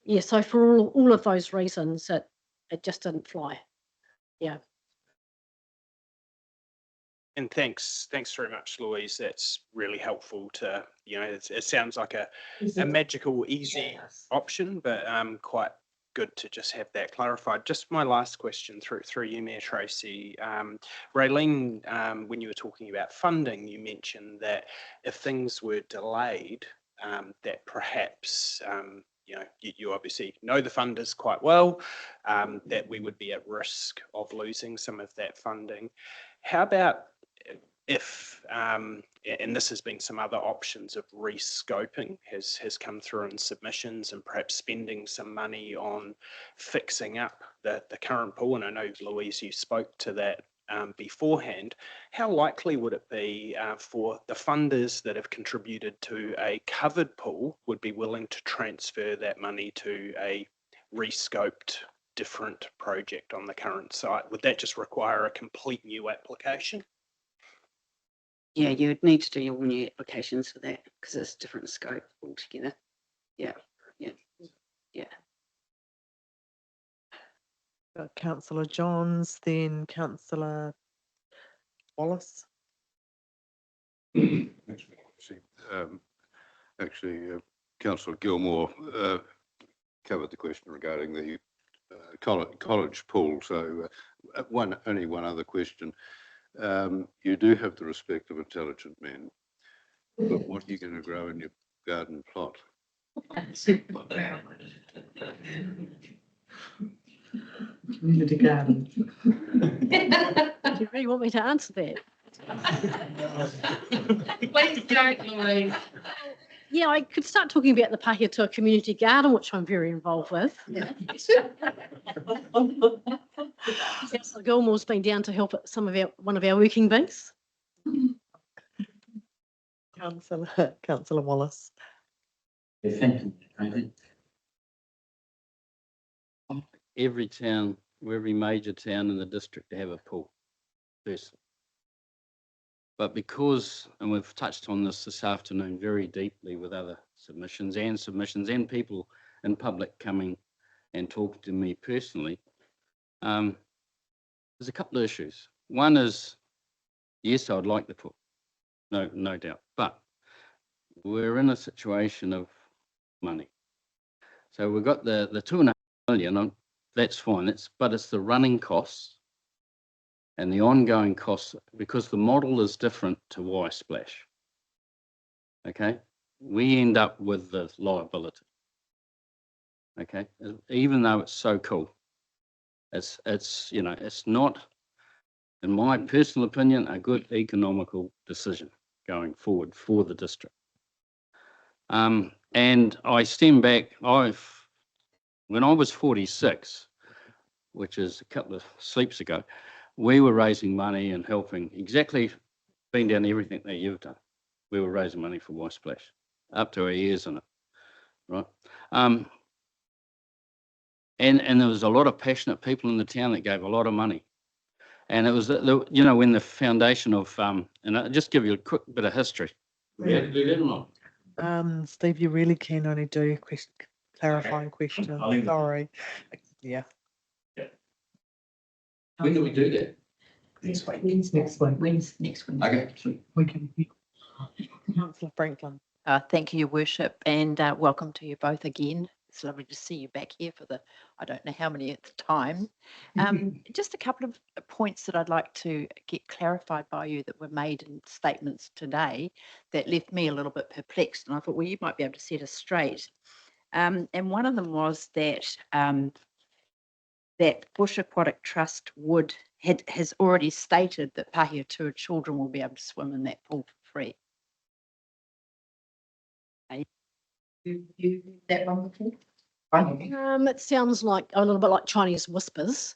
Yeah, so for all of those reasons, it just didn't fly. Yeah. And thanks very much, Louise. That's really helpful to, you know, it sounds like a magical, easy option, but quite good to just have that clarified. Just my last question through you, Mayor Tracy. Raylene, when you were talking about funding, you mentioned that if things were delayed, that perhaps, you know, you obviously know the funders quite well, that we would be at risk of losing some of that funding. How about if, and this has been some other options of rescoping has come through in submissions, and perhaps spending some money on fixing up the current pool, and I know, Louise, you spoke to that beforehand. How likely would it be for the funders that have contributed to a covered pool would be willing to transfer that money to a rescoped different project on the current site? Would that just require a complete new application? Yeah, you would need to do all new applications for that because it's different scope altogether. Yeah. Councillor Johns, then Councillor Wallace. Actually, Councillor Gilmore covered the question regarding the college pool. So only one other question. You do have the respect of intelligent men, but what are you going to grow in your garden plot? Community garden. Do you really want me to answer that? Please don't, Louise. Yeah, I could start talking about the Pahiatua Community Garden, which I'm very involved with. Councillor Gilmore's been down to help at one of our working bees. Councillor Wallace. Thank you. Every town, every major town in the district to have a pool, personally. But because, and we've touched on this afternoon very deeply with other submissions and people in public coming and talking to me personally, There's a couple of issues. One is, yes, I'd like to put, no doubt, but we're in a situation of money. So we've got the 2.5 million, that's fine, but it's the running costs and the ongoing costs, because the model is different to Y Splash. Okay, we end up with the liability. Okay, even though it's so cool, it's it's not, in my personal opinion, a good economical decision going forward for the district. And I stand back, when I was 46, which is a couple of sleeps ago, we were raising money and helping, exactly being down everything that you've done. We were raising money for Y Splash, up to our ears in it, right? And there was a lot of passionate people in the town that gave a lot of money. And it was, when the foundation of, and I'll just give you a quick bit of history. We had to do that or not? Steve, you really can only do clarifying questions. Sorry. Yeah. When do we do that? Next week. Next week. Okay. We can. Councillor Franklin. Thank you, Your Worship, and welcome to you both again. It's lovely to see you back here for the, I don't know how many at the time. Just a couple of points that I'd like to get clarified by you that were made in statements today that left me a little bit perplexed, and I thought, well, you might be able to set us straight. And one of them was that that Bush Aquatic Trust has already stated that Pahiatua children will be able to swim in that pool for free. You that one before? It sounds like a little bit like Chinese whispers.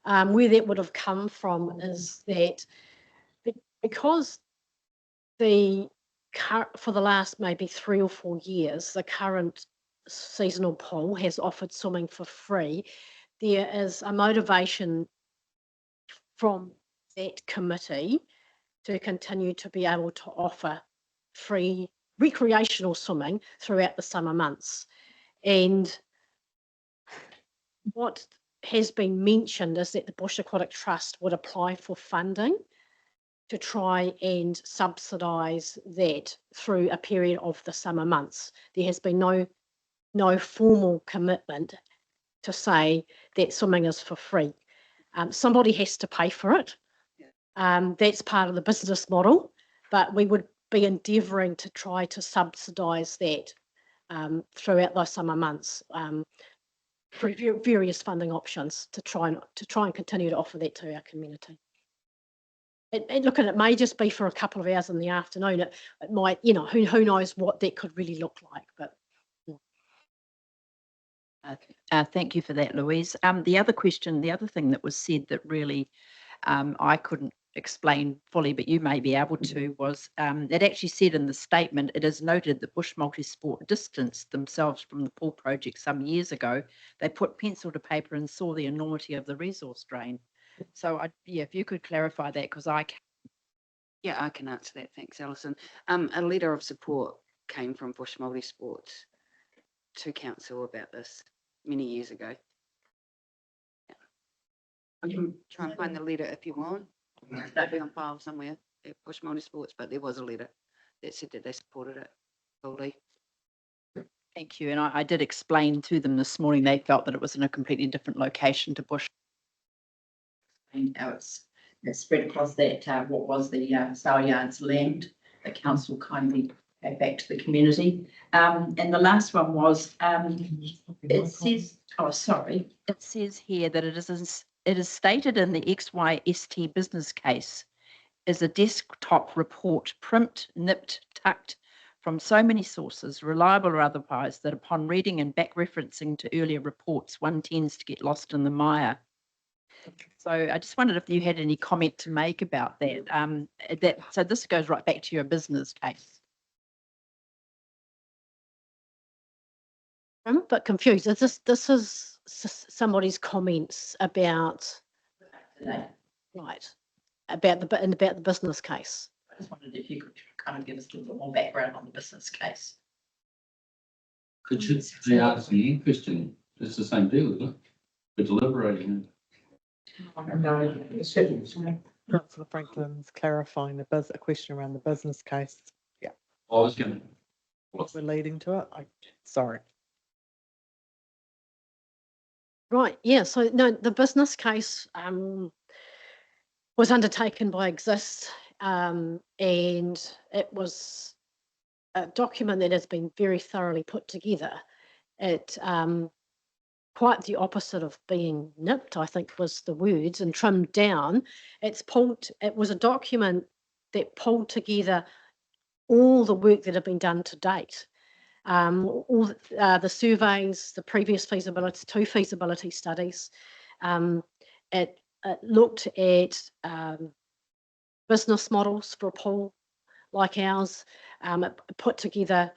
Where that would have come from is that because for the last maybe 3 or 4 years, the current seasonal pool has offered swimming for free. There is a motivation from that committee to continue to be able to offer free recreational swimming throughout the summer months. And what has been mentioned is that the Bush Aquatic Trust would apply for funding to try and subsidise that through a period of the summer months. There has been no formal commitment to say that swimming is for free. Somebody has to pay for it. That's part of the business model, but we would be endeavouring to try to subsidise that throughout those summer months through various funding options to try and continue to offer that to our community. It may just be for a couple of hours in the afternoon. It might, who knows what that could really look like, but. Thank you for that, Louise. The other thing that was said that really I couldn't explain fully, but you may be able to, was it actually said in the statement, it is noted that Bush Multisport distanced themselves from the pool project some years ago. They put pencil to paper and saw the enormity of the resource drain. So, if you could clarify that, because I can. Yeah, I can answer that. Thanks, Alison. A letter of support came from Bush Multisport to council about this many years ago. Yeah. I can try and find the letter if you want. It'll be on file somewhere at Bush Multisports, but there was a letter that said that they supported it fully. Thank you. And I did explain to them this morning, they felt that it was in a completely different location to Bush. How it's spread across that, what was the sale yards land, the council kindly gave back to the community. And the last one was, it says, it says here that it is stated in the XYST business case is a desktop report, print, nipped, tucked from so many sources, reliable or otherwise, that upon reading and back referencing to earlier reports, one tends to get lost in the mire. So I just wondered if you had any comment to make about that. So this goes right back to your business case. I'm a bit confused. This is somebody's comments about about the business case. I just wondered if you could kind of give us a little bit more background on the business case. Could you answer the question? It's the same deal, isn't it? We're deliberating. No, it shouldn't. Councillor Franklin's clarifying a question around the business case. Yeah, I was gonna. we're leading to it. Sorry. Right, yeah, so no, the business case was undertaken by Exist, and it was a document that has been very thoroughly put together. It quite the opposite of being nipped, I think was the words, and trimmed down. It was a document that pulled together all the work that had been done to date. All the surveys, the previous feasibility, 2 feasibility studies. It looked at business models for a pool like ours. It put together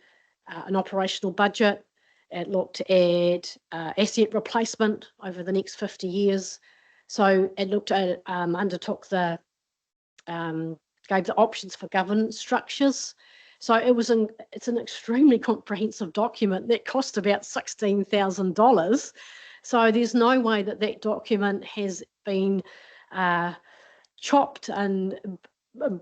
an operational budget. It looked at asset replacement over the next 50 years. So it looked at, undertook the, gave the options for governance structures. So it's an extremely comprehensive document that cost about $16,000. So there's no way that that document has been chopped and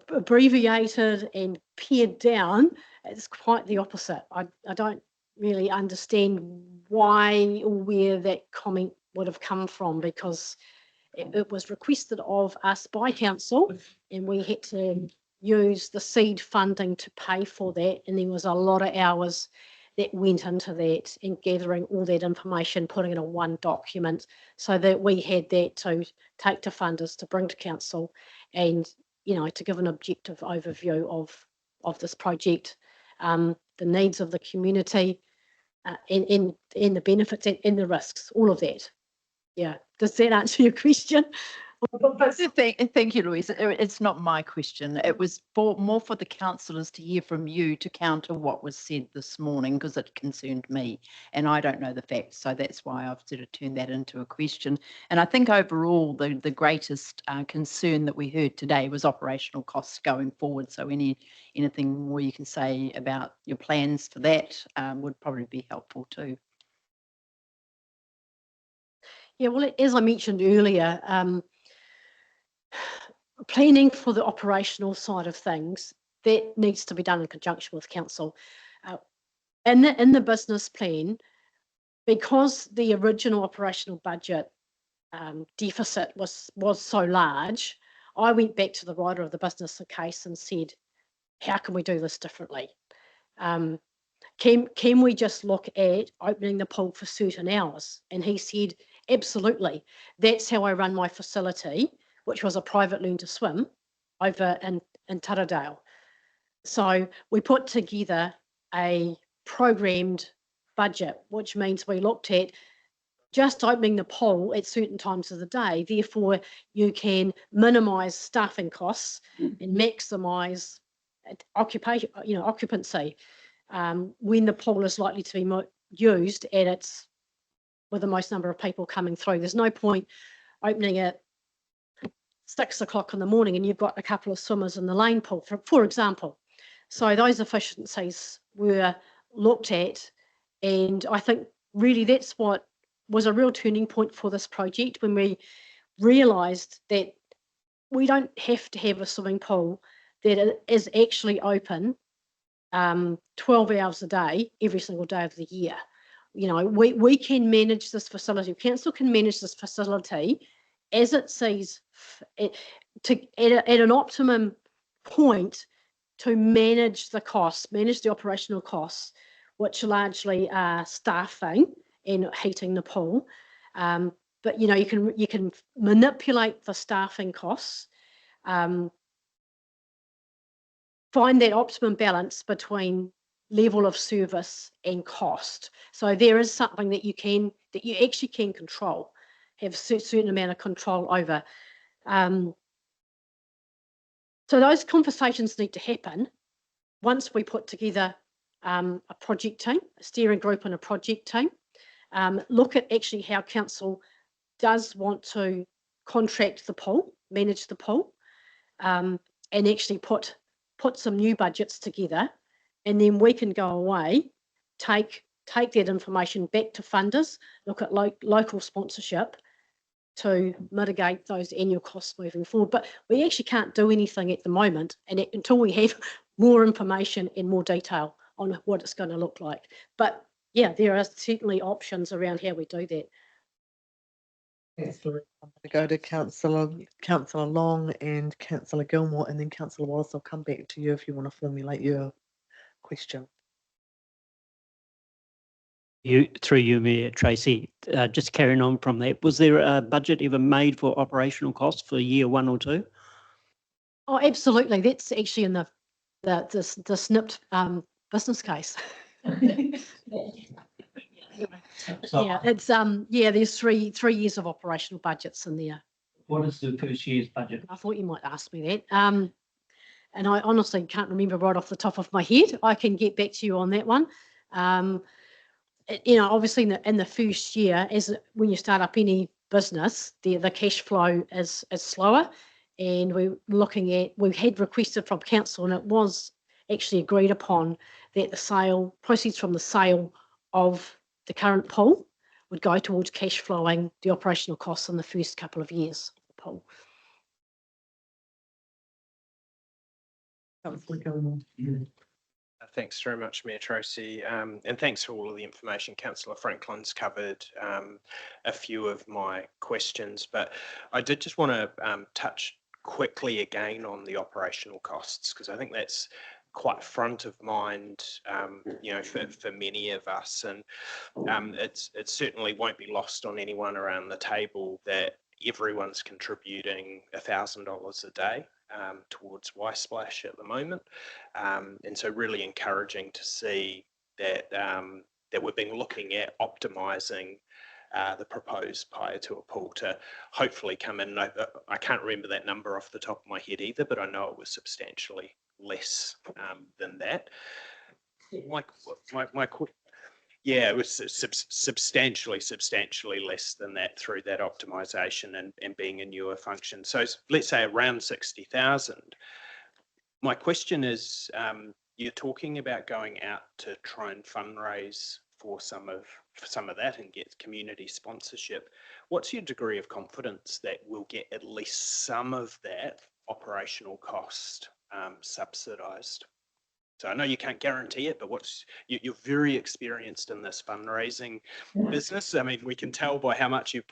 abbreviated and pared down. It's quite the opposite. I don't really understand why or where that comment would have come from, because it was requested of us by council and we had to use the seed funding to pay for that, and there was a lot of hours that went into that and gathering all that information, putting it in one document so that we had that to take to funders to bring to council and, you know, to give an objective overview of this project, the needs of the community, and the benefits and the risks, all of that. Yeah, does that answer your question? Thank you, Louise. It's not my question. It was more for the councillors to hear from you to counter what was said this morning, because it concerned me and I don't know the facts. So that's why I've sort of turned that into a question. And I think overall the greatest concern that we heard today was operational costs going forward. So anything more you can say about your plans for that would probably be helpful too. Yeah, well, as I mentioned earlier, planning for the operational side of things, that needs to be done in conjunction with council. In the business plan, because the original operational budget deficit was so large, I went back to the writer of the business case and said, how can we do this differently? Can we just look at opening the pool for certain hours? And he said, absolutely. That's how I run my facility, which was a private learn to swim over in Taradale. So we put together a programmed budget, which means we looked at just opening the pool at certain times of the day. Therefore, you can minimise staffing costs and maximise occupancy when the pool is likely to be used and it's with the most number of people coming through. There's no point opening at 6 o'clock in the morning and you've got a couple of swimmers in the lane pool, for example. So those efficiencies were looked at, and I think really that's what was a real turning point for this project, when we realised that we don't have to have a swimming pool that is actually open 12 hours a day, every single day of the year. You know, we can manage this facility, council can manage this facility as it sees at an optimum point to manage the costs, manage the operational costs, which largely are staffing and heating the pool. But you know, you can manipulate the staffing costs, find that optimum balance between level of service and cost. So there is something that you actually can control, have a certain amount of control over. So those conversations need to happen once we put together a project team, a steering group and a project team. Look at actually how council does want to contract the pool, manage the pool, and actually put some new budgets together, and then we can go away, take that information back to funders, look at local sponsorship to mitigate those annual costs moving forward. But we actually can't do anything at the moment until we have more information and more detail on what it's going to look like. But yeah, there are certainly options around how we do that. Councillor, I'm going to go to Councillor Long and Councillor Gilmore, and then Councillor Wallace. I'll come back to you if you want to formulate your question. Through you, Mayor Tracy, just carrying on from that, was there a budget ever made for operational costs for year 1 or 2? Oh, absolutely. That's actually in the snipped business case. Yeah, it's there's three years of operational budgets in there. What is the first year's budget? I thought you might ask me that. And I honestly can't remember right off the top of my head. I can get back to you on that one. Obviously in the first year, when you start up any business, the cash flow is slower. And we had requested from council, and it was actually agreed upon that the proceeds from the sale of the current pool would go towards cash flowing the operational costs in the first couple of years of the pool. Councillor Gilmore. Thanks very much, Mayor Tracy, and thanks for all of the information. Councillor Franklin's covered a few of my questions, but I did just want to touch quickly again on the operational costs, because I think that's quite front of mind, for many of us, and it certainly won't be lost on anyone around the table that everyone's contributing $1,000 a day towards Y-Splash at the moment, and so really encouraging to see that that we've been looking at optimising the proposed Paeatua pool to hopefully come in. I can't remember that number off the top of my head either, but I know it was substantially less than that. It was substantially less than that through that optimisation and being a newer function. So let's say around 60,000. My question is, you're talking about going out to try and fundraise for some of that and get community sponsorship. What's your degree of confidence that we'll get at least some of that operational cost subsidised? So I know you can't guarantee it, but you're very experienced in this fundraising business. I mean, we can tell by how much you've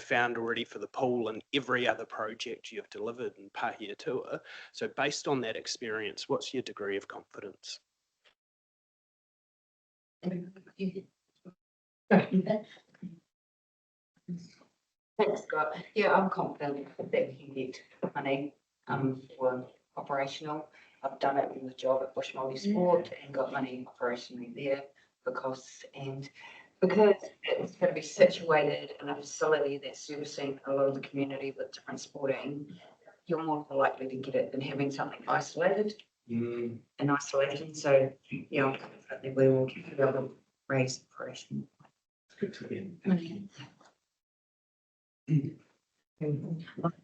found already for the pool and every other project you've delivered in Pahiatua. So based on that experience, what's your degree of confidence? Thanks, Scott. Yeah, I'm confident that we can get money for operational. I've done it in the job at Bush Multisport and got money operationally there for costs, and because it's going to be situated in a facility that's servicing a lot of the community with different sporting, you're more likely to get it than having something isolated in isolation. So yeah, I'm confident that we will be able to raise operation.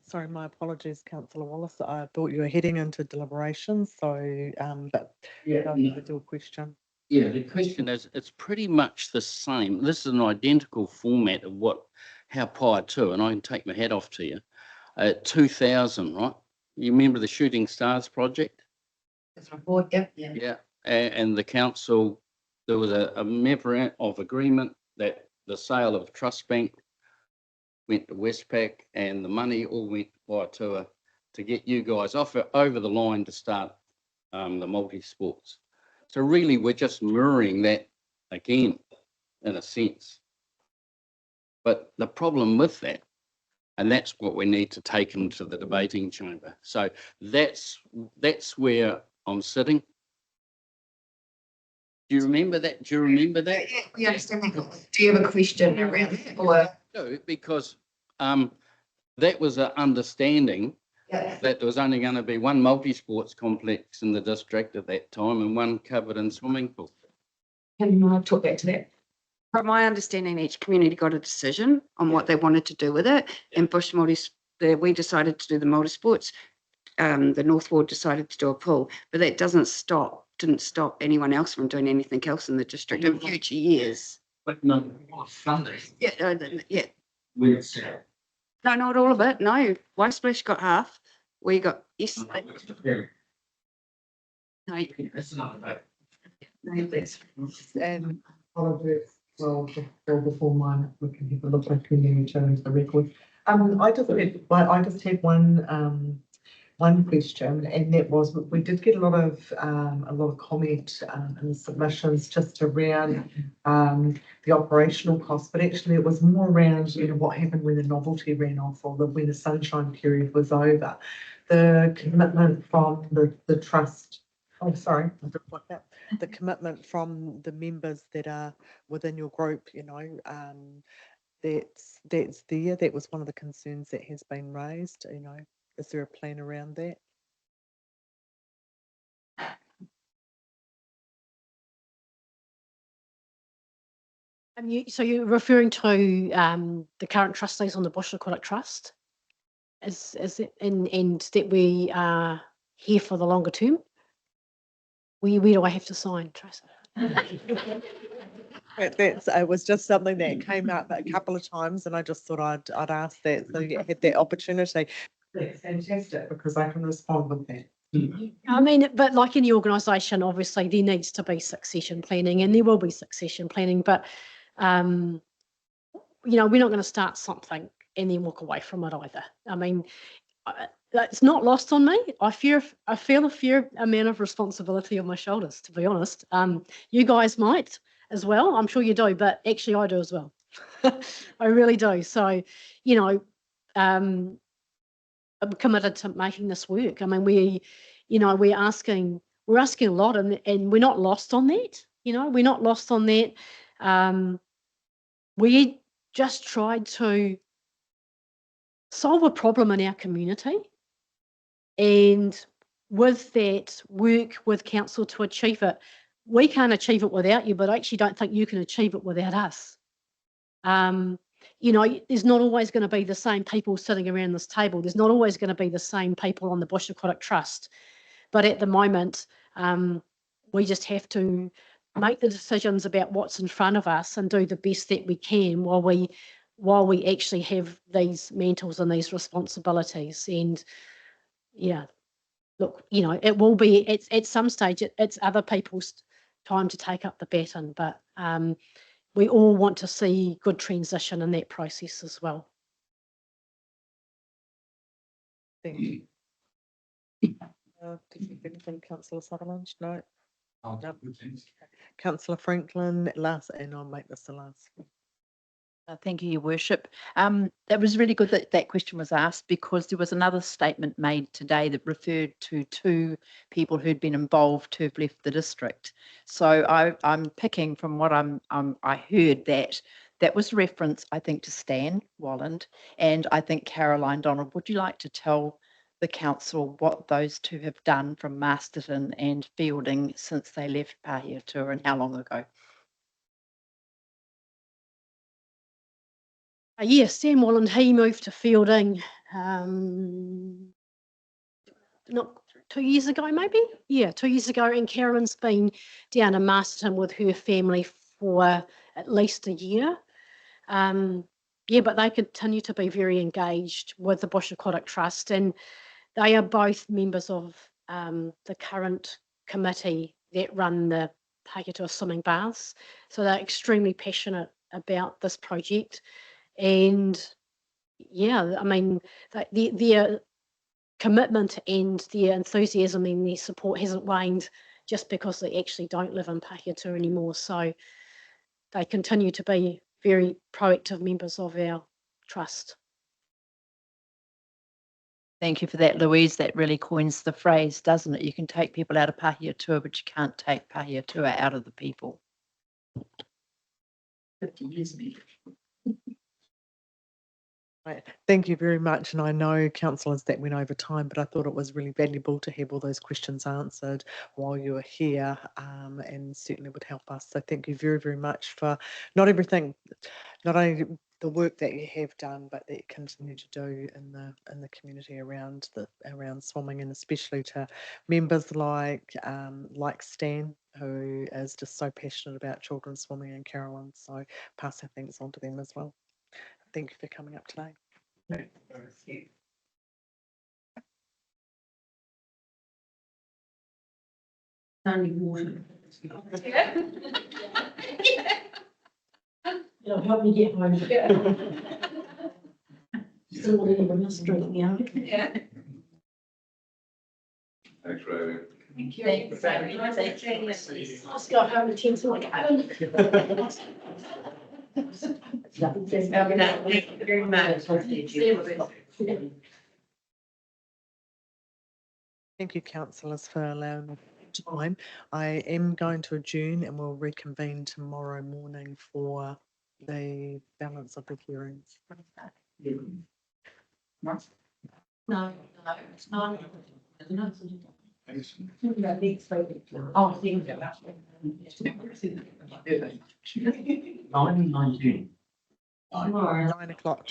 Sorry, my apologies, Councillor Wallace. I thought you were heading into deliberations, so but go ahead with your question. Yeah, the question is, it's pretty much the same. This is an identical format of how Paeatua, and I can take my hat off to you, 2000, right? You remember the Shooting Stars project? That's report, yeah. Yeah, and the council, there was a memorandum of agreement that the sale of Trust Bank went to Westpac, and the money all went to Paeatua to get you guys over the line to start the multi-sports. So really, we're just mirroring that again, in a sense. But the problem with that, and that's what we need to take into the debating chamber. So that's where I'm sitting. Do you remember that? Do you remember that? Yeah, we understand that. Do you have a question around that, or? No, because that was an understanding that there was only going to be one multi-sports complex in the district at that time and one covered in swimming pool. Can I talk back to that? From my understanding, each community got a decision on what they wanted to do with it. And Bush we decided to do the multi-sports. The North Ward decided to do a pool, but that didn't stop anyone else from doing anything else in the district in future years. But no funding. Yeah, yeah. No, not all of it. No, White Splash got half. We got yes. No, no, that's And Well, before mine, we can have a look back and then return to the record. I just had one question, and that was, we did get a lot of comment, and submissions just around, the operational costs, but actually it was more around, what happened when the novelty ran off or when the sunshine period was over. The commitment from the trust, oh, sorry, I didn't like that. The commitment from the members that are within your group, that's there. That was one of the concerns that has been raised, is there a plan around that? So you're referring to the current trustees on the Bush Aquatic Trust? Is it, and that we are here for the longer term? Where do I have to sign, Tracy? It was just something that came up a couple of times, and I just thought I'd ask that, so you had that opportunity. That's fantastic, because I can respond with that. I mean, but like any organisation, obviously there needs to be succession planning, and there will be succession planning, but we're not going to start something and then walk away from it either. I mean, it's not lost on me. I feel a fair amount of responsibility on my shoulders, to be honest. You guys might as well. I'm sure you do, but actually I do as well. I really do. So, I'm committed to making this work. I mean, we're asking a lot, and we're not lost on that. We're not lost on that. We just tried to solve a problem in our community, and with that, work with council to achieve it. We can't achieve it without you, but I actually don't think you can achieve it without us. There's not always going to be the same people sitting around this table. There's not always going to be the same people on the Bush Aquatic Trust. But at the moment, we just have to make the decisions about what's in front of us and do the best that we can while we actually have these mantles and these responsibilities. And yeah, look, it will be at some stage it's other people's time to take up the baton, but we all want to see good transition in that process as well. Thank you. Did you have anything, Councillor Sutherland? No. No. Councillor Franklin, last, and I'll make this the last. Thank you, Your Worship. That was really good that that question was asked, because there was another statement made today that referred to 2 people who'd been involved who've left the district. So I'm picking from what I heard that was reference, I think, to Stan Walland and I think Caroline Donald. Would you like to tell the council what those 2 have done from Masterton and Fielding since they left Pahiatua, and how long ago? Yes, Stan Walland, he moved to Fielding not 2 years ago, maybe? Yeah, 2 years ago. And Carolyn's been down in Masterton with her family for at least a year. But they continue to be very engaged with the Bush Aquatic Trust, and they are both members of the current committee that run the Pahiatua swimming baths. So they're extremely passionate about this project. And yeah, I mean, their commitment and their enthusiasm and their support hasn't waned just because they actually don't live in Pahiatua anymore. So they continue to be very proactive members of our trust. Thank you for that, Louise. That really coins the phrase, doesn't it? You can take people out of Pahiatua, but you can't take Pahiatua out of the people. 50 years, maybe. Right. Thank you very much. And I know, councillors, that went over time, but I thought it was really valuable to have all those questions answered while you were here, and certainly would help us. So thank you very, very much for not only the work that you have done, but that you continue to do in the community around swimming, and especially to members like Stan, who is just so passionate about children's swimming, and Carolyn. So pass our thanks on to them as well. Thank you for coming up today. Only water. It'll help me get home. Still everyone else drinking, yeah. Thanks, Ravy. Thank you. Let's go home and change my phone. Thank you very much. Thank you, councillors, for allowing me time. I am going to adjourn and we'll reconvene tomorrow morning for the balance of the hearings. No, it's not. Oh, thank you. 9 o'clock.